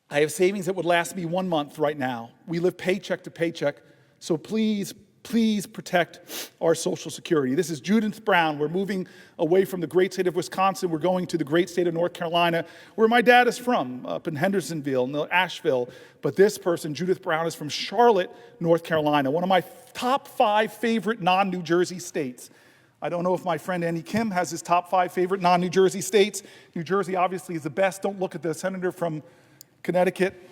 I have savings that would last me 1 month right now. We live paycheck to paycheck, so please protect our Social Security. This is Judith Brown. We're moving away from the great state of Wisconsin. We're going to the great state of North Carolina, where my dad is from, up in Hendersonville, Asheville. But this person, Judith Brown, is from Charlotte, North Carolina, one of my top 5 favorite non-New Jersey states. I don't know if my friend Andy Kim has his top 5 favorite non-New Jersey states. New Jersey obviously is the best. Don't look at the senator from Connecticut,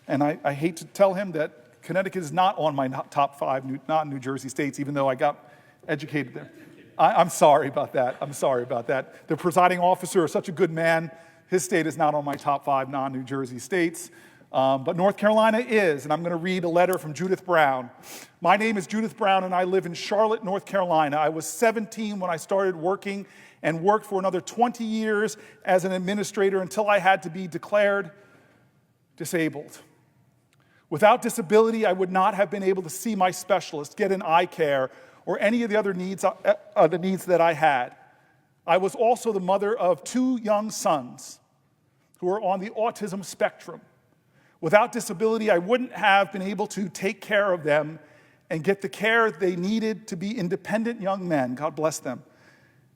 and I hate to tell him that Connecticut is not on my top 5 non-New Jersey states, even though I got educated there. I'm sorry about that. The presiding officer is such a good man. His state is not on my top 5 non-New Jersey states, but North Carolina is, and I'm going to read a letter from Judith Brown. My name is Judith Brown, and I live in Charlotte, North Carolina. I was 17 when I started working and worked for another 20 years as an administrator until I had to be declared disabled. Without disability, I would not have been able to see my specialist, get an eye care, or any of the other needs that I had. I was also the mother of 2 young sons who are on the autism spectrum. Without disability, I wouldn't have been able to take care of them and get the care they needed to be independent young men. God bless them.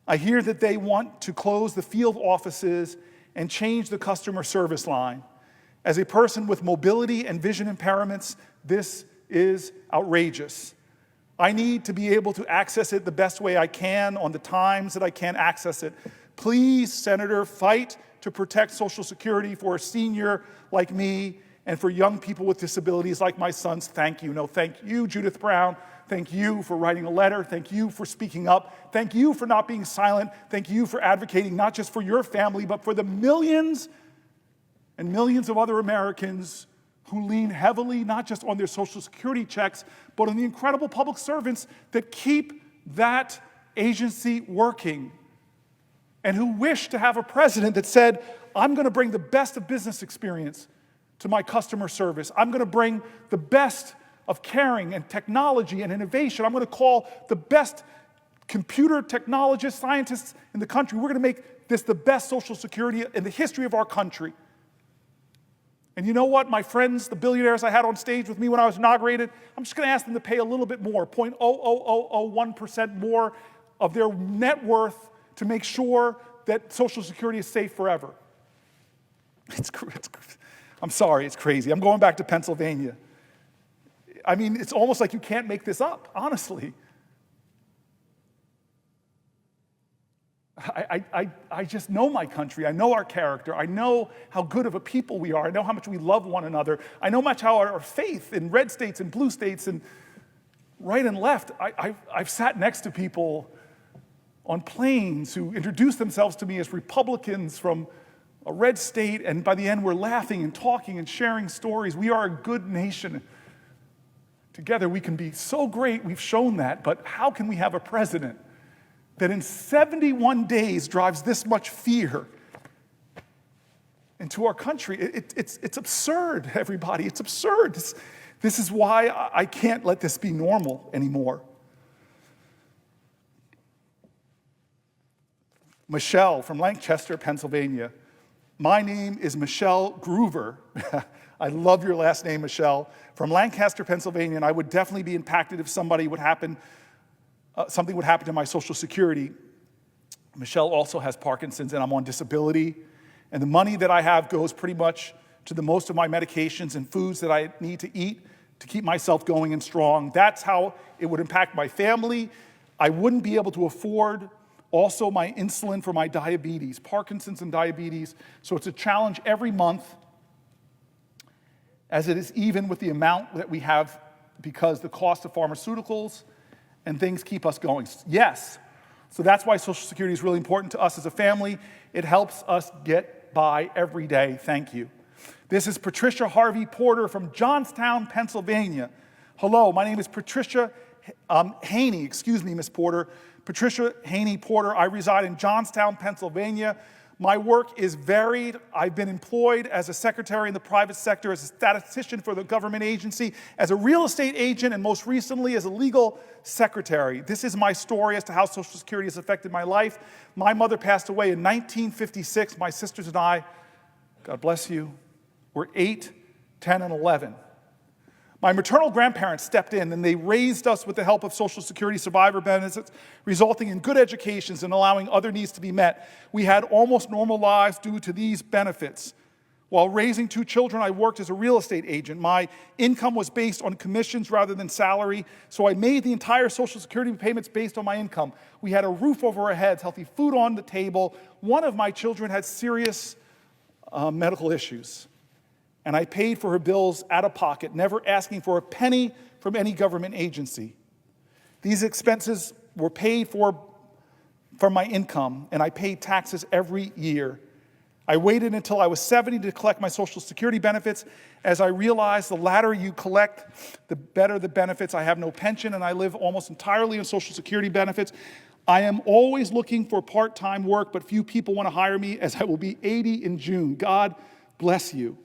I hear that they want to close the field offices and change the customer service line. As a person with mobility and vision impairments, this is outrageous. I need to be able to access it the best way I can on the times that I can access it. Please, Senator, fight to protect Social Security for a senior like me and for young people with disabilities like my sons. Thank you. No, thank you, Judith Brown. Thank you for writing a letter. Thank you for speaking up. Thank you for not being silent. Thank you for advocating not just for your family, but for the millions and millions of other Americans who lean heavily not just on their Social Security checks, but on the incredible public servants that keep that agency working, and who wish to have a president that said, I'm going to bring the best of business experience to my customer service. I'm going to bring the best of caring and technology and innovation. I'm going to call the best computer technologists, scientists in the country. We're going to make this the best Social Security in the history of our country. And you know what, my friends, the billionaires I had on stage with me when I was inaugurated, I'm just going to ask them to pay a little bit more, 0.00001% more of their net worth to make sure that Social Security is safe forever. I'm sorry, it's crazy. I'm going back to Pennsylvania. I mean, it's almost like you can't make this up, honestly. I just know my country. I know our character. I know how good of a people we are. I know how much we love one another. I know much how our faith in red states and blue states and right and left. I've sat next to people on planes who introduced themselves to me as Republicans from a red state, and by the end we're laughing and talking and sharing stories. We are a good nation. Together we can be so great. We've shown that. But how can we have a president that in 71 days drives this much fear into our country? It's absurd, everybody. It's absurd. This is why I can't let this be normal anymore. Michelle from Lancaster, Pennsylvania. My name is Michelle Groover. I love your last name, Michelle. From Lancaster, Pennsylvania, and I would definitely be impacted if something would happen to my Social Security. Michelle also has Parkinson's, and I'm on disability. And the money that I have goes pretty much to the most of my medications and foods that I need to eat to keep myself going and strong. That's how it would impact my family. I wouldn't be able to afford also my insulin for my diabetes, Parkinson's and diabetes. So it's a challenge every month, as it is even with the amount that we have, because the cost of pharmaceuticals and things keep us going. Yes, so that's why Social Security is really important to us as a family. It helps us get by every day. Thank you. This is Patricia Harvey Porter from Johnstown, Pennsylvania. Hello, my name is Patricia Haney, excuse me, Ms. Porter. Patricia Haney Porter. I reside in Johnstown, Pennsylvania. My work is varied. I've been employed as a secretary in the private sector, as a statistician for the government agency, as a real estate agent, and most recently as a legal secretary. This is my story as to how Social Security has affected my life. My mother passed away in 1956. My sisters and I, God bless you, were 8, 10, and 11. My maternal grandparents stepped in and they raised us with the help of Social Security survivor benefits, resulting in good educations and allowing other needs to be met. We had almost normal lives due to these benefits. While raising 2 children, I worked as a real estate agent. My income was based on commissions rather than salary, so I made the entire Social Security payments based on my income. We had a roof over our heads, healthy food on the table. One of my children had serious medical issues, and I paid for her bills out of pocket, never asking for a penny from any government agency. These expenses were paid for from my income, and I paid taxes every year. I waited until I was 70 to collect my Social Security benefits, as I realized the latter you collect, the better the benefits. I have no pension, and I live almost entirely on Social Security benefits. I am always looking for part-time work, but few people want to hire me, as I will be 80 in June. God bless you.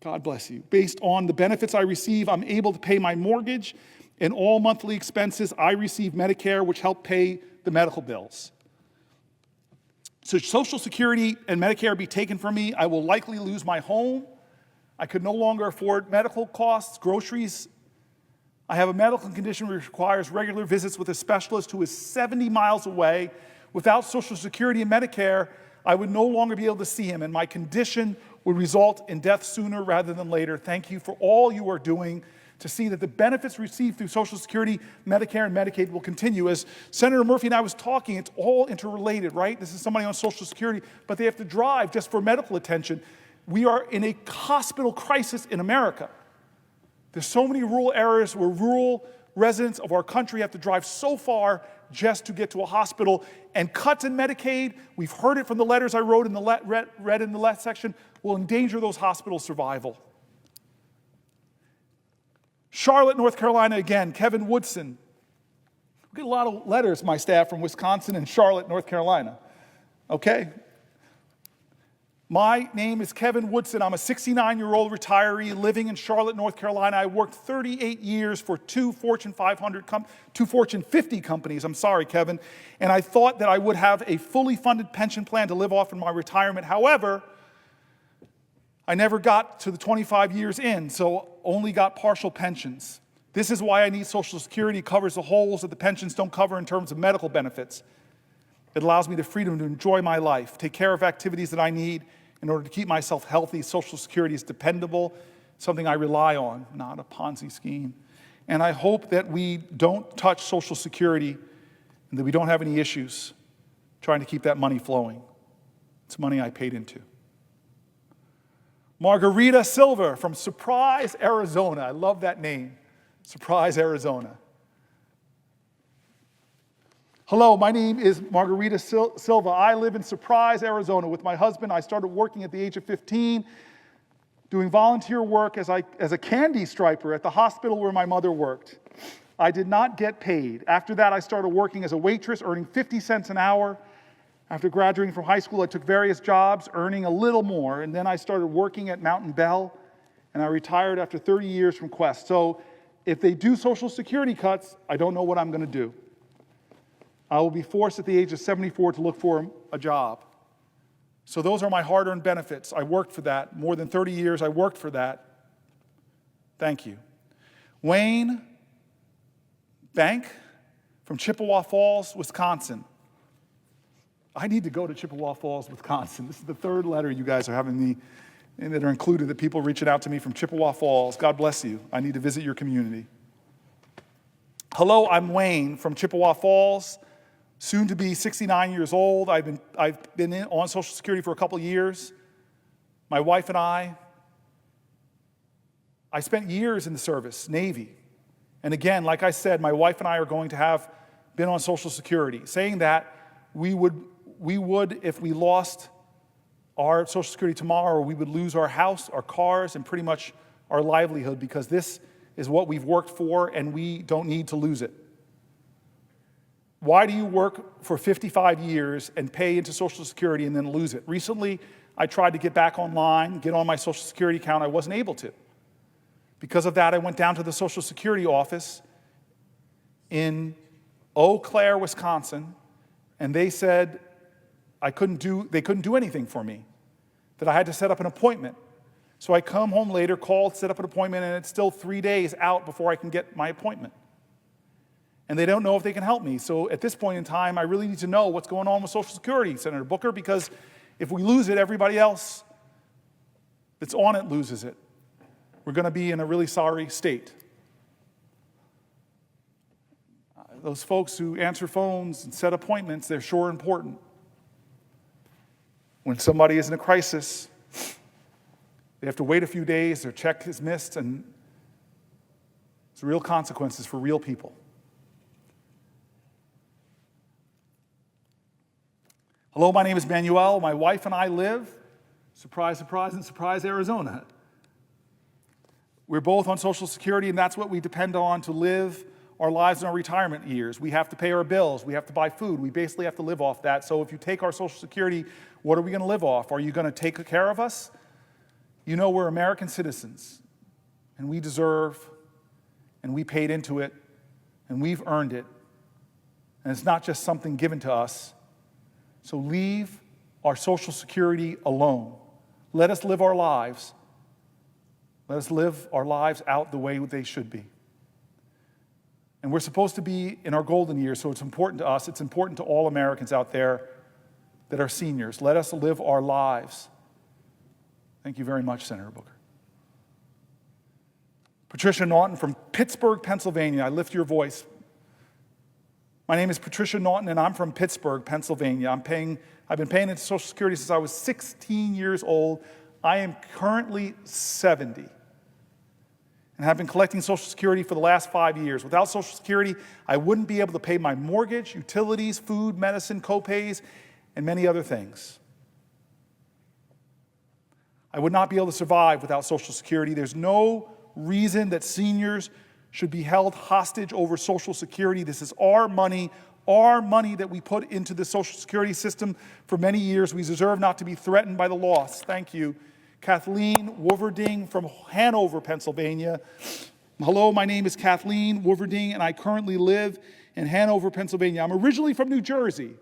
God bless you. Based on the benefits I receive, I'm able to pay my mortgage and all monthly expenses. I receive Medicare, which help pay the medical bills. So Social Security and Medicare be taken from me, I will likely lose my home. I could no longer afford medical costs, groceries. I have a medical condition which requires regular visits with a specialist who is 70 miles away. Without Social Security and Medicare, I would no longer be able to see him, and my condition would result in death sooner rather than later. Thank you for all you are doing to see that the benefits received through Social Security, Medicare, and Medicaid will continue. As Senator Murphy and I was talking, it's all interrelated, right? This is somebody on Social Security, but they have to drive just for medical attention. We are in a hospital crisis in America. There's so many rural areas where rural residents of our country have to drive so far just to get to a hospital. And cuts in Medicaid, we've heard it from the letters I wrote in the read in the last section, will endanger those hospitals' survival. Charlotte, North Carolina, again, Kevin Woodson. We get a lot of letters, my staff, from Wisconsin and Charlotte, North Carolina. Okay? My name is Kevin Woodson. I'm a 69-year-old retiree living in Charlotte, North Carolina. I worked 38 years for 2 Fortune 50 companies. I'm sorry, Kevin. And I thought that I would have a fully funded pension plan to live off in my retirement. However, I never got to the 25 years in, so only got partial pensions. This is why I need Social Security. It covers the holes that the pensions don't cover in terms of medical benefits. It allows me the freedom to enjoy my life, take care of activities that I need in order to keep myself healthy. Social Security is dependable, something I rely on, not a Ponzi scheme. And I hope that we don't touch Social Security and that we don't have any issues trying to keep that money flowing. It's money I paid into. Margarita Silver from Surprise, Arizona. I love that name, Surprise, Arizona. Hello, my name is Margarita Silva. I live in Surprise, Arizona with my husband. I started working at the age of 15, doing volunteer work as a candy striper at the hospital where my mother worked. I did not get paid. After that, I started working as a waitress, earning 50 cents an hour. After graduating from high school, I took various jobs, earning a little more, and then I started working at Mountain Bell, and I retired after 30 years from Quest. So if they do Social Security cuts, I don't know what I'm going to do. I will be forced at the age of 74 to look for a job. So those are my hard-earned benefits. I worked for that. More than 30 years, I worked for that. Thank you. Wayne Bank from Chippewa Falls, Wisconsin. I need to go to Chippewa Falls, Wisconsin. This is the third letter you guys are having me and that are included, the people reaching out to me from Chippewa Falls. God bless you. I need to visit your community. Hello, I'm Wayne from Chippewa Falls, soon to be 69 years old. I've been on Social Security for a couple years. My wife and I spent years in the service, Navy. And again, like I said, my wife and I are going to have been on Social Security, saying that we would, if we lost our Social Security tomorrow, we would lose our house, our cars, and pretty much our livelihood, because this is what we've worked for and we don't need to lose it. Why do you work for 55 years and pay into Social Security and then lose it? Recently, I tried to get back online, get on my Social Security account. I wasn't able to. Because of that, I went down to the Social Security office in Eau Claire, Wisconsin, and they said they couldn't do anything for me, that I had to set up an appointment. So I come home later, called, set up an appointment, and it's still 3 days out before I can get my appointment. And they don't know if they can help me. So at this point in time, I really need to know what's going on with Social Security, Senator Booker, because if we lose it, everybody else that's on it loses it. We're going to be in a really sorry state. Those folks who answer phones and set appointments, they're sure important. When somebody is in a crisis, they have to wait a few days, their check is missed, and it's real consequences for real people. Hello, my name is Manuel. My wife and I live, surprise, surprise, in Surprise, Arizona. We're both on Social Security, and that's what we depend on to live our lives in our retirement years. We have to pay our bills. We have to buy food. We basically have to live off that. So if you take our Social Security, what are we going to live off? Are you going to take care of us? You know, we're American citizens, and we deserve, and we paid into it, and we've earned it. And it's not just something given to us. So leave our Social Security alone. Let us live our lives. Let us live our lives out the way they should be. And we're supposed to be in our golden years, so it's important to us. It's important to all Americans out there that are seniors. Let us live our lives. Thank you very much, Senator Booker. Patricia Naughton from Pittsburgh, Pennsylvania. I lift your voice. My name is Patricia Naughton, and I'm from Pittsburgh, Pennsylvania. I've been paying into Social Security since I was 16 years old. I am currently 70 and have been collecting Social Security for the last 5 years. Without Social Security, I wouldn't be able to pay my mortgage, utilities, food, medicine, co-pays, and many other things. I would not be able to survive without Social Security. There's no reason that seniors should be held hostage over Social Security. This is our money that we put into the Social Security system for many years. We deserve not to be threatened by the loss. Thank you. Kathleen Wolverding from Hanover, Pennsylvania. Hello, my name is Kathleen Wolverding, and I currently live in Hanover, Pennsylvania. I'm originally from New Jersey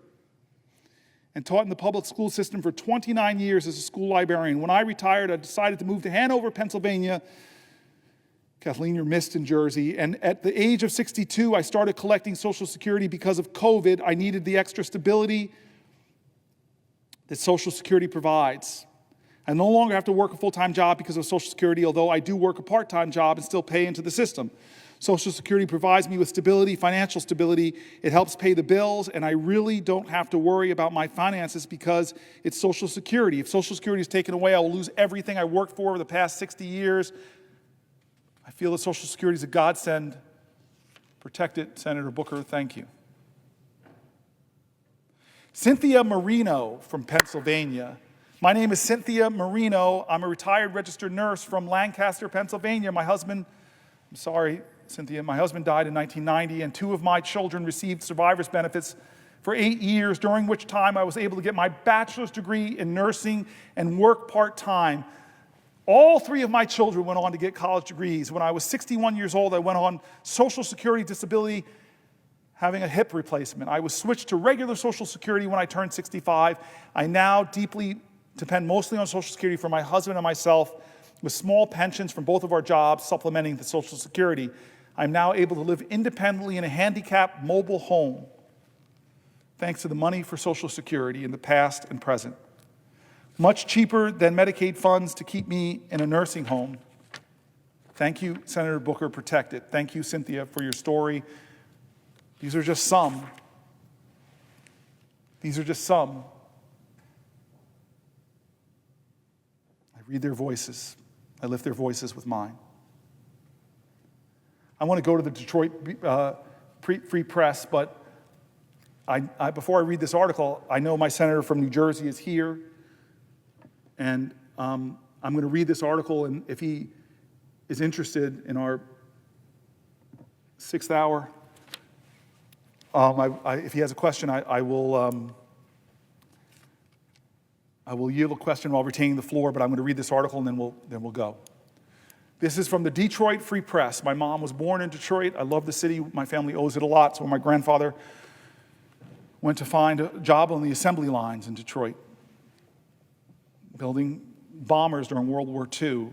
and taught in the public school system for 29 years as a school librarian. When I retired, I decided to move to Hanover, Pennsylvania. Kathleen, you're missed in Jersey. And at the age of 62, I started collecting Social Security because of COVID. I needed the extra stability that Social Security provides. I no longer have to work a full-time job because of Social Security, although I do work a part-time job and still pay into the system. Social Security provides me with stability, financial stability. It helps pay the bills, and I really don't have to worry about my finances because it's Social Security. If Social Security is taken away, I will lose everything I worked for over the past 60 years. I feel that Social Security is a godsend. Protect it, Senator Booker. Thank you. Cynthia Marino from Pennsylvania. My name is Cynthia Marino. I'm a retired registered nurse from Lancaster, Pennsylvania. My husband died in 1990, and 2 of my children received survivor's benefits for 8 years, during which time I was able to get my bachelor's degree in nursing and work part-time. All 3 of my children went on to get college degrees. When I was 61 years old, I went on Social Security disability, having a hip replacement. I was switched to regular Social Security when I turned 65. I now deeply depend mostly on Social Security for my husband and myself, with small pensions from both of our jobs supplementing the Social Security. I'm now able to live independently in a handicapped mobile home, thanks to the money for Social Security in the past and present. much cheaper than Medicaid funds to keep me in a nursing home. Thank you, Senator Booker, protect it. Thank you, Cynthia, for your story. These are just some. These are just some. I read their voices. I lift their voices with mine. I want to go to the Detroit Free Press, but before I read this article, I know my senator from New Jersey is here, and I'm going to read this article, and if he is interested in our 6th hour, if he has a question, I will yield a question while retaining the floor, but I'm going to read this article and then we'll go. This is from the Detroit Free Press. My mom was born in Detroit. I love the city. My family owes it a lot. So my grandfather went to find a job on the assembly lines in Detroit, building bombers during World War II.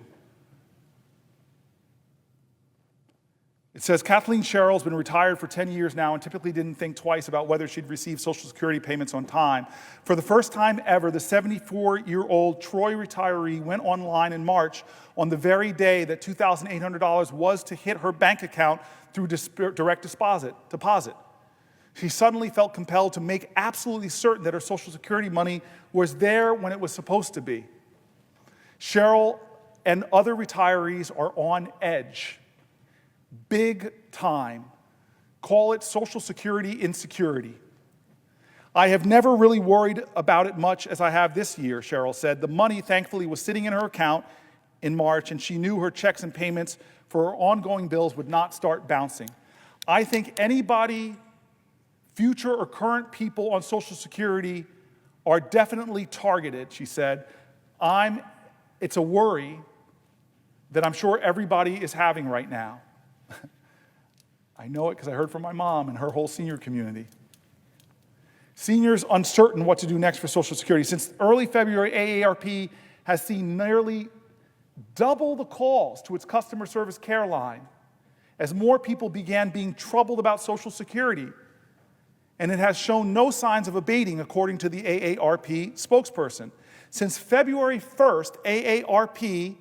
It says, Kathleen Sherrill's been retired for 10 years now and typically didn't think twice about whether she'd receive Social Security payments on time. For the first time ever, the 74-year-old Troy retiree went online in March on the very day that $2,800 was to hit her bank account through direct deposit. She suddenly felt compelled to make absolutely certain that her Social Security money was there when it was supposed to be. Sherrill and other retirees are on edge. Big time. Call it Social Security insecurity. I have never really worried about it much as I have this year, Sherrill said. The money, thankfully, was sitting in her account in March, and she knew her checks and payments for her ongoing bills would not start bouncing. I think anybody, future or current people on Social Security, are definitely targeted, she said. It's a worry that I'm sure everybody is having right now. I know it because I heard from my mom and her whole senior community. Seniors uncertain what to do next for Social Security. Since early February, AARP has seen nearly double the calls to its customer service care line as more people began being troubled about Social Security. And it has shown no signs of abating, according to the AARP spokesperson. Since February 1st, AARP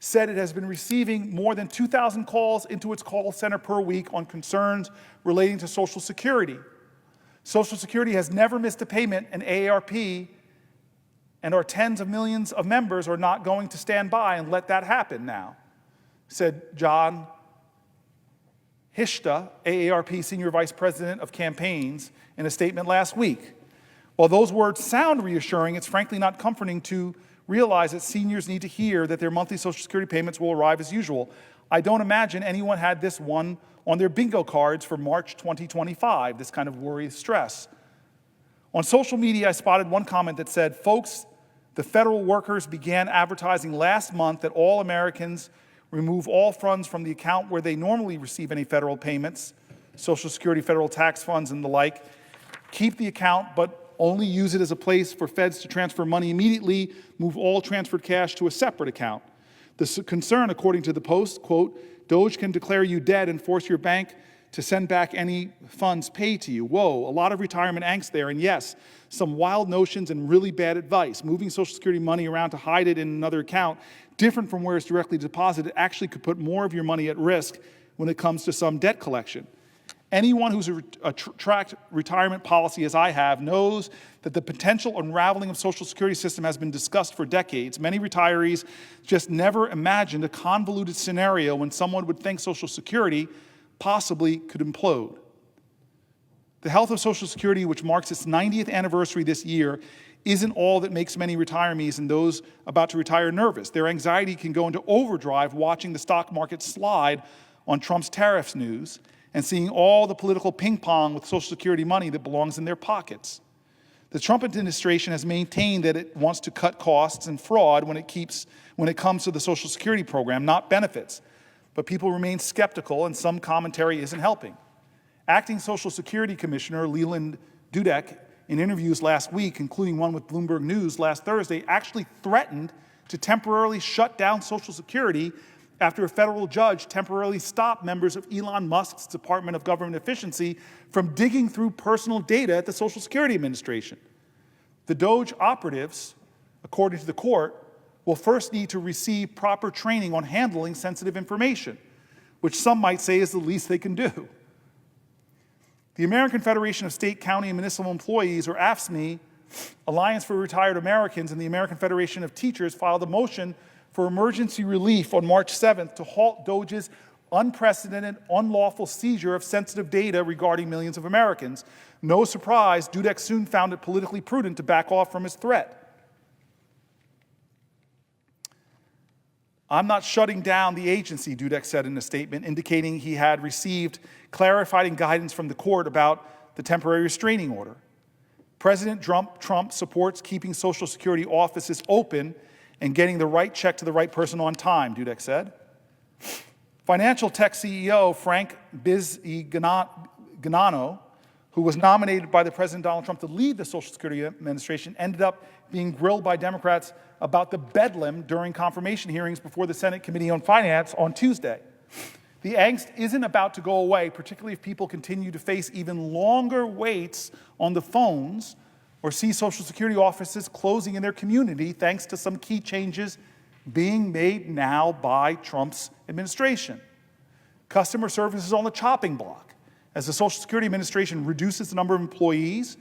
said it has been receiving more than 2,000 calls into its call center per week on concerns relating to Social Security. Social Security has never missed a payment, and AARP and our tens of millions of members are not going to stand by and let that happen now, said John Hishta, AARP Senior Vice President of Campaigns, in a statement last week. While those words sound reassuring, it's frankly not comforting to realize that seniors need to hear that their monthly Social Security payments will arrive as usual. I don't imagine anyone had this one on their bingo cards for March 2025, this kind of worry, stress. On social media, I spotted one comment that said, folks, the federal workers began advertising last month that all Americans remove all funds from the account where they normally receive any federal payments, Social Security, federal tax funds, and the like, keep the account, but only use it as a place for feds to transfer money immediately, move all transferred cash to a separate account. The concern, according to the Post, quote, DOJ can declare you dead and force your bank to send back any funds paid to you. Whoa, a lot of retirement angst there, and yes, some wild notions and really bad advice. Moving Social Security money around to hide it in another account, different from where it's directly deposited, actually could put more of your money at risk when it comes to some debt collection. Anyone who's tracked retirement policy as I have knows that the potential unraveling of Social Security system has been discussed for decades. Many retirees just never imagined a convoluted scenario when someone would think Social Security possibly could implode. The health of Social Security, which marks its 90th anniversary this year, isn't all that makes many retirees and those about to retire nervous. Their anxiety can go into overdrive watching the stock market slide on Trump's tariffs news and seeing all the political ping pong with Social Security money that belongs in their pockets. The Trump administration has maintained that it wants to cut costs and fraud when it comes to the Social Security program, not benefits. But people remain skeptical, and some commentary isn't helping. Acting Social Security Commissioner Leland Dudek, in interviews last week, including one with Bloomberg News last Thursday, actually threatened to temporarily shut down Social Security after a federal judge temporarily stopped members of Elon Musk's Department of Government Efficiency from digging through personal data at the Social Security Administration. The DOJ operatives according to the court, will first need to receive proper training on handling sensitive information, which some might say is the least they can do. The American Federation of State, County, and Municipal Employees, or AFSCME, Alliance for Retired Americans, and the American Federation of Teachers filed a motion for emergency relief on March 7th to halt DOJ's unprecedented, unlawful seizure of sensitive data regarding millions of Americans. No surprise, Dudek soon found it politically prudent to back off from his threat. I'm not shutting down the agency, Dudek said in a statement, indicating he had received clarifying guidance from the court about the temporary restraining order. President Trump supports keeping Social Security offices open and getting the right check to the right person on time, Dudek said. Financial tech CEO Frank Bisignano, who was nominated by the President Donald Trump to lead the Social Security Administration, ended up being grilled by Democrats about the bedlam during confirmation hearings before the Senate Committee on Finance on Tuesday. The angst isn't about to go away, particularly if people continue to face even longer waits on the phones or see Social Security offices closing in their community thanks to some key changes being made now by Trump's administration. Customer service is on the chopping block as the Social Security Administration reduces the number of employees,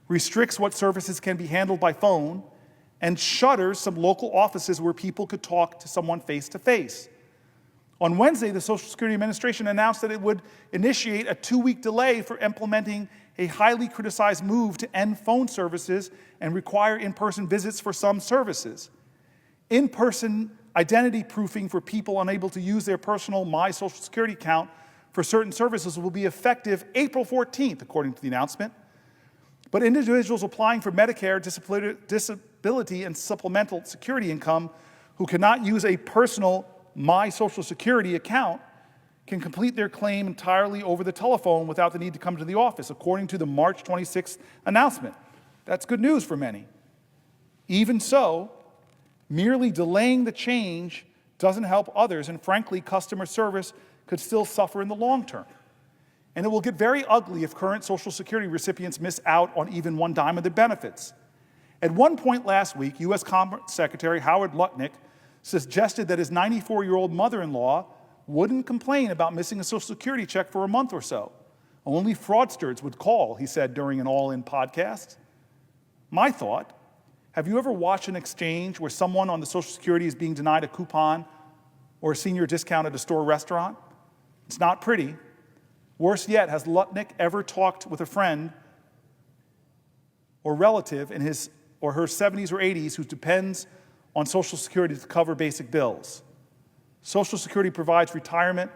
restricts what services can be handled by phone, and shutters some local offices where people could talk to someone face-to-face. On Wednesday, the Social Security Administration announced that it would initiate a 2-week delay for implementing a highly criticized move to end phone services and require in-person visits for some services. In-person identity proofing for people unable to use their personal My Social Security account for certain services will be effective April 14th, according to the announcement. But individuals applying for Medicare, disability, and supplemental security income who cannot use a personal My Social Security account can complete their claim entirely over the telephone without the need to come to the office, according to the March 26th announcement. That's good news for many. Even so, merely delaying the change doesn't help others, and frankly, customer service could still suffer in the long term. And it will get very ugly if current Social Security recipients miss out on even one dime of their benefits. At one point last week, U.S. Commerce Secretary Howard Lutnick suggested that his 94-year-old mother-in-law wouldn't complain about missing a Social Security check for a month or so. Only fraudsters would call, he said during an All In podcast. My thought, have you ever watched an exchange where someone on the Social Security is being denied a coupon or a senior discount at a store restaurant? It's not pretty. Worse yet, has Lutnick ever talked with a friend or relative in his or her 70s or 80s who depends on Social Security to cover basic bills? Social Security provides retirement,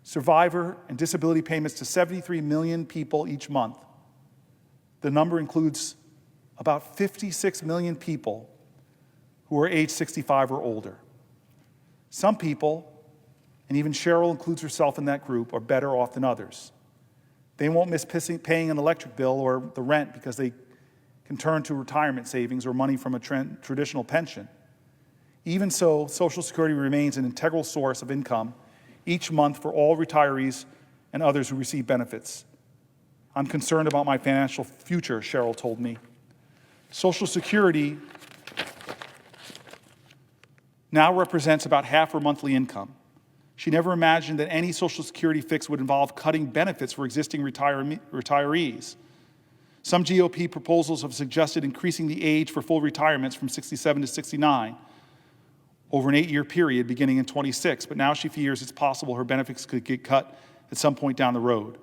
survivor, and disability payments to 73 million people each month. The number includes about 56 million people who are age 65 or older. Some people, and even Cheryl includes herself in that group, are better off than others. They won't miss paying an electric bill or the rent because they can turn to retirement savings or money from a traditional pension. Even so, Social Security remains an integral source of income each month for all retirees and others who receive benefits. I'm concerned about my financial future, Cheryl told me. Social Security now represents about half her monthly income. She never imagined that any Social Security fix would involve cutting benefits for existing retirees. Some GOP proposals have suggested increasing the age for full retirements from 67 to 69 over an 8-year period beginning in 26, but now she fears it's possible her benefits could get cut at some point down the road.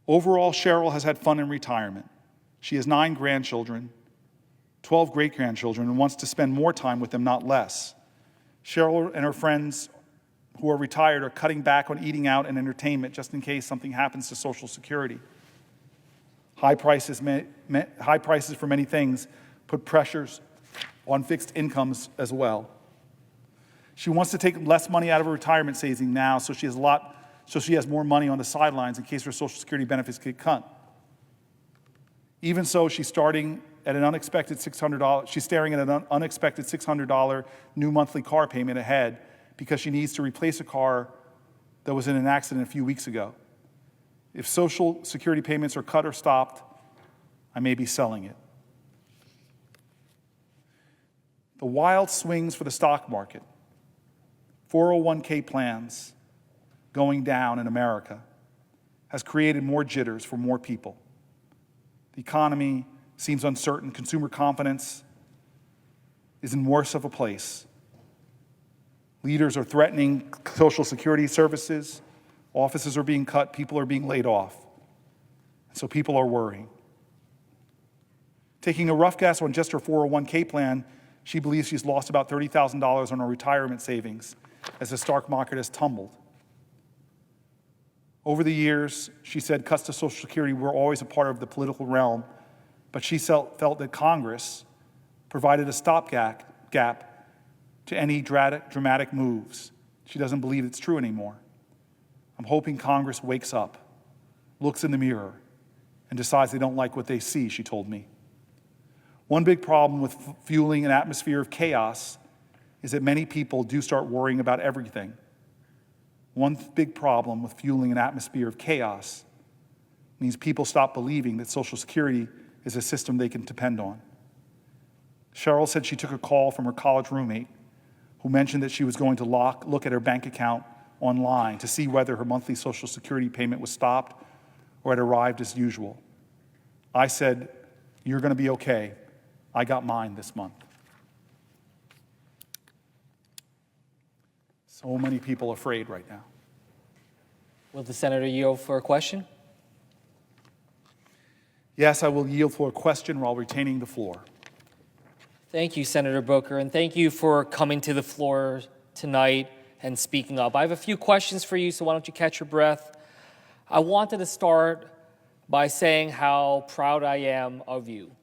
Overall, Cheryl has had fun in retirement. She has 9 grandchildren, 12 great-grandchildren, and wants to spend more time with them, not less. Cheryl and her friends who are retired are cutting back on eating out and entertainment just in case something happens to Social Security. High prices for many things put pressures on fixed incomes as well. She wants to take less money out of her retirement savings now so she has more money on the sidelines in case her Social Security benefits get cut. Even so, she's staring at an unexpected $600 new monthly car payment ahead because she needs to replace a car that was in an accident a few weeks ago. If Social Security payments are cut or stopped, I may be selling it. The wild swings for the stock market, 401k plans going down in America has created more jitters for more people. The economy seems uncertain. Consumer confidence is in worse of a place. Leaders are threatening Social Security services. Offices are being cut. People are being laid off. So people are worrying. Taking a rough guess on just her 401k plan, she believes she's lost about $30,000 on her retirement savings as the stock market has tumbled. Over the years, she said cuts to Social Security were always a part of the political realm, but she felt that Congress provided a stopgap to any dramatic moves. She doesn't believe it's true anymore. I'm hoping Congress wakes up, looks in the mirror, and decides they don't like what they see, she told me. One big problem with fueling an atmosphere of chaos is that many people do start worrying about everything. One big problem with fueling an atmosphere of chaos means people stop believing that Social Security is a system they can depend on. Cheryl said she took a call from her college roommate who mentioned that she was going to look at her bank account online to see whether her monthly Social Security payment was stopped or had arrived as usual. I said, "You're going to be okay. I got mine this month." So many people afraid right now. Will the senator yield for a question? Yes, I will yield for a question while retaining the floor. Thank you, Senator Booker, and thank you for coming to the floor tonight and speaking up. I have a few questions for you, so why don't you catch your breath? I wanted to start by saying how proud I am of you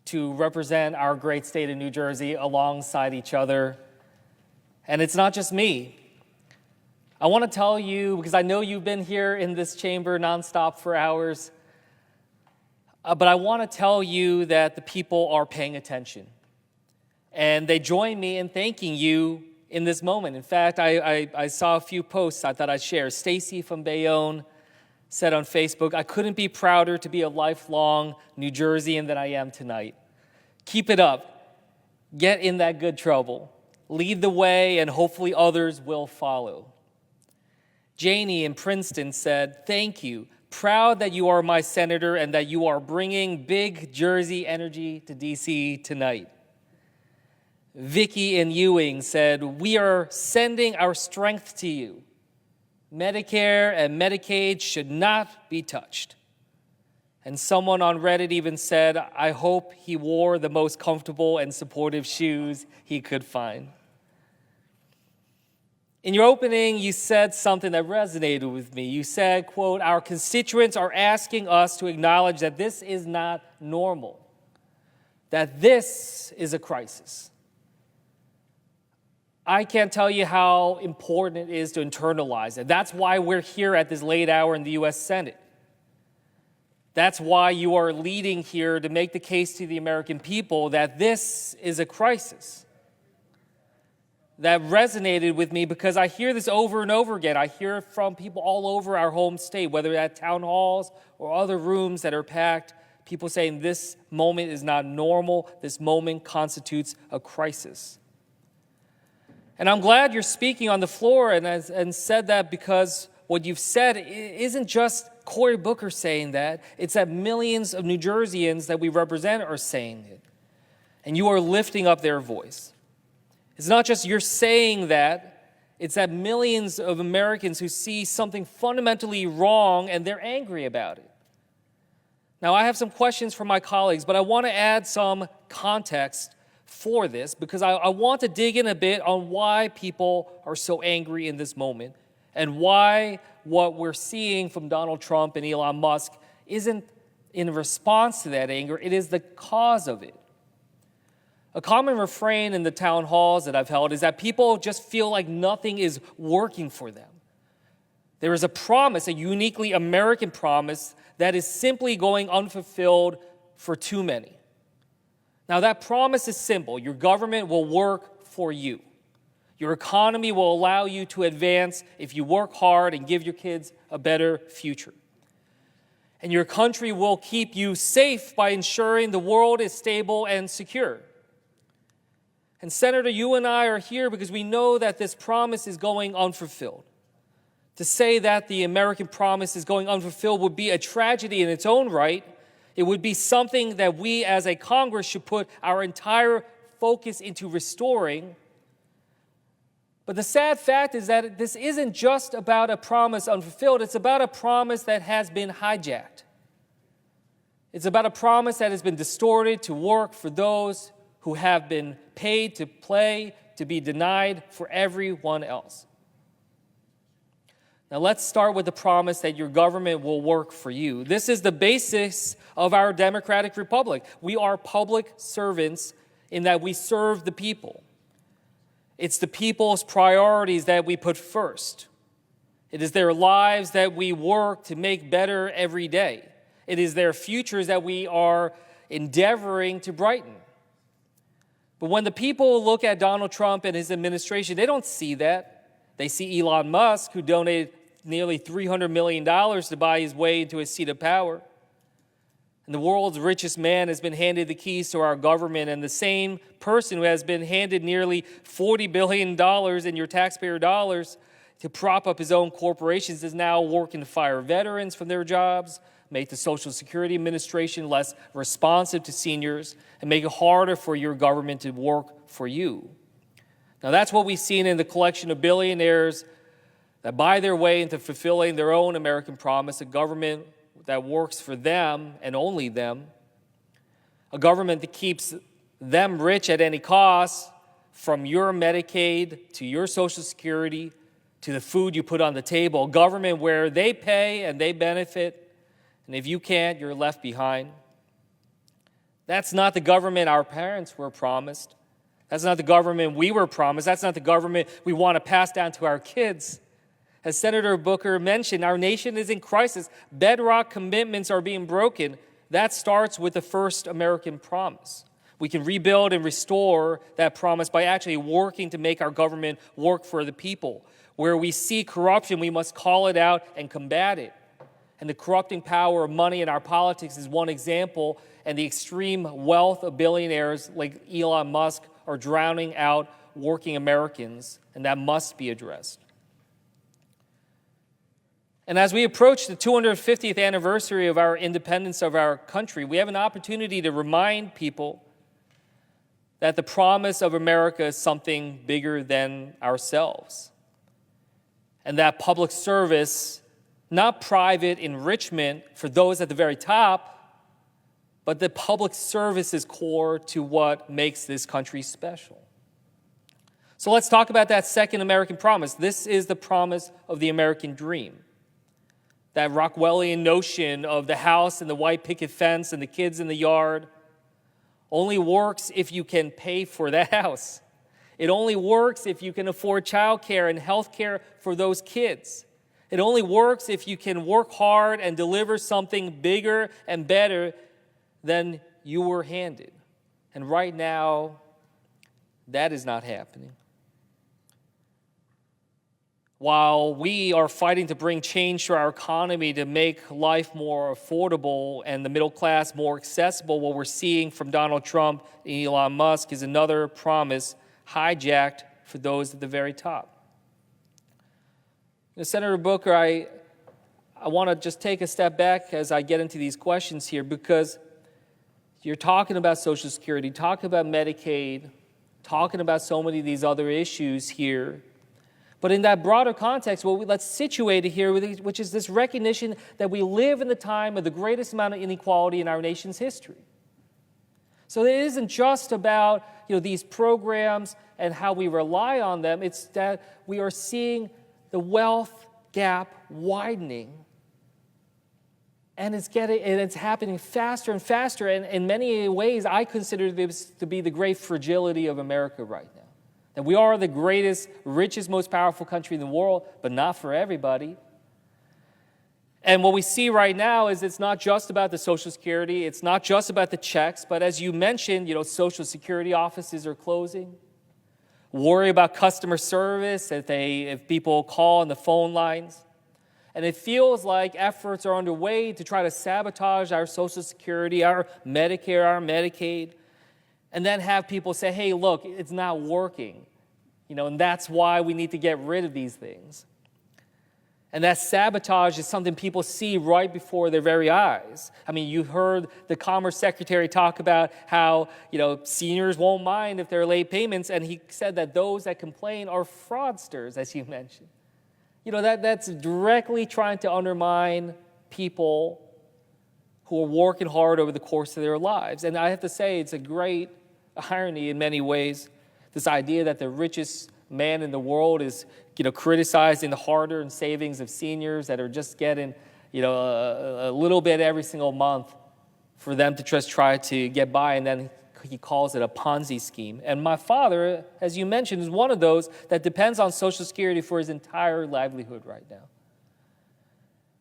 to represent our great state of New Jersey alongside each other. And it's not just me. I want to tell you, because I know you've been here in this chamber nonstop for hours, but I want to tell you that the people are paying attention. And they join me in thanking you in this moment. In fact, I saw a few posts I thought I'd share. Stacy from Bayonne said on Facebook, "I couldn't be prouder to be a lifelong New Jerseyan than I am tonight. Keep it up. Get in that good trouble. Lead the way, and hopefully others will follow." Janie in Princeton said, "Thank you. Proud that you are my senator and that you are bringing big Jersey energy to D.C. tonight." Vicky in Ewing said, "We are sending our strength to you. Medicare and Medicaid should not be touched." And someone on Reddit even said, "I hope he wore the most comfortable and supportive shoes he could find." In your opening, you said something that resonated with me. You said, quote, "Our constituents are asking us to acknowledge that this is not normal, that this is a crisis." I can't tell you how important it is to internalize it. That's why we're here at this late hour in the U.S. Senate. That's why you are leading here to make the case to the American people that this is a crisis. That resonated with me because I hear this over and over again. I hear it from people all over our home state, whether at town halls or other rooms that are packed, people saying this moment is not normal, this moment constitutes a crisis. And I'm glad you're speaking on the floor and said that, because what you've said isn't just Cory Booker saying that, it's that millions of New Jerseyans that we represent are saying it. And you are lifting up their voice. It's not just you're saying that, it's that millions of Americans who see something fundamentally wrong and they're angry about it. Now, I have some questions for my colleagues, but I want to add some context for this because I want to dig in a bit on why people are so angry in this moment and why what we're seeing from Donald Trump and Elon Musk isn't in response to that anger, it is the cause of it. A common refrain in the town halls that I've held is that people just feel like nothing is working for them. There is a promise, a uniquely American promise, that is simply going unfulfilled for too many. Now, that promise is simple. Your government will work for you. Your economy will allow you to advance if you work hard and give your kids a better future. And your country will keep you safe by ensuring the world is stable and secure. And Senator, you and I are here because we know that this promise is going unfulfilled. To say that the American promise is going unfulfilled would be a tragedy in its own right. It would be something that we as a Congress should put our entire focus into restoring. But the sad fact is that this isn't just about a promise unfulfilled. It's about a promise that has been hijacked. It's about a promise that has been distorted to work for those who have been paid to play, to be denied for everyone else. Now let's start with the promise that your government will work for you. This is the basis of our democratic republic. We are public servants in that we serve the people. It's the people's priorities that we put first. It is their lives that we work to make better every day. It is their futures that we are endeavoring to brighten. But when the people look at Donald Trump and his administration, they don't see that. They see Elon Musk, who donated nearly $300 million to buy his way into a seat of power. And the world's richest man has been handed the keys to our government, and the same person who has been handed nearly $40 billion in your taxpayer dollars to prop up his own corporations is now working to fire veterans from their jobs, make the Social Security Administration less responsive to seniors, and make it harder for your government to work for you. Now that's what we've seen in the collection of billionaires that buy their way into fulfilling their own American promise, a government that works for them and only them, a government that keeps them rich at any cost, from your Medicaid to your Social Security to the food you put on the table, a government where they pay and they benefit, and if you can't, you're left behind. That's not the government our parents were promised. That's not the government we were promised. That's not the government we want to pass down to our kids. As Senator Booker mentioned, our nation is in crisis. Bedrock commitments are being broken. That starts with the first American promise. We can rebuild and restore that promise by actually working to make our government work for the people. Where we see corruption, we must call it out and combat it. And the corrupting power of money in our politics is one example, and the extreme wealth of billionaires like Elon Musk are drowning out working Americans, and that must be addressed. And as we approach the 250th anniversary of our independence of our country, we have an opportunity to remind people that the promise of America is something bigger than ourselves. And that public service, not private enrichment for those at the very top, but that public service is core to what makes this country special. So let's talk about that second American promise. This is the promise of the American dream. That Rockwellian notion of the house and the white picket fence and the kids in the yard only works if you can pay for that house. It only works if you can afford childcare and health care for those kids. It only works if you can work hard and deliver something bigger and better than you were handed. And right now, that is not happening. While we are fighting to bring change to our economy to make life more affordable and the middle class more accessible, what we're seeing from Donald Trump and Elon Musk is another promise hijacked for those at the very top. Senator Booker, I want to just take a step back as I get into these questions here, because you're talking about Social Security, talking about Medicaid, talking about so many of these other issues here. But in that broader context, let's situate it here, which is this recognition that we live in the time of the greatest amount of inequality in our nation's history. So it isn't just about these programs and how we rely on them. It's that we are seeing the wealth gap widening, and it's happening faster and faster. And in many ways, I consider this to be the great fragility of America right now. That we are the greatest, richest, most powerful country in the world, but not for everybody. And what we see right now is it's not just about the Social Security, it's not just about the checks, but as you mentioned, Social Security offices are closing. Worry about customer service if people call on the phone lines. And it feels like efforts are underway to try to sabotage our Social Security, our Medicare, our Medicaid. and then have people say, hey, look, it's not working, and that's why we need to get rid of these things. And that sabotage is something people see right before their very eyes. I mean, you heard the Commerce Secretary talk about how, seniors won't mind if there are late payments, and he said that those that complain are fraudsters, as you mentioned. That's directly trying to undermine people who are working hard over the course of their lives. And I have to say, it's a great irony in many ways, this idea that the richest man in the world is criticizing the hard-earned savings of seniors that are just getting a little bit every single month for them to just try to get by, and then he calls it a Ponzi scheme. And my father, as you mentioned, is one of those that depends on Social Security for his entire livelihood right now.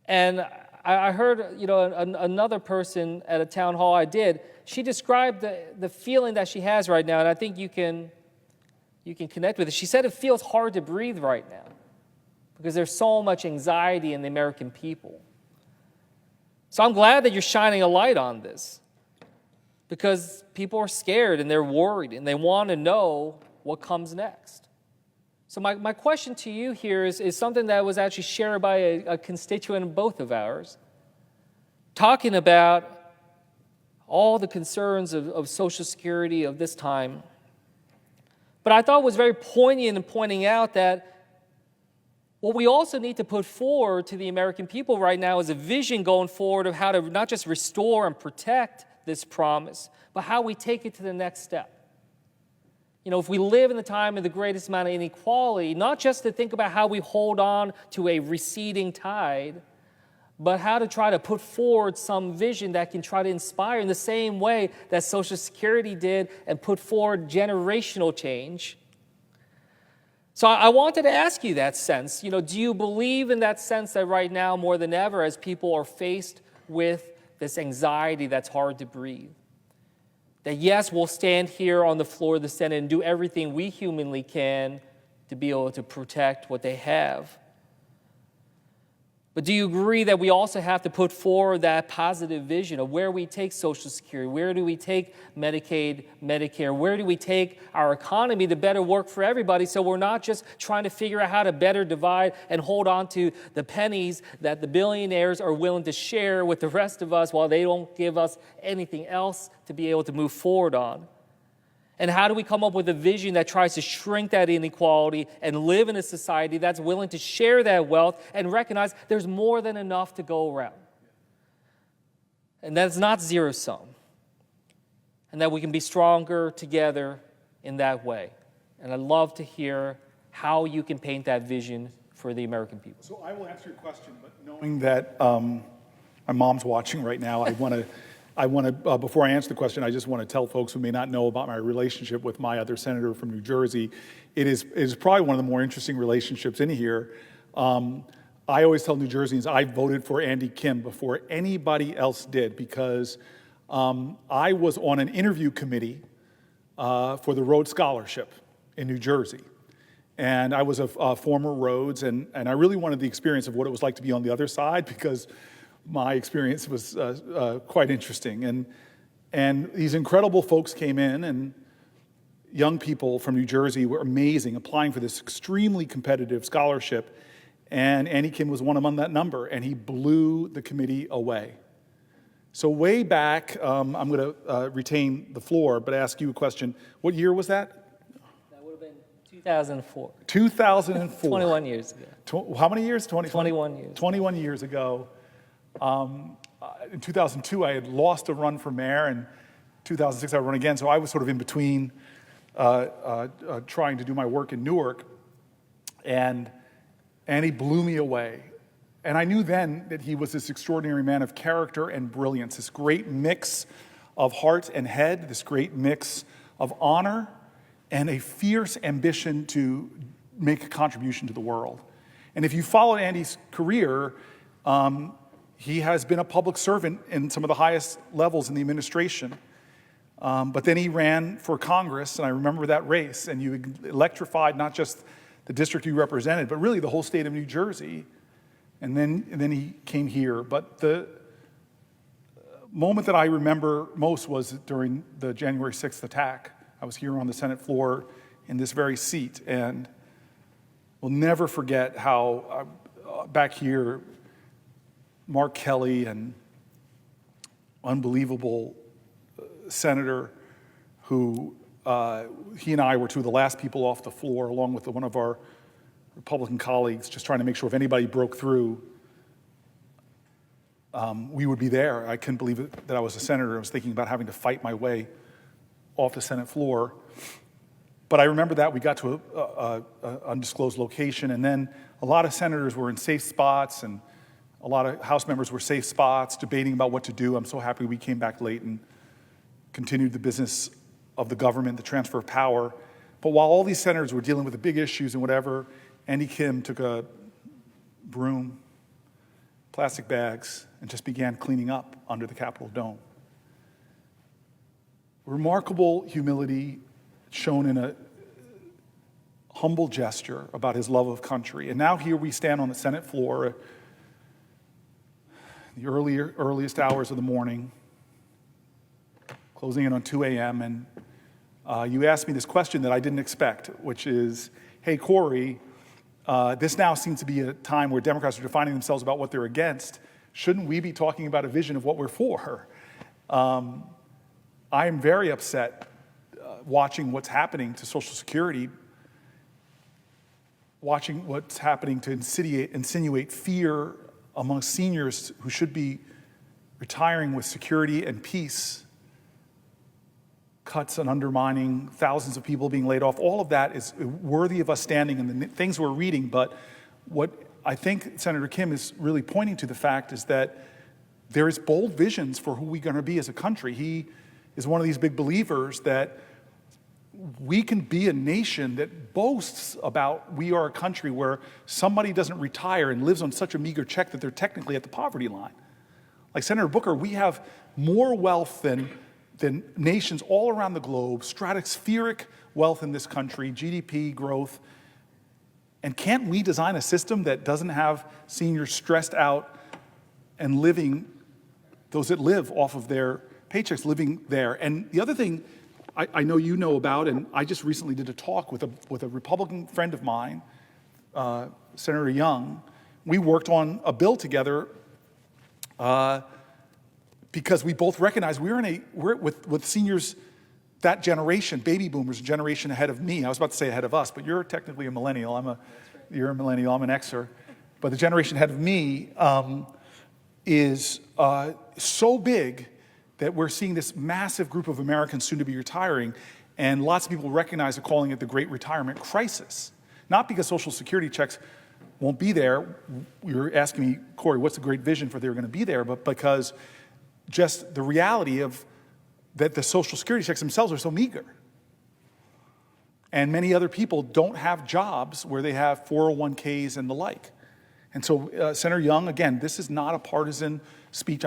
And I heard another person at a town hall I did, she described the feeling that she has right now, and I think you can connect with it. She said it feels hard to breathe right now because there's so much anxiety in the American people. So I'm glad that you're shining a light on this because people are scared and they're worried and they want to know what comes next. So my question to you here is something that was actually shared by a constituent of both of ours, talking about all the concerns of Social Security of this time. But I thought it was very poignant in pointing out that what we also need to put forward to the American people right now is a vision going forward of how to not just restore and protect this promise, but how we take it to the next step. If we live in the time of the greatest amount of inequality, not just to think about how we hold on to a receding tide, but how to try to put forward some vision that can try to inspire in the same way that Social Security did and put forward generational change. So I wanted to ask you that sense. Do you believe in that sense that right now, more than ever, as people are faced with this anxiety that's hard to breathe, that yes, we'll stand here on the floor of the Senate and do everything we humanly can to be able to protect what they have? But do you agree that we also have to put forward that positive vision of where we take Social Security, where do we take Medicaid, Medicare, where do we take our economy to better work for everybody so we're not just trying to figure out how to better divide and hold on to the pennies that the billionaires are willing to share with the rest of us while they don't give us anything else to be able to move forward on? And how do we come up with a vision that tries to shrink that inequality and live in a society that's willing to share that wealth and recognize there's more than enough to go around? And that's not zero-sum. And that we can be stronger together in that way. And I'd love to hear how you can paint that vision for the American people. So I will answer your question, but knowing that my mom's watching right now, I want to, before I answer the question, I just want to tell folks who may not know about my relationship with my other senator from New Jersey. It is probably one of the more interesting relationships in here. I always tell New Jerseyans I voted for Andy Kim before anybody else did because I was on an interview committee for the Rhodes Scholarship in New Jersey. And I was a former Rhodes, and I really wanted the experience of what it was like to be on the other side because my experience was quite interesting. And these incredible folks came in, and young people from New Jersey were amazing, applying for this extremely competitive scholarship. And Andy Kim was one among that number, and he blew the committee away. So way back, I'm going to retain the floor, but ask you a question. What year was that? That would have been 2004. 2004. 21 years ago. How many years? 21 years. 21 years ago. In 2002, I had lost a run for mayor, and 2006 I run again. So I was sort of in between trying to do my work in Newark, and he blew me away. And I knew then that he was this extraordinary man of character and brilliance, this great mix of heart and head, this great mix of honor, and a fierce ambition to make a contribution to the world. And if you followed Andy's career, he has been a public servant in some of the highest levels in the administration. But then he ran for Congress, and I remember that race, and you electrified not just the district you represented, but really the whole state of New Jersey. And then he came here. But moment that I remember most was during the January 6th attack. I was here on the Senate floor in this very seat, and will never forget how back here, Mark Kelly, an unbelievable senator who, he and I were two of the last people off the floor, along with one of our Republican colleagues, just trying to make sure if anybody broke through, we would be there. I couldn't believe it, that I was a senator. I was thinking about having to fight my way off the Senate floor. But I remember that we got to an undisclosed location, and then a lot of senators were in safe spots, and a lot of House members were safe spots, debating about what to do. I'm so happy we came back late and continued the business of the government, the transfer of power. But while all these senators were dealing with the big issues and whatever, Andy Kim took a broom, plastic bags, and just began cleaning up under the Capitol dome. Remarkable humility shown in a humble gesture about his love of country. And now here we stand on the Senate floor, the earliest hours of the morning, closing in on 2 a.m., and you asked me this question that I didn't expect, which is, hey, Cory, this now seems to be a time where Democrats are defining themselves about what they're against. Shouldn't we be talking about a vision of what we're for? I am very upset watching what's happening to Social Security, watching what's happening to insinuate fear among seniors who should be retiring with security and peace, cuts and undermining, thousands of people being laid off. All of that is worthy of us standing in the things we're reading. But what I think Senator Kim is really pointing to the fact is that there is bold visions for who we're going to be as a country. He is one of these big believers that we can be a nation that boasts about we are a country where somebody doesn't retire and lives on such a meager check that they're technically at the poverty line. Like Senator Booker, we have more wealth than nations all around the globe, stratospheric wealth in this country, GDP growth. And can't we design a system that doesn't have seniors stressed out and living, those that live off of their paychecks, living there? And the other thing I know you know about, and I just recently did a talk with a Republican friend of mine, Senator Young. We worked on a bill together because we both recognize we're with seniors, that generation, baby boomers, a generation ahead of me. I was about to say ahead of us, but you're technically a millennial. You're a millennial, I'm an Xer. But the generation ahead of me is so big that we're seeing this massive group of Americans soon to be retiring, and lots of people recognize are calling it the Great Retirement Crisis. Not because Social Security checks won't be there. You're asking me, Cory, what's the great vision for they're going to be there? But because just the reality of that the Social Security checks themselves are so meager. And many other people don't have jobs where they have 401ks and the like. And so Senator Young, again, this is not a partisan speech.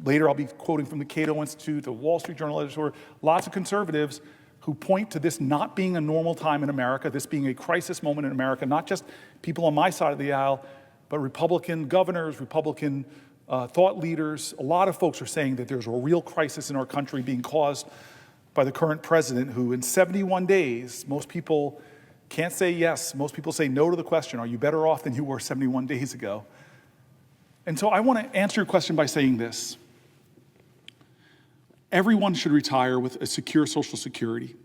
Later I'll be quoting from the Cato Institute, the Wall Street Journal editor, lots of conservatives who point to this not being a normal time in America, this being a crisis moment in America, not just people on my side of the aisle, but Republican governors, Republican thought leaders. A lot of folks are saying that there's a real crisis in our country being caused by the current president, who in 71 days, most people can't say yes. Most people say no to the question, are you better off than you were 71 days ago? And so I want to answer your question by saying this. Everyone should retire with a secure Social Security.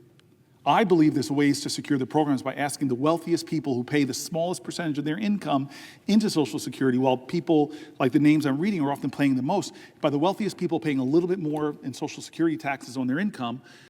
I believe there's ways to secure the programs by asking the wealthiest people who pay the smallest percentage of their income into Social Security, while people like the names I'm reading are often paying the most. By the wealthiest people paying a little bit more in Social Security taxes on their income,